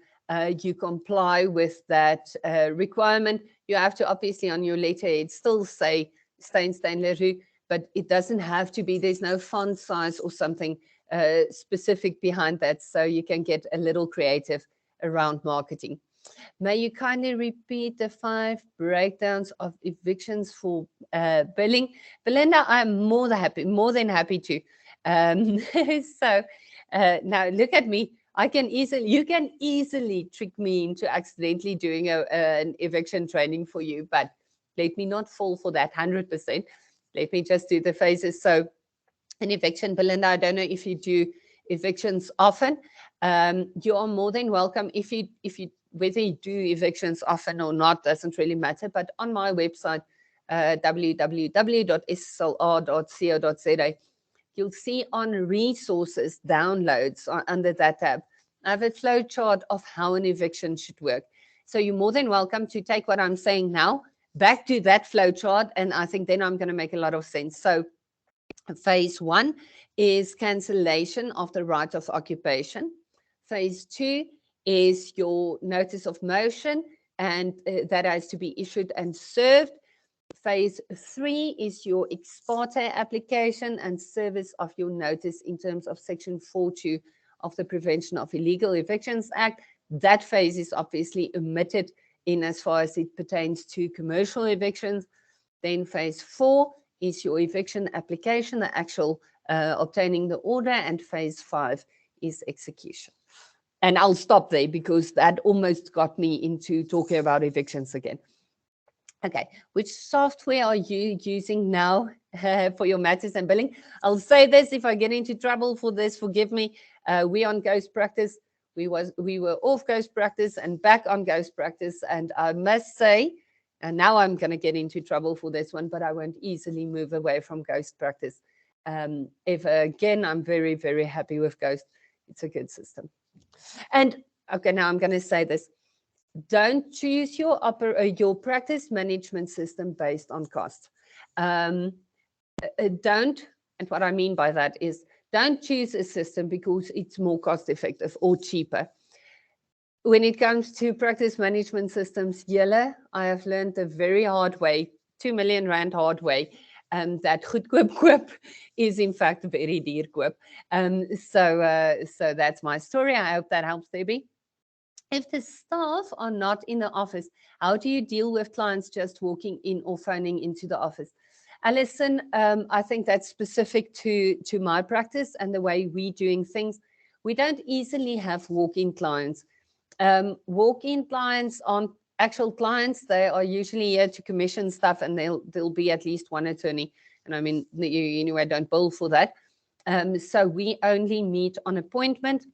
you comply with that requirement. You have to obviously on your letterhead still say Stein Leroux, but it doesn't have to be, there's no font size or something specific behind that. So you can get a little creative around marketing. May you kindly repeat the 5 breakdowns of evictions for billing? Belinda, I'm more than happy to. So now look at me. You can easily trick me into accidentally doing an eviction training for you, but let me not fall for that 100%. Let me just do the phases. So an eviction, Belinda, I don't know if you do evictions often. You are more than welcome. If you whether you do evictions often or not doesn't really matter. But on my website, www.sslr.co.za, you'll see on resources downloads under that tab, I have a flow chart of how an eviction should work. So you're more than welcome to take what I'm saying now back to that flow chart, and I think then I'm going to make a lot of sense. So phase 1 is cancellation of the right of occupation. Phase 2 is your notice of motion, and that has to be issued and served. Phase 3 is your ex parte application and service of your notice in terms of Section 4.2 of the Prevention of Illegal Evictions Act. That phase is obviously omitted in as far as it pertains to commercial evictions. Then phase 4 is your eviction application, the actual obtaining the order, and phase 5 is execution. And I'll stop there because that almost got me into talking about evictions again. Okay, which software are you using now for your matters and billing? I'll say this, if I get into trouble for this, forgive me. We on Ghost Practice, we were off Ghost Practice and back on Ghost Practice, and I must say, and now I'm going to get into trouble for this one, but I won't easily move away from Ghost Practice. If again, I'm very, very happy with Ghost. It's a good system. And okay, now I'm going to say this. Don't choose your practice management system based on cost. And what I mean by that is, don't choose a system because it's more cost effective or cheaper. When it comes to practice management systems, I have learned the very hard way, 2 million rand hard way, that goedkoop koop is in fact very duur koop. So that's my story. I hope that helps, Debbie. If the staff are not in the office, how do you deal with clients just walking in or phoning into the office? Alison, I think that's specific to my practice and the way we're doing things. We don't easily have walk-in clients. Walk-in clients aren't actual clients. They are usually here to commission stuff, and there'll be at least one attorney. And I mean, you anyway don't bill for that. So we only meet on appointment.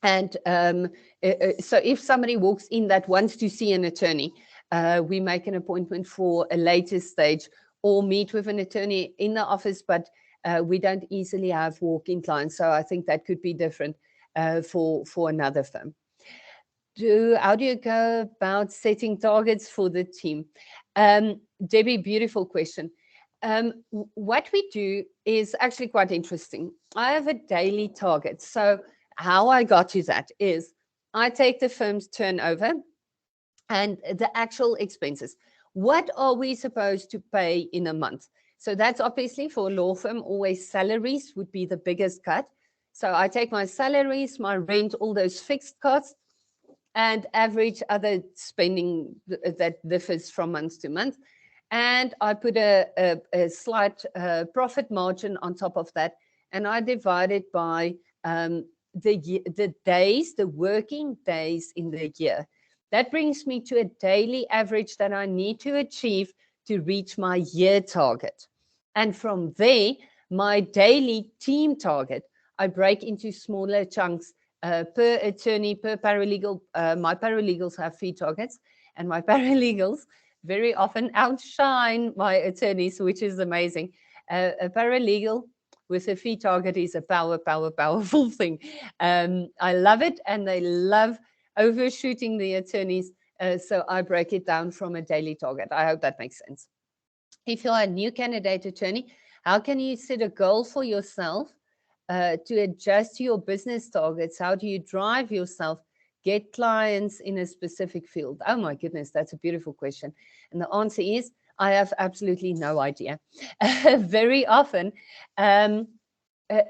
And so if somebody walks in that wants to see an attorney, we make an appointment for a later stage or meet with an attorney in the office, but we don't easily have walk-in clients. So I think that could be different for another firm. How do you go about setting targets for the team? Debbie, beautiful question. What we do is actually quite interesting. I have a daily target. So how I got to that is I take the firm's turnover and the actual expenses. What are we supposed to pay in a month? So that's obviously for a law firm, always salaries would be the biggest cut. So I take my salaries, my rent, all those fixed costs, and average other spending that differs from month to month. And I put a slight profit margin on top of that, and I divide it by the working days in the year. That brings me to a daily average that I need to achieve to reach my year target. And from there, my daily team target, I break into smaller chunks per attorney, per paralegal. My paralegals have fee targets, and my paralegals very often outshine my attorneys, which is amazing. A paralegal with a fee target is a powerful thing. I love it, and they love overshooting the attorneys. So I break it down from a daily target. I hope that makes sense. If you're a new candidate attorney, how can you set a goal for yourself to adjust your business targets? How do you drive yourself, get clients in a specific field? Oh my goodness, that's a beautiful question. And the answer is, I have absolutely no idea. Very often, um, uh,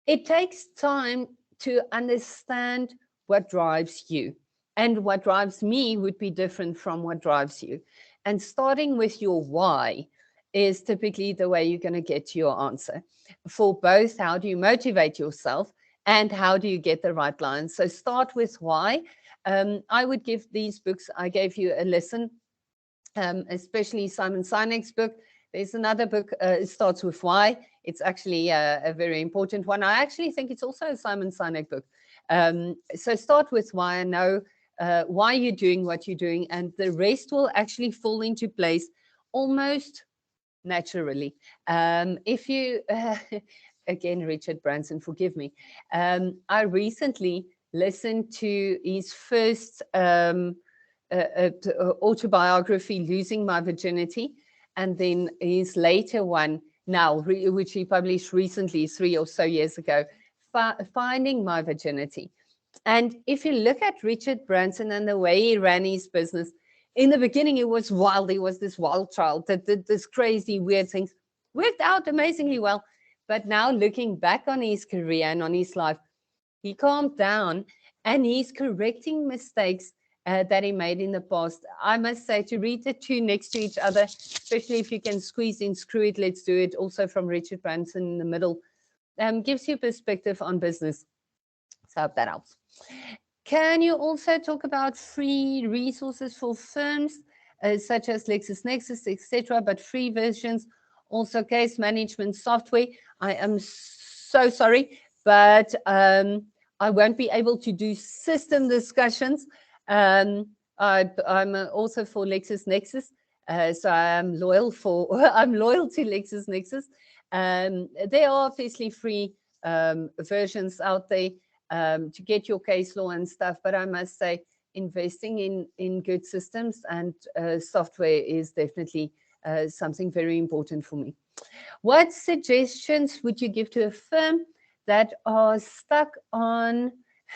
it takes time to understand what drives you. And what drives me would be different from what drives you. And starting with your why is typically the way you're going to get to your answer. For both, how do you motivate yourself and how do you get the right lines? So start with why. I would give these books, I gave you a lesson, especially Simon Sinek's book. There's another book, it starts with why. It's actually a very important one. I actually think it's also a Simon Sinek book. So start with why and know why you're doing what you're doing, and the rest will actually fall into place almost naturally. If you, again, Richard Branson, forgive me. I recently listened to his first autobiography, Losing My Virginity, and then his later one now, which he published recently, 3 or so years ago, Finding My Virginity. And if you look at Richard Branson and the way he ran his business, in the beginning, it was wild. He was this wild child that did this crazy, weird things, worked out amazingly well. But now looking back on his career and on his life, he calmed down and he's correcting mistakes that he made in the past. I must say, to read the two next to each other, especially if you can squeeze in Screw It, Let's Do It, also from Richard Branson in the middle, gives you perspective on business. So I hope that helps. Can you also talk about free resources for firms, such as LexisNexis, etc., but free versions, also case management software? I am so sorry, but I won't be able to do system discussions. I'm also for LexisNexis, so I'm loyal I'm loyal to LexisNexis. There are obviously free versions out there to get your case law and stuff, but I must say, investing in good systems and software is definitely something very important for me. What suggestions would you give to a firm that are stuck on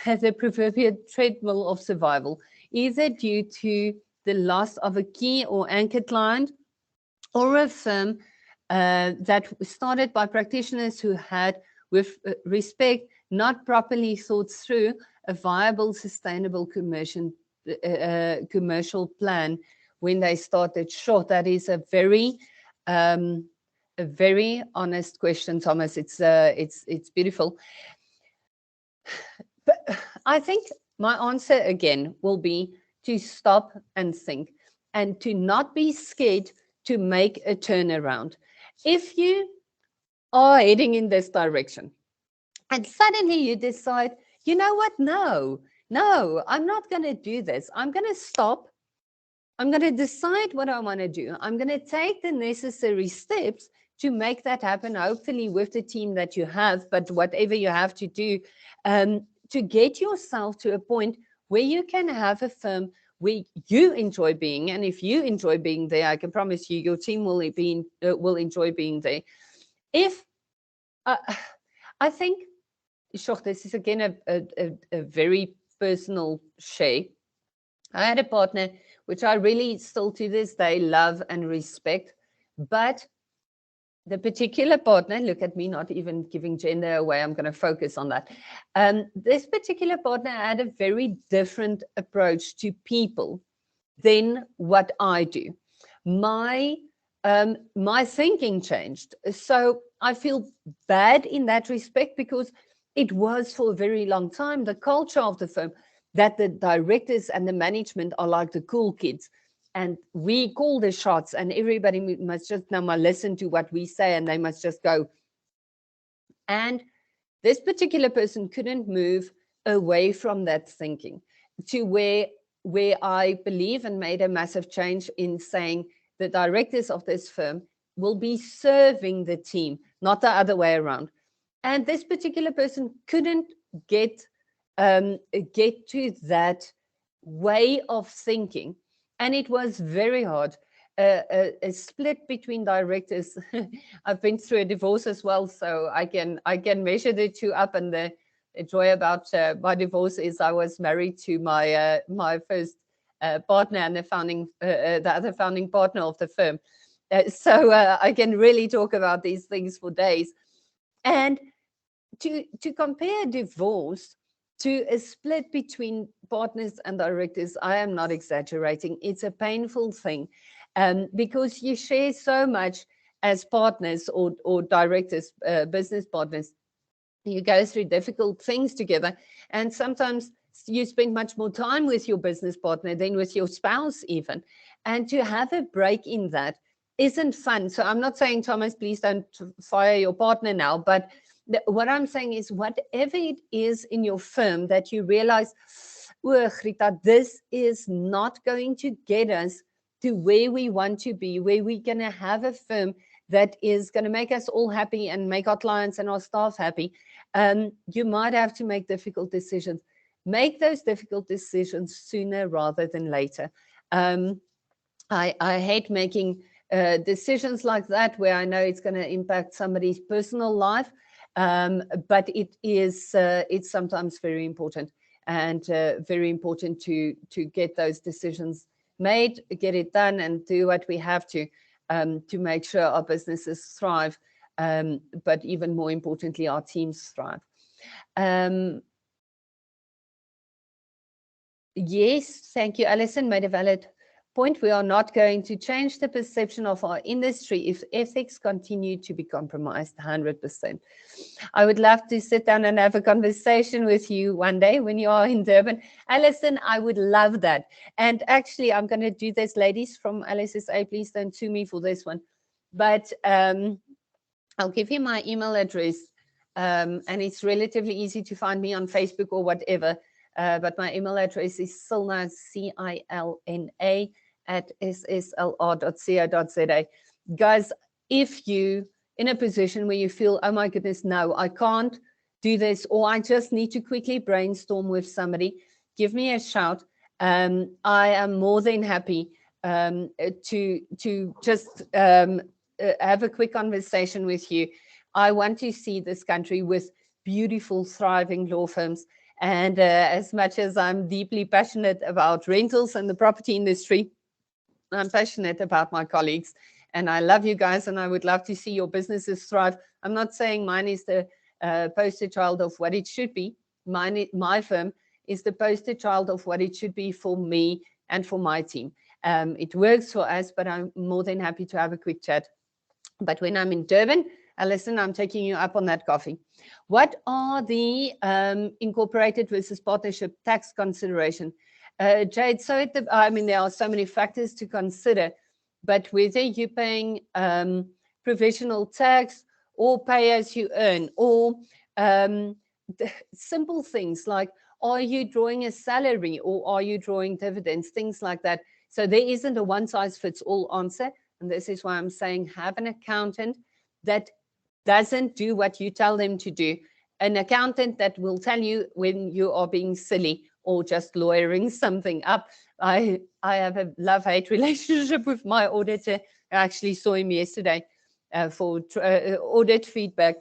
the proverbial treadmill of survival, either due to the loss of a key or anchor client, or a firm that was started by practitioners who had, with respect, not properly thought through a viable, sustainable commercial plan when they started short? That is a very honest question, Thomas. It's beautiful. But I think my answer again will be to stop and think, and to not be scared to make a turnaround. If you are heading in this direction and suddenly you decide, you know what? No, I'm not going to do this. I'm going to stop. I'm going to decide what I want to do. I'm going to take the necessary steps to make that happen, hopefully with the team that you have, but whatever you have to do, to get yourself to a point where you can have a firm where you enjoy being. And if you enjoy being there, I can promise you, your team will enjoy being there. If I think, sure, this is again a very personal share. I had a partner which I really still to this day love and respect, but the particular partner, look at me, not even giving gender away, I'm going to focus on that. This particular partner had a very different approach to people than what I do. My thinking changed. So I feel bad in that respect, because it was for a very long time the culture of the firm that the directors and the management are like the cool kids. and we call the shots, and everybody must just now listen to what we say, and they must just go. And this particular person couldn't move away from that thinking to where I believe and made a massive change in saying the directors of this firm will be serving the team, not the other way around. And this particular person couldn't get to that way of thinking, and it was very hard. A split between directors. I've been through a divorce as well, so I can measure the two up. And the joy about my divorce is I was married to my my first partner and the other founding partner of the firm. So I can really talk about these things for days. And to compare divorce to a split between partners and directors, I am not exaggerating. It's a painful thing, because you share so much as partners or directors, business partners. You go through difficult things together, and sometimes you spend much more time with your business partner than with your spouse even. And to have a break in that isn't fun. So I'm not saying, Thomas, please don't fire your partner now, but what I'm saying is, whatever it is in your firm that you realize, oh, Rita, this is not going to get us to where we want to be, where we're going to have a firm that is going to make us all happy and make our clients and our staff happy, you might have to make difficult decisions. Make those difficult decisions sooner rather than later. I hate making decisions like that where I know it's going to impact somebody's personal life. But it's sometimes very important, and very important to get those decisions made, get it done, and do what we have to make sure our businesses thrive, but even more importantly, our teams thrive. Yes, thank you, Alison. Made a valid point. We are not going to change the perception of our industry if ethics continue to be compromised 100%. I would love to sit down and have a conversation with you one day when you are in Durban. Alison, I would love that. And actually, I'm going to do this, ladies from LSSA, please don't sue me for this one. But I'll give you my email address, and it's relatively easy to find me on Facebook or whatever. But my email address is Silna, CILNA, @sslr.co.za. Guys, if you in a position where you feel, oh my goodness, no, I can't do this, or I just need to quickly brainstorm with somebody, give me a shout. I am more than happy to just have a quick conversation with you. I want to see this country with beautiful, thriving law firms. And as much as I'm deeply passionate about rentals and the property industry, I'm passionate about my colleagues. And I love you guys, and I would love to see your businesses thrive. I'm not saying mine is the poster child of what it should be. My firm is the poster child of what it should be for me and for my team. It works for us, but I'm more than happy to have a quick chat. But when I'm in Durban, Alison, I'm taking you up on that coffee. What are the incorporated versus partnership tax consideration? Jade, so I mean, there are so many factors to consider, but whether you're paying provisional tax or pay as you earn, or simple things like, are you drawing a salary or are you drawing dividends, things like that. So there isn't a one size fits all answer. And this is why I'm saying, have an accountant that doesn't do what you tell them to do, an accountant that will tell you when you are being silly or just lawyering something up. I have a love-hate relationship with my auditor. I actually saw him yesterday for audit feedback,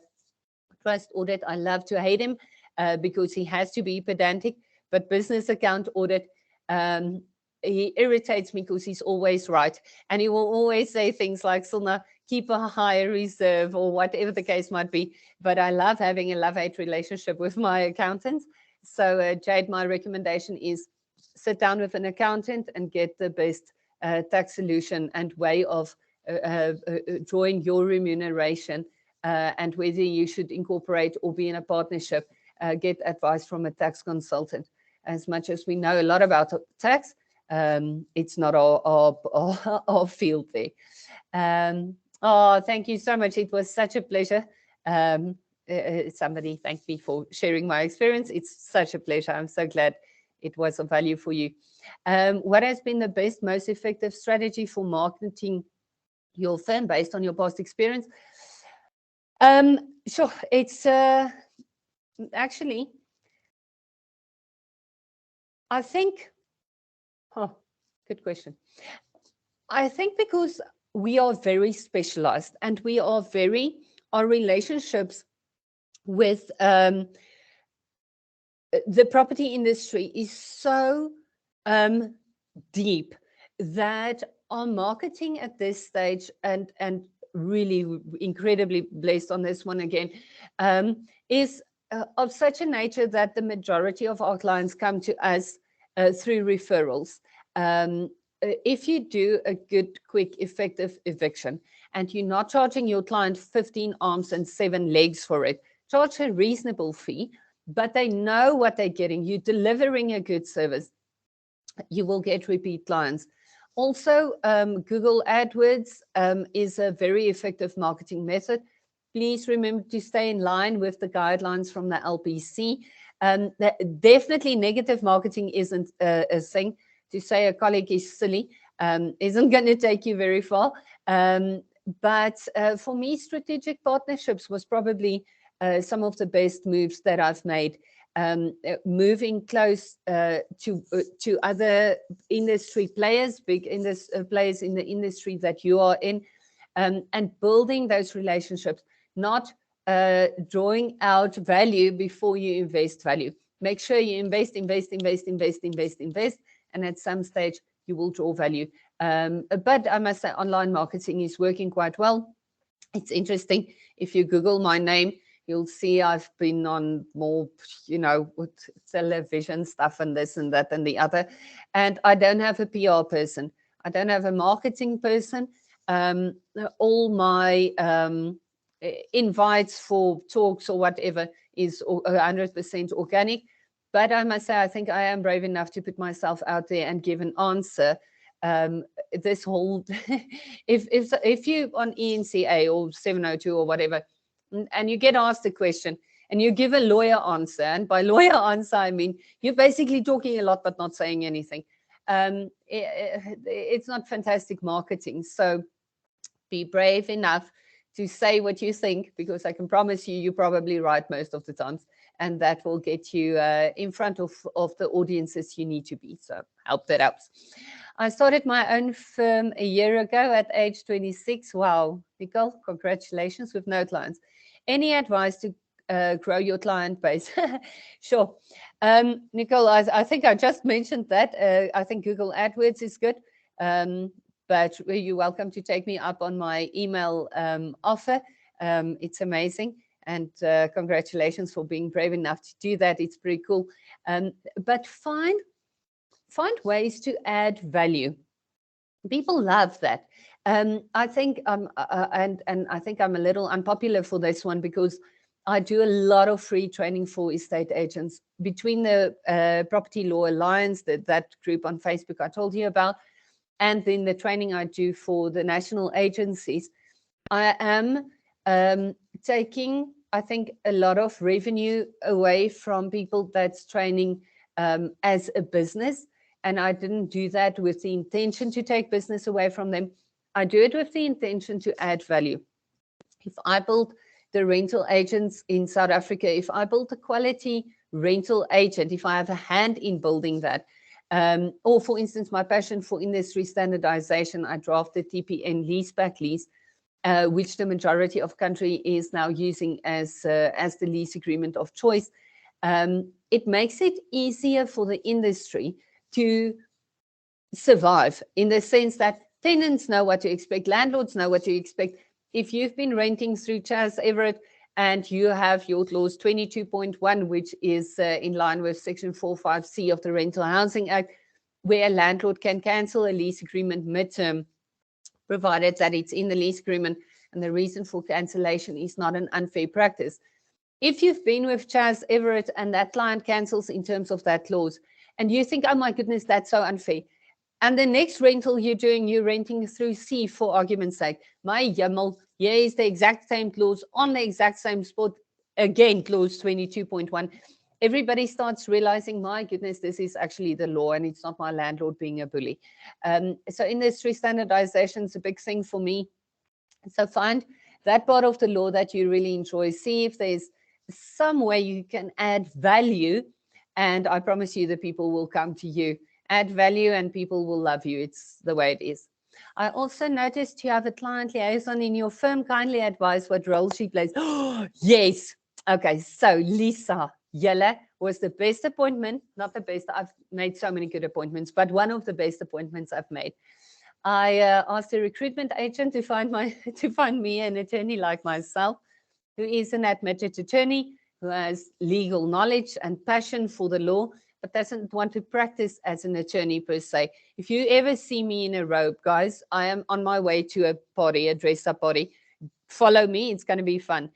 trust audit. I love to hate him because he has to be pedantic, but business account audit, he irritates me because he's always right. And he will always say things like, Silna, keep a higher reserve, or whatever the case might be. But I love having a love-hate relationship with my accountants. So Jade, my recommendation is sit down with an accountant and get the best tax solution and way of drawing your remuneration, and whether you should incorporate or be in a partnership. Get advice from a tax consultant. As much as we know a lot about tax, it's not our field there. Oh, thank you so much. It was such a pleasure. Somebody thanked me for sharing my experience. It's such a pleasure. I'm so glad it was of value for you. What has been the best, most effective strategy for marketing your firm based on your past experience? Sure. It's actually, I think, good question. I think because we are very specialized and we are our relationships with the property industry is so deep that our marketing at this stage, and really incredibly blessed on this one again, is of such a nature that the majority of our clients come to us through referrals. If you do a good, quick, effective eviction and you're not charging your client 15 arms and 7 legs for it, charge a reasonable fee, but they know what they're getting. You're delivering a good service. You will get repeat clients. Also, Google AdWords is a very effective marketing method. Please remember to stay in line with the guidelines from the LPC. Definitely negative marketing isn't a thing. To say a colleague is silly isn't going to take you very far. But for me, strategic partnerships was probably some of the best moves that I've made. Moving close to other industry players, big players in the industry that you are in, and building those relationships, not drawing out value before you invest value. Make sure you invest, and at some stage you will draw value. But I must say, online marketing is working quite well. It's interesting. If you Google my name, you'll see I've been on more, with television stuff and this and that and the other. And I don't have a PR person. I don't have a marketing person. All my invites for talks or whatever is 100% organic. But I must say, I think I am brave enough to put myself out there and give an answer. This whole, if you on ENCA or 702 or whatever, and you get asked a question and you give a lawyer answer, and by lawyer answer, I mean, you're basically talking a lot but not saying anything. It's not fantastic marketing. So be brave enough to say what you think, because I can promise you, you're probably right most of the times. And that will get you in front of the audiences you need to be. So hope that helps. I started my own firm a year ago at age 26. Wow, Nicole, congratulations, with no clients. Any advice to grow your client base? Sure. Nicole, I think I just mentioned that. I think Google AdWords is good. But you're welcome to take me up on my email offer. It's amazing. And congratulations for being brave enough to do that. It's pretty cool. But find ways to add value. People love that. I think and I think I'm a little unpopular for this one, because I do a lot of free training for estate agents between the Property Law Alliance, that group on Facebook I told you about, and then the training I do for the national agencies. I am taking, I think, a lot of revenue away from people that's training as a business. And I didn't do that with the intention to take business away from them. I do it with the intention to add value. If I build the rental agents in South Africa, if I build a quality rental agent, if I have a hand in building that, or for instance, my passion for industry standardization, I drafted TPN leaseback lease, which the majority of country is now using as the lease agreement of choice. It makes it easier for the industry to survive, in the sense that tenants know what to expect, landlords know what to expect. If you've been renting through Chas Everett and you have your clause 22.1, which is in line with Section 45C of the Rental Housing Act, where a landlord can cancel a lease agreement midterm, provided that it's in the lease agreement and the reason for cancellation is not an unfair practice. If you've been with Chas Everett and that client cancels in terms of that clause, and you think, oh my goodness, that's so unfair, And the next rental you're doing, you're renting through C, for argument's sake. My Yamal, here is the exact same clause on the exact same spot. Again, clause 22.1. Everybody starts realizing, my goodness, this is actually the law and it's not my landlord being a bully. So industry standardization is a big thing for me. So find that part of the law that you really enjoy. See if there's some way you can add value, and I promise you the people will come to you. Add value and people will love you. It's the way it is. I also noticed you have a client liaison in your firm. Kindly advise what role she plays. Oh, yes. Okay, so Lisa Yella was the best appointment, not the best. I've made so many good appointments, but one of the best appointments I've made. I asked a recruitment agent to find me an attorney like myself, who is an admitted attorney, who has legal knowledge and passion for the law, but doesn't want to practice as an attorney per se. If you ever see me in a robe, guys, I am on my way to a party, a dress-up party. Follow me, it's going to be fun.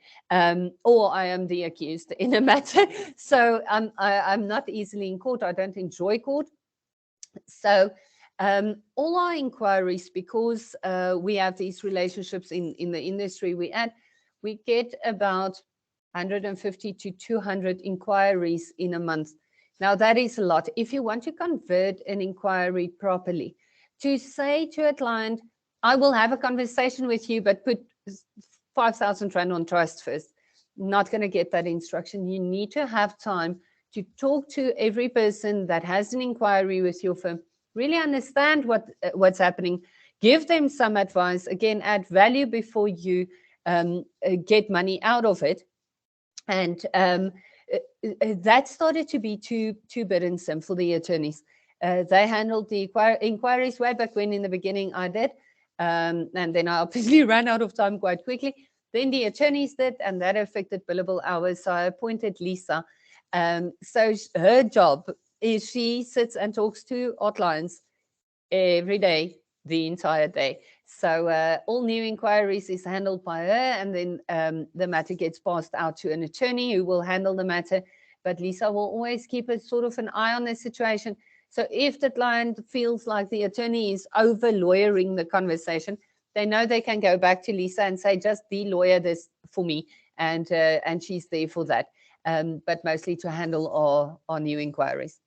Or I am the accused in a matter. So I'm not easily in court. I don't enjoy court. So all our inquiries, because we have these relationships in the industry we get about 150 to 200 inquiries in a month. Now, that is a lot. If you want to convert an inquiry properly, to say to a client, I will have a conversation with you, but put 5,000 Rand on trust first. Not going to get that instruction. You need to have time to talk to every person that has an inquiry with your firm, really understand what's happening, give them some advice, again, add value before you get money out of it. And that started to be too burdensome for the attorneys. They handled the inquiries way back when in the beginning I did. And then I obviously ran out of time quite quickly. Then the attorneys did, and that affected billable hours. So I appointed Lisa. So her job is she sits and talks to our clients every day, the entire day. So all new inquiries is handled by her, and then the matter gets passed out to an attorney who will handle the matter. But Lisa will always keep a sort of an eye on the situation. So if the client feels like the attorney is over lawyering the conversation, they know they can go back to Lisa and say, just de-lawyer this for me. And she's there for that. But mostly to handle our new inquiries.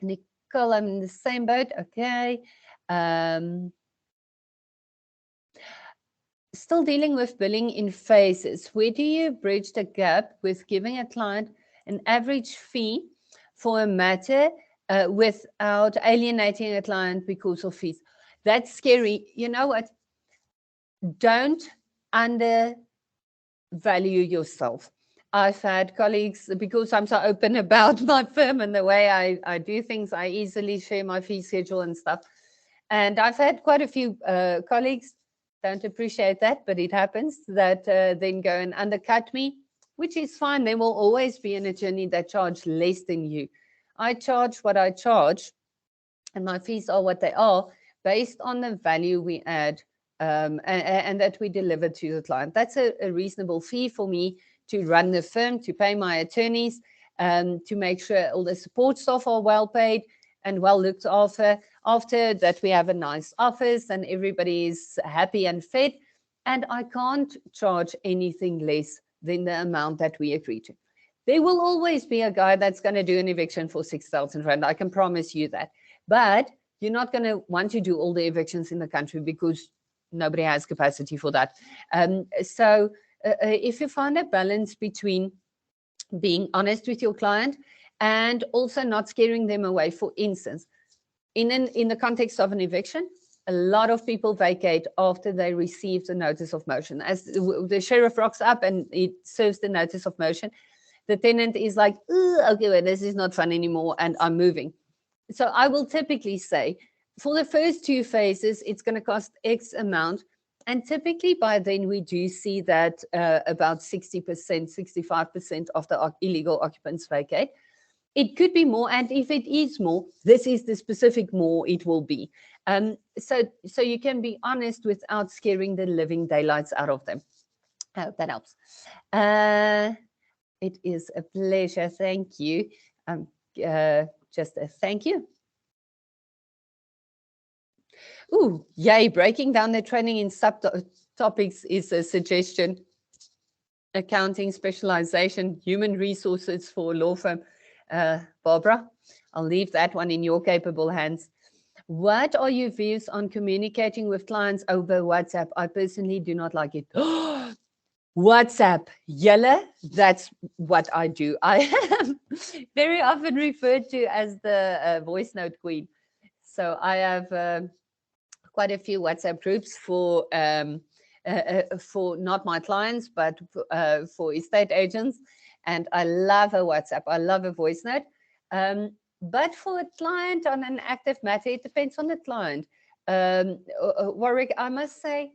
Nicole, I'm in the same boat. Okay. Still dealing with billing in phases. Where do you bridge the gap with giving a client an average fee for a matter without alienating a client because of fees? That's scary. You know what? Don't undervalue yourself. I've had colleagues, because I'm so open about my firm and the way I do things, I easily share my fee schedule and stuff. And I've had quite a few colleagues, don't appreciate that, but it happens, that then go and undercut me, which is fine. There will always be an attorney that charges less than you. I charge what I charge, and my fees are what they are, based on the value we add and that we deliver to the client. That's a reasonable fee for me to run the firm, to pay my attorneys, to make sure all the support staff are well paid and well looked after that we have a nice office and everybody is happy and fed. And I can't charge anything less than the amount that we agree to. There will always be a guy that's going to do an eviction for 6,000 Rand. I can promise you that. But you're not going to want to do all the evictions in the country because nobody has capacity for that. So if you find a balance between being honest with your client and also not scaring them away, for instance, in the context of an eviction, a lot of people vacate after they receive the notice of motion. As the sheriff rocks up and it serves the notice of motion, the tenant is like, okay, well, this is not fun anymore and I'm moving. So I will typically say, for the first 2 phases, it's going to cost X amount. And typically by then we do see that about 60%, 65% of the illegal occupants vacate. It could be more, and if it is more, this is the specific more it will be. So you can be honest without scaring the living daylights out of them. I hope that helps. It is a pleasure. Thank you. Just a thank you. Ooh, yay, breaking down the training in subtopics is a suggestion. Accounting, specialization, human resources for a law firm. Barbara, I'll leave that one in your capable hands. What are your views on communicating with clients over WhatsApp? I personally do not like it. WhatsApp, Yella, that's what I do. I am very often referred to as the voice note queen. So I have quite a few WhatsApp groups for not my clients, but for estate agents. And I love a WhatsApp. I love a voice note. But for a client on an active matter, it depends on the client. Warwick, I must say,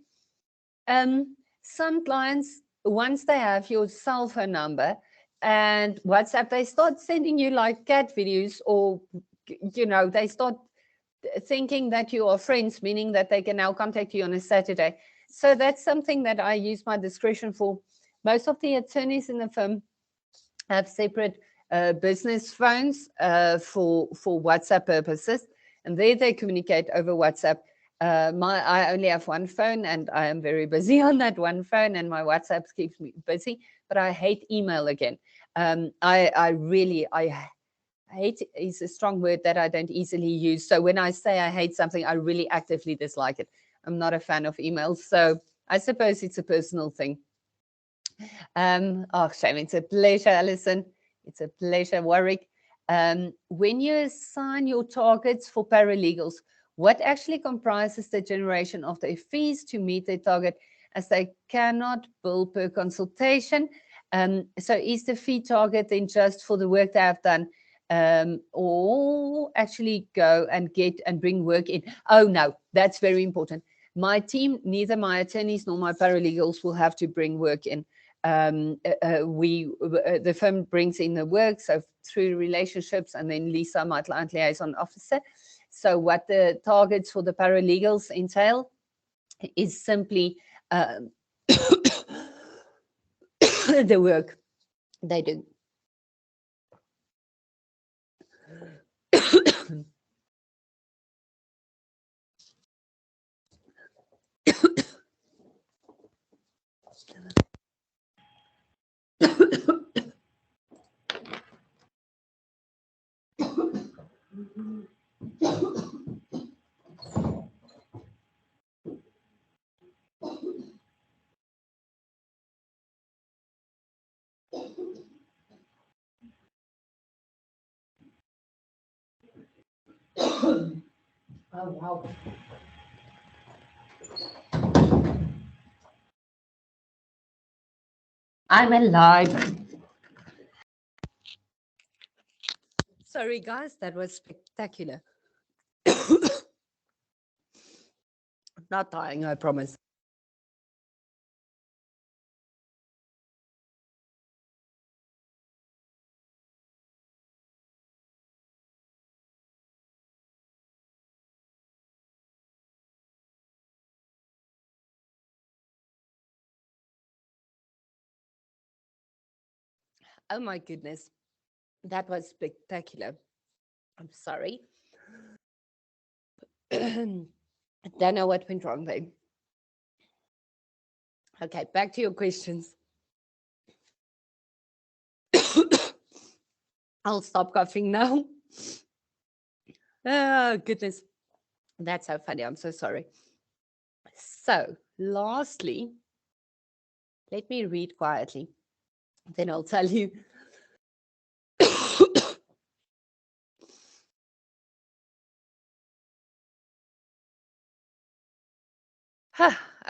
some clients, once they have your cell phone number and WhatsApp, they start sending you like cat videos, or, you know, they start thinking that you are friends, meaning that they can now contact you on a Saturday. So that's something that I use my discretion for. Most of the attorneys in the firm have separate business phones for WhatsApp purposes, and there they communicate over WhatsApp. I only have one phone, and I am very busy on that one phone, and my WhatsApp keeps me busy. But I hate email again. I hate is a strong word that I don't easily use. So when I say I hate something, I really actively dislike it. I'm not a fan of emails. So I suppose it's a personal thing. Oh, shame. It's a pleasure, Alison. It's a pleasure, Warwick. When you assign your targets for paralegals, what actually comprises the generation of their fees to meet their target, as they cannot bill per consultation? So is the fee target then just for the work they have done, or actually go and get and bring work in? Oh, no, that's very important. My team, neither my attorneys nor my paralegals will have to bring work in. The firm brings in the work, so through relationships, and then Lisa, my client liaison officer. So what the targets for the paralegals entail is simply the work they do. Oh, wow. I'm alive. Sorry, guys, that was spectacular. Not dying, I promise. Oh my goodness, that was spectacular. I'm sorry. Don't know what went wrong there. Okay, back to your questions. I'll stop coughing now. Oh, goodness. That's so funny. I'm so sorry. So, lastly, let me read quietly. Then I'll tell you.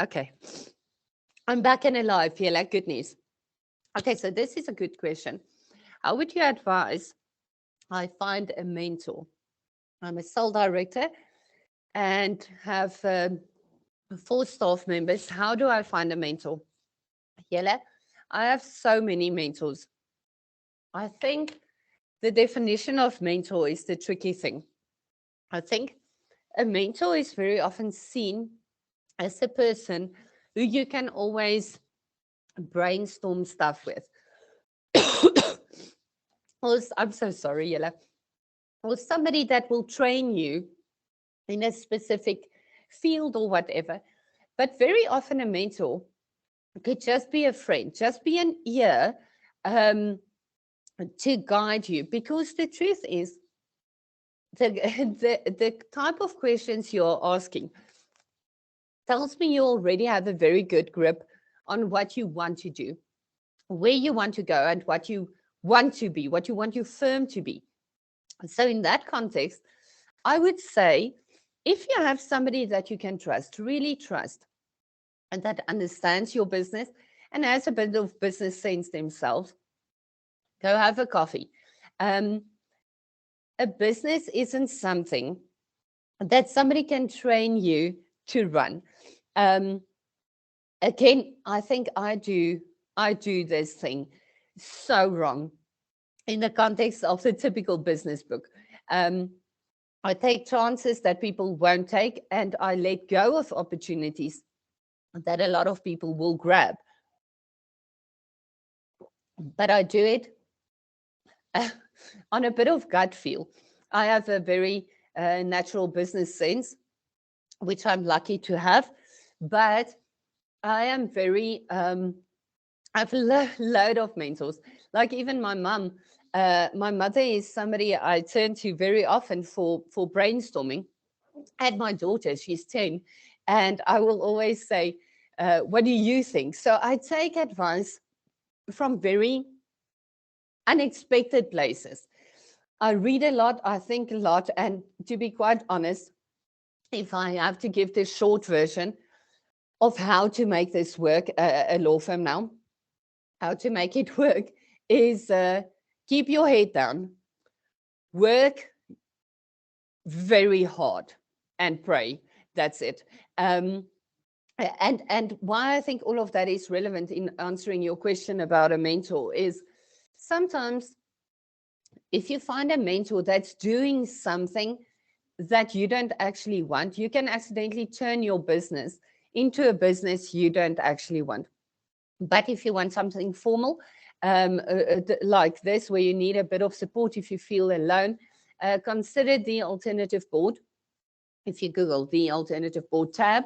Okay. I'm back and alive. Yeah, like good news. Okay, so this is a good question. How would you advise I find a mentor? I'm a sole director and have 4 staff members. How do I find a mentor? Yella, I have so many mentors. I think the definition of mentor is the tricky thing. I think a mentor is very often seen as a person who you can always brainstorm stuff with. I'm so sorry, Yella. Or somebody that will train you in a specific field or whatever. But very often a mentor could just be a friend, just be an ear to guide you. Because the truth is, the, the type of questions you're asking tells me you already have a very good grip on what you want to do, where you want to go, and what you want to be, what you want your firm to be. So in that context, I would say if you have somebody that you can trust, really trust, and that understands your business and has a bit of business sense themselves, go have a coffee. A business isn't something that somebody can train you to run. Again, I think I do this thing so wrong in the context of the typical business book. I take chances that people won't take, and I let go of opportunities that a lot of people will grab. But I do it on a bit of gut feel. I have a very natural business sense, which I'm lucky to have, but I am very, I have a load of mentors. Like even my mum, my mother is somebody I turn to very often for brainstorming. And my daughter, she's 10, and I will always say, what do you think? So I take advice from very unexpected places. I read a lot, I think a lot, and to be quite honest, if I have to give this short version of how to make this work, a law firm now, how to make it work is keep your head down, work very hard, and pray. That's it. And why I think all of that is relevant in answering your question about a mentor is sometimes if you find a mentor that's doing something that you don't actually want, you can accidentally turn your business into a business you don't actually want. But if you want something formal, like this, where you need a bit of support if you feel alone, consider the Alternative Board. If you Google the Alternative Board tab,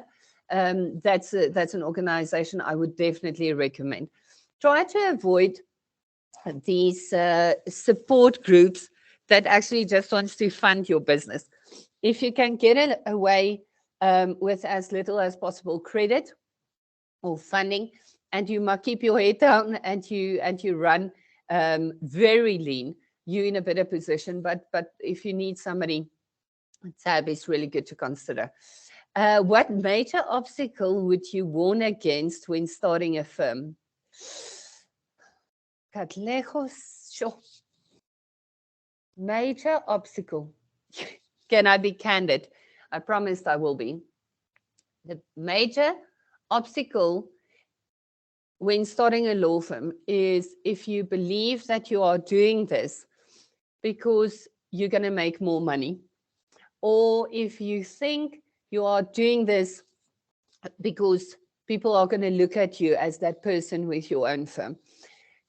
that's an organization I would definitely recommend. Try to avoid these support groups that actually just wants to fund your business. If you can get away with as little as possible credit or funding, and you must keep your head down and you run very lean, you're in a better position. But if you need somebody, tab is really good to consider. What major obstacle would you warn against when starting a firm? Katlejos, sure. Major obstacle. Can I be candid? I promised I will be. The major obstacle when starting a law firm is if you believe that you are doing this because you're going to make more money, or if you think you are doing this because people are going to look at you as that person with your own firm.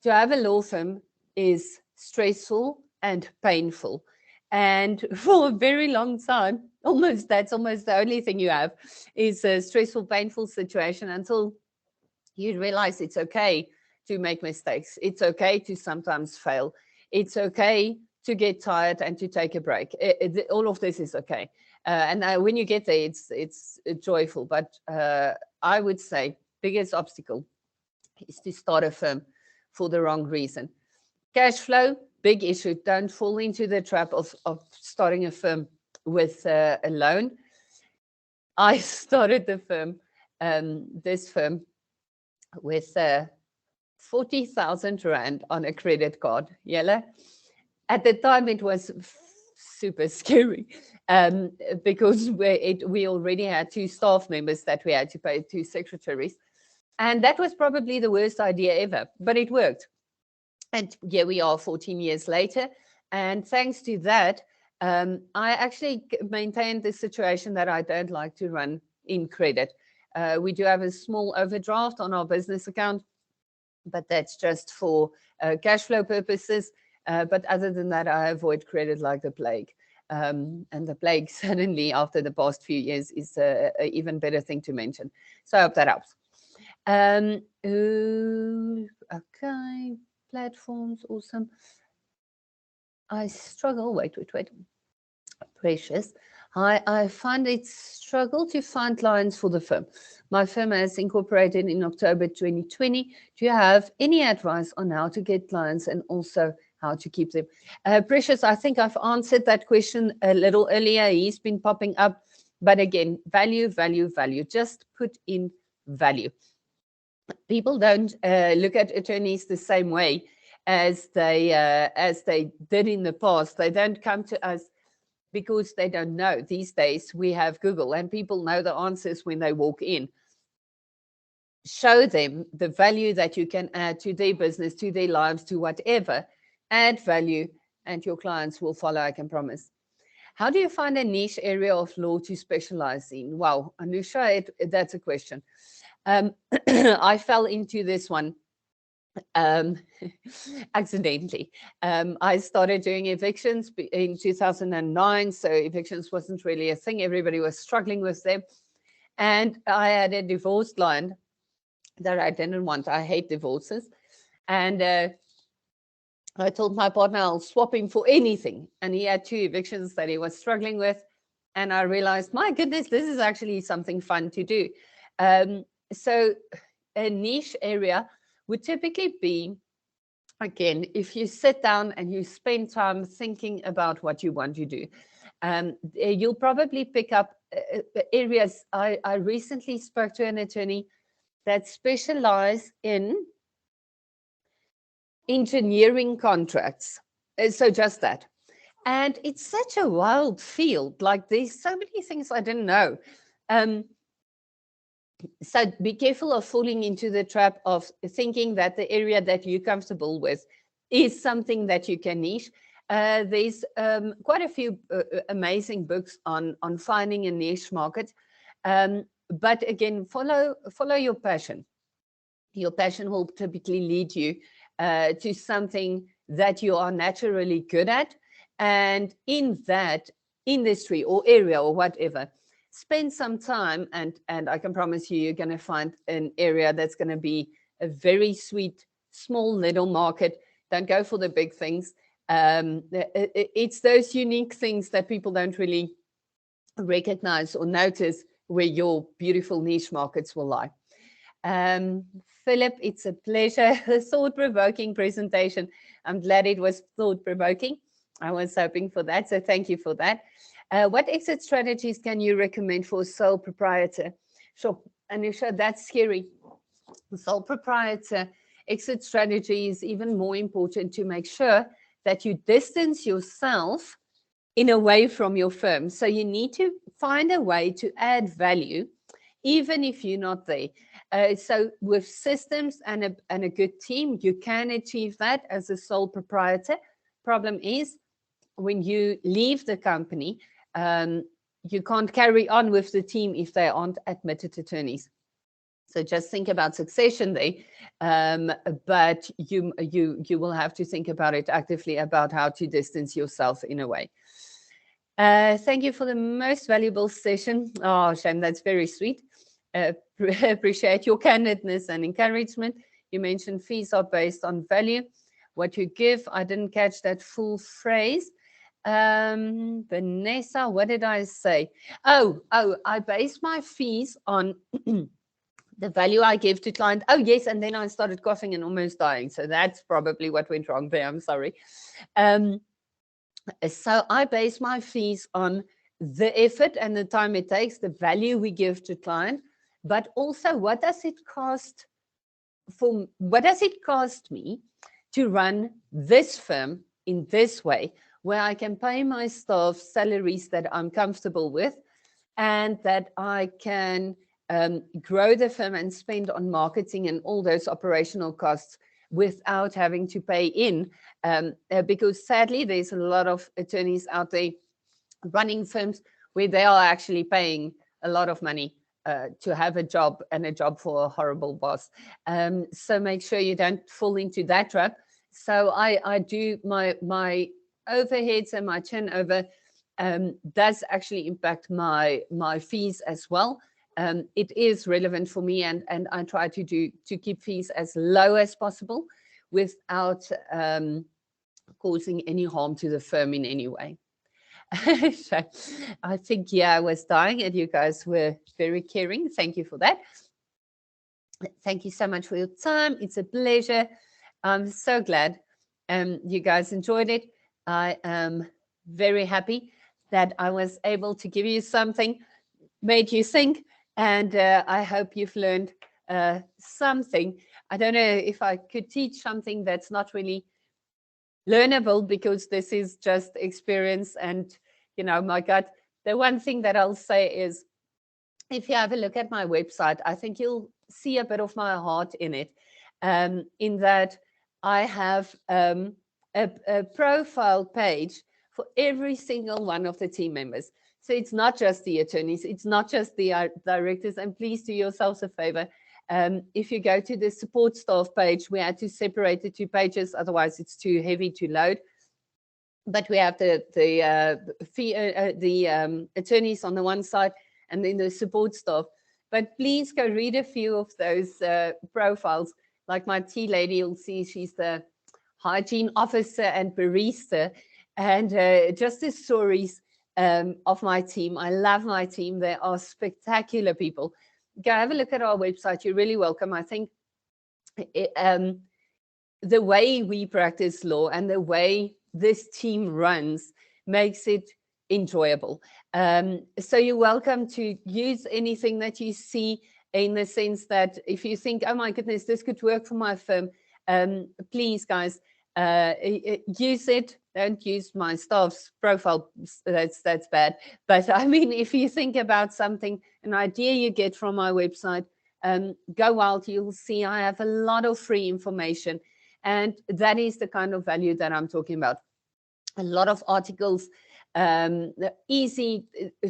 To have a law firm is stressful and painful. And for a very long time, that's almost the only thing you have is a stressful, painful situation until you realize it's okay to make mistakes. It's okay to sometimes fail. It's okay to get tired and to take a break. All of this is okay. And when you get there, it's joyful. But I would say biggest obstacle is to start a firm for the wrong reason. Cash flow, big issue. Don't fall into the trap of starting a firm with a loan. I started the firm, this firm, with 40,000 Rand on a credit card. Yella. At the time, it was super scary because we already had 2 staff members that we had to pay, 2 secretaries. And that was probably the worst idea ever, but it worked. And here we are 14 years later. And thanks to that, I actually maintained the situation that I don't like to run in credit. We do have a small overdraft on our business account, but that's just for cash flow purposes. But other than that, I avoid credit like the plague. And the plague suddenly after the past few years is a even better thing to mention. So I hope that helps. Okay, platforms, awesome. I struggle, wait. Precious. I find it struggle to find clients for the firm. My firm has incorporated in October 2020. Do you have any advice on how to get clients and also how to keep them? Precious, I think I've answered that question a little earlier. He's been popping up. But again, value, value, value. Just put in value. People don't look at attorneys the same way as they did in the past. They don't come to us because they don't know. These days we have Google and people know the answers when they walk in. Show them the value that you can add to their business, to their lives, to whatever. Add value and your clients will follow, I can promise. How do you find a niche area of law to specialize in? Wow, Anusha, that's a question. I fell into this one accidentally. I started doing evictions in 2009, so evictions wasn't really a thing. Everybody was struggling with them. And I had a divorce client that I didn't want. I hate divorces. And I told my partner I'll swap him for anything. And he had 2 evictions that he was struggling with. And I realized, my goodness, this is actually something fun to do. So a niche area would typically be, again, if you sit down and you spend time thinking about what you want to do, you'll probably pick up areas. I recently spoke to an attorney that specialized in engineering contracts. So just that. And it's such a wild field. Like there's so many things I didn't know. So be careful of falling into the trap of thinking that the area that you're comfortable with is something that you can niche. There's quite a few amazing books on finding a niche market. But again, follow your passion. Your passion will typically lead you to something that you are naturally good at. And in that industry or area or whatever, spend some time and I can promise you're going to find an area that's going to be a very sweet, small little market. Don't go for the big things. It's those unique things that people don't really recognize or notice where your beautiful niche markets will lie. Philip, it's a pleasure. Thought-provoking presentation. I'm glad it was thought-provoking. I was hoping for that, so thank you for that. What exit strategies can you recommend for a sole proprietor? Sure, Anusha, that's scary. Sole proprietor exit strategy is even more important to make sure that you distance yourself in a way from your firm. So you need to find a way to add value, even if you're not there. So with systems and a good team, you can achieve that as a sole proprietor. Problem is, when you leave the company, you can't carry on with the team if they aren't admitted attorneys. So just think about succession there, but you will have to think about it actively about how to distance yourself in a way. Thank you for the most valuable session. Oh, Shem, that's very sweet. Appreciate your candidness and encouragement. You mentioned fees are based on value. What you give, I didn't catch that full phrase. Vanessa, what did I say? Oh, I base my fees on the value I give to client. Oh, yes. And then I started coughing and almost dying. So that's probably what went wrong there. I'm sorry. So I base my fees on the effort and the time it takes, the value we give to client, but also what does it cost me to run this firm in this way, where I can pay my staff salaries that I'm comfortable with and that I can grow the firm and spend on marketing and all those operational costs without having to pay in. Because sadly, there's a lot of attorneys out there running firms where they are actually paying a lot of money to have a job and a job for a horrible boss. So make sure you don't fall into that trap. So I do my overheads and my turnover does actually impact my fees as well. It is relevant for me, and I try to keep fees as low as possible without causing any harm to the firm in any way. So I think, yeah, I was dying and you guys were very caring. Thank you for that. Thank you so much for your time. It's a pleasure. I'm so glad you guys enjoyed it. I am very happy that I was able to give you something, made you think, and I hope you've learned something. I don't know if I could teach something that's not really learnable, because this is just experience and, you know, my gut. The one thing that I'll say is, if you have a look at my website, I think you'll see a bit of my heart in it, in that I have a profile page for every single one of the team members. So it's not just the attorneys, it's not just the directors. And please do yourselves a favor. If you go to the support staff page, we had to separate the two pages, otherwise it's too heavy to load. But we have the attorneys on the one side, and then the support staff. But please go read a few of those profiles. Like my tea lady, you'll see she's the hygiene officer and barista, and just the stories of my team. I love my team. They are spectacular people. Go have a look at our website. You're really welcome. I think the way we practice law and the way this team runs makes it enjoyable. So you're welcome to use anything that you see, in the sense that if you think, oh my goodness, this could work for my firm, please guys, use it. Don't use my staff's profile. That's bad. But I mean, if you think about something, an idea you get from my website, go out, you'll see I have a lot of free information. And that is the kind of value that I'm talking about. A lot of articles, easy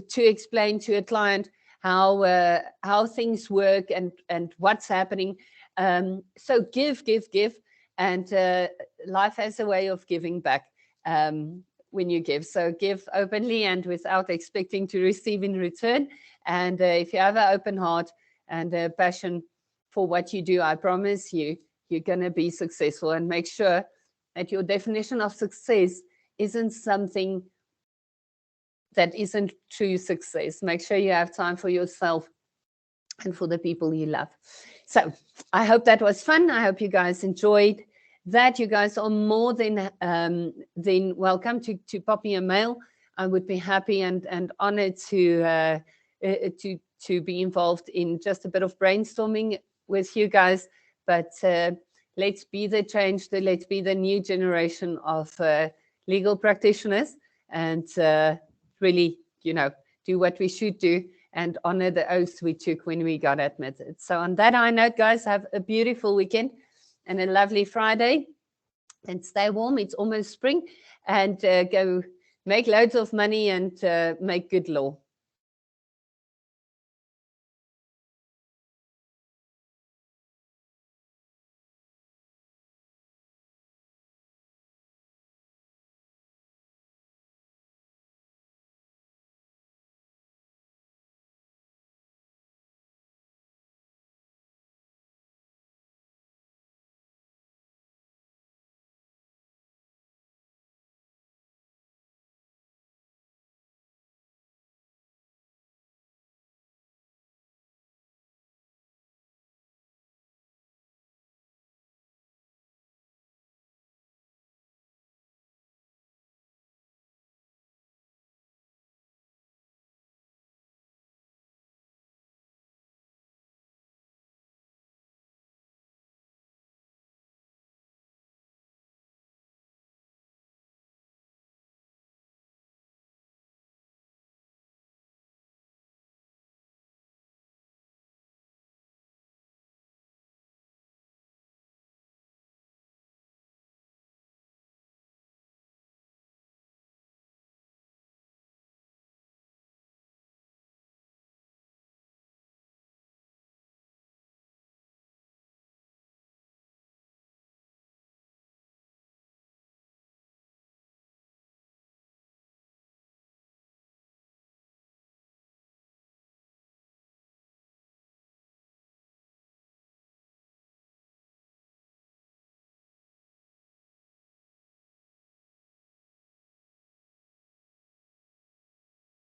to explain to a client how things work and what's happening. So give, and life has a way of giving back when you give. So give openly and without expecting to receive in return. And if you have an open heart and a passion for what you do, I promise you, you're going to be successful. And make sure that your definition of success isn't something that isn't true success. Make sure you have time for yourself and for the people you love. So I hope that was fun. I hope you guys enjoyed that. You guys are more than welcome to pop me a mail. I would be happy and honored to be involved in just a bit of brainstorming with you guys. But let's be the change. Let's be the new generation of legal practitioners, and really, you know, do what we should do and honor the oath we took when we got admitted. So on that high note, guys, have a beautiful weekend and a lovely Friday, and stay warm. It's almost spring, and go make loads of money and make good law.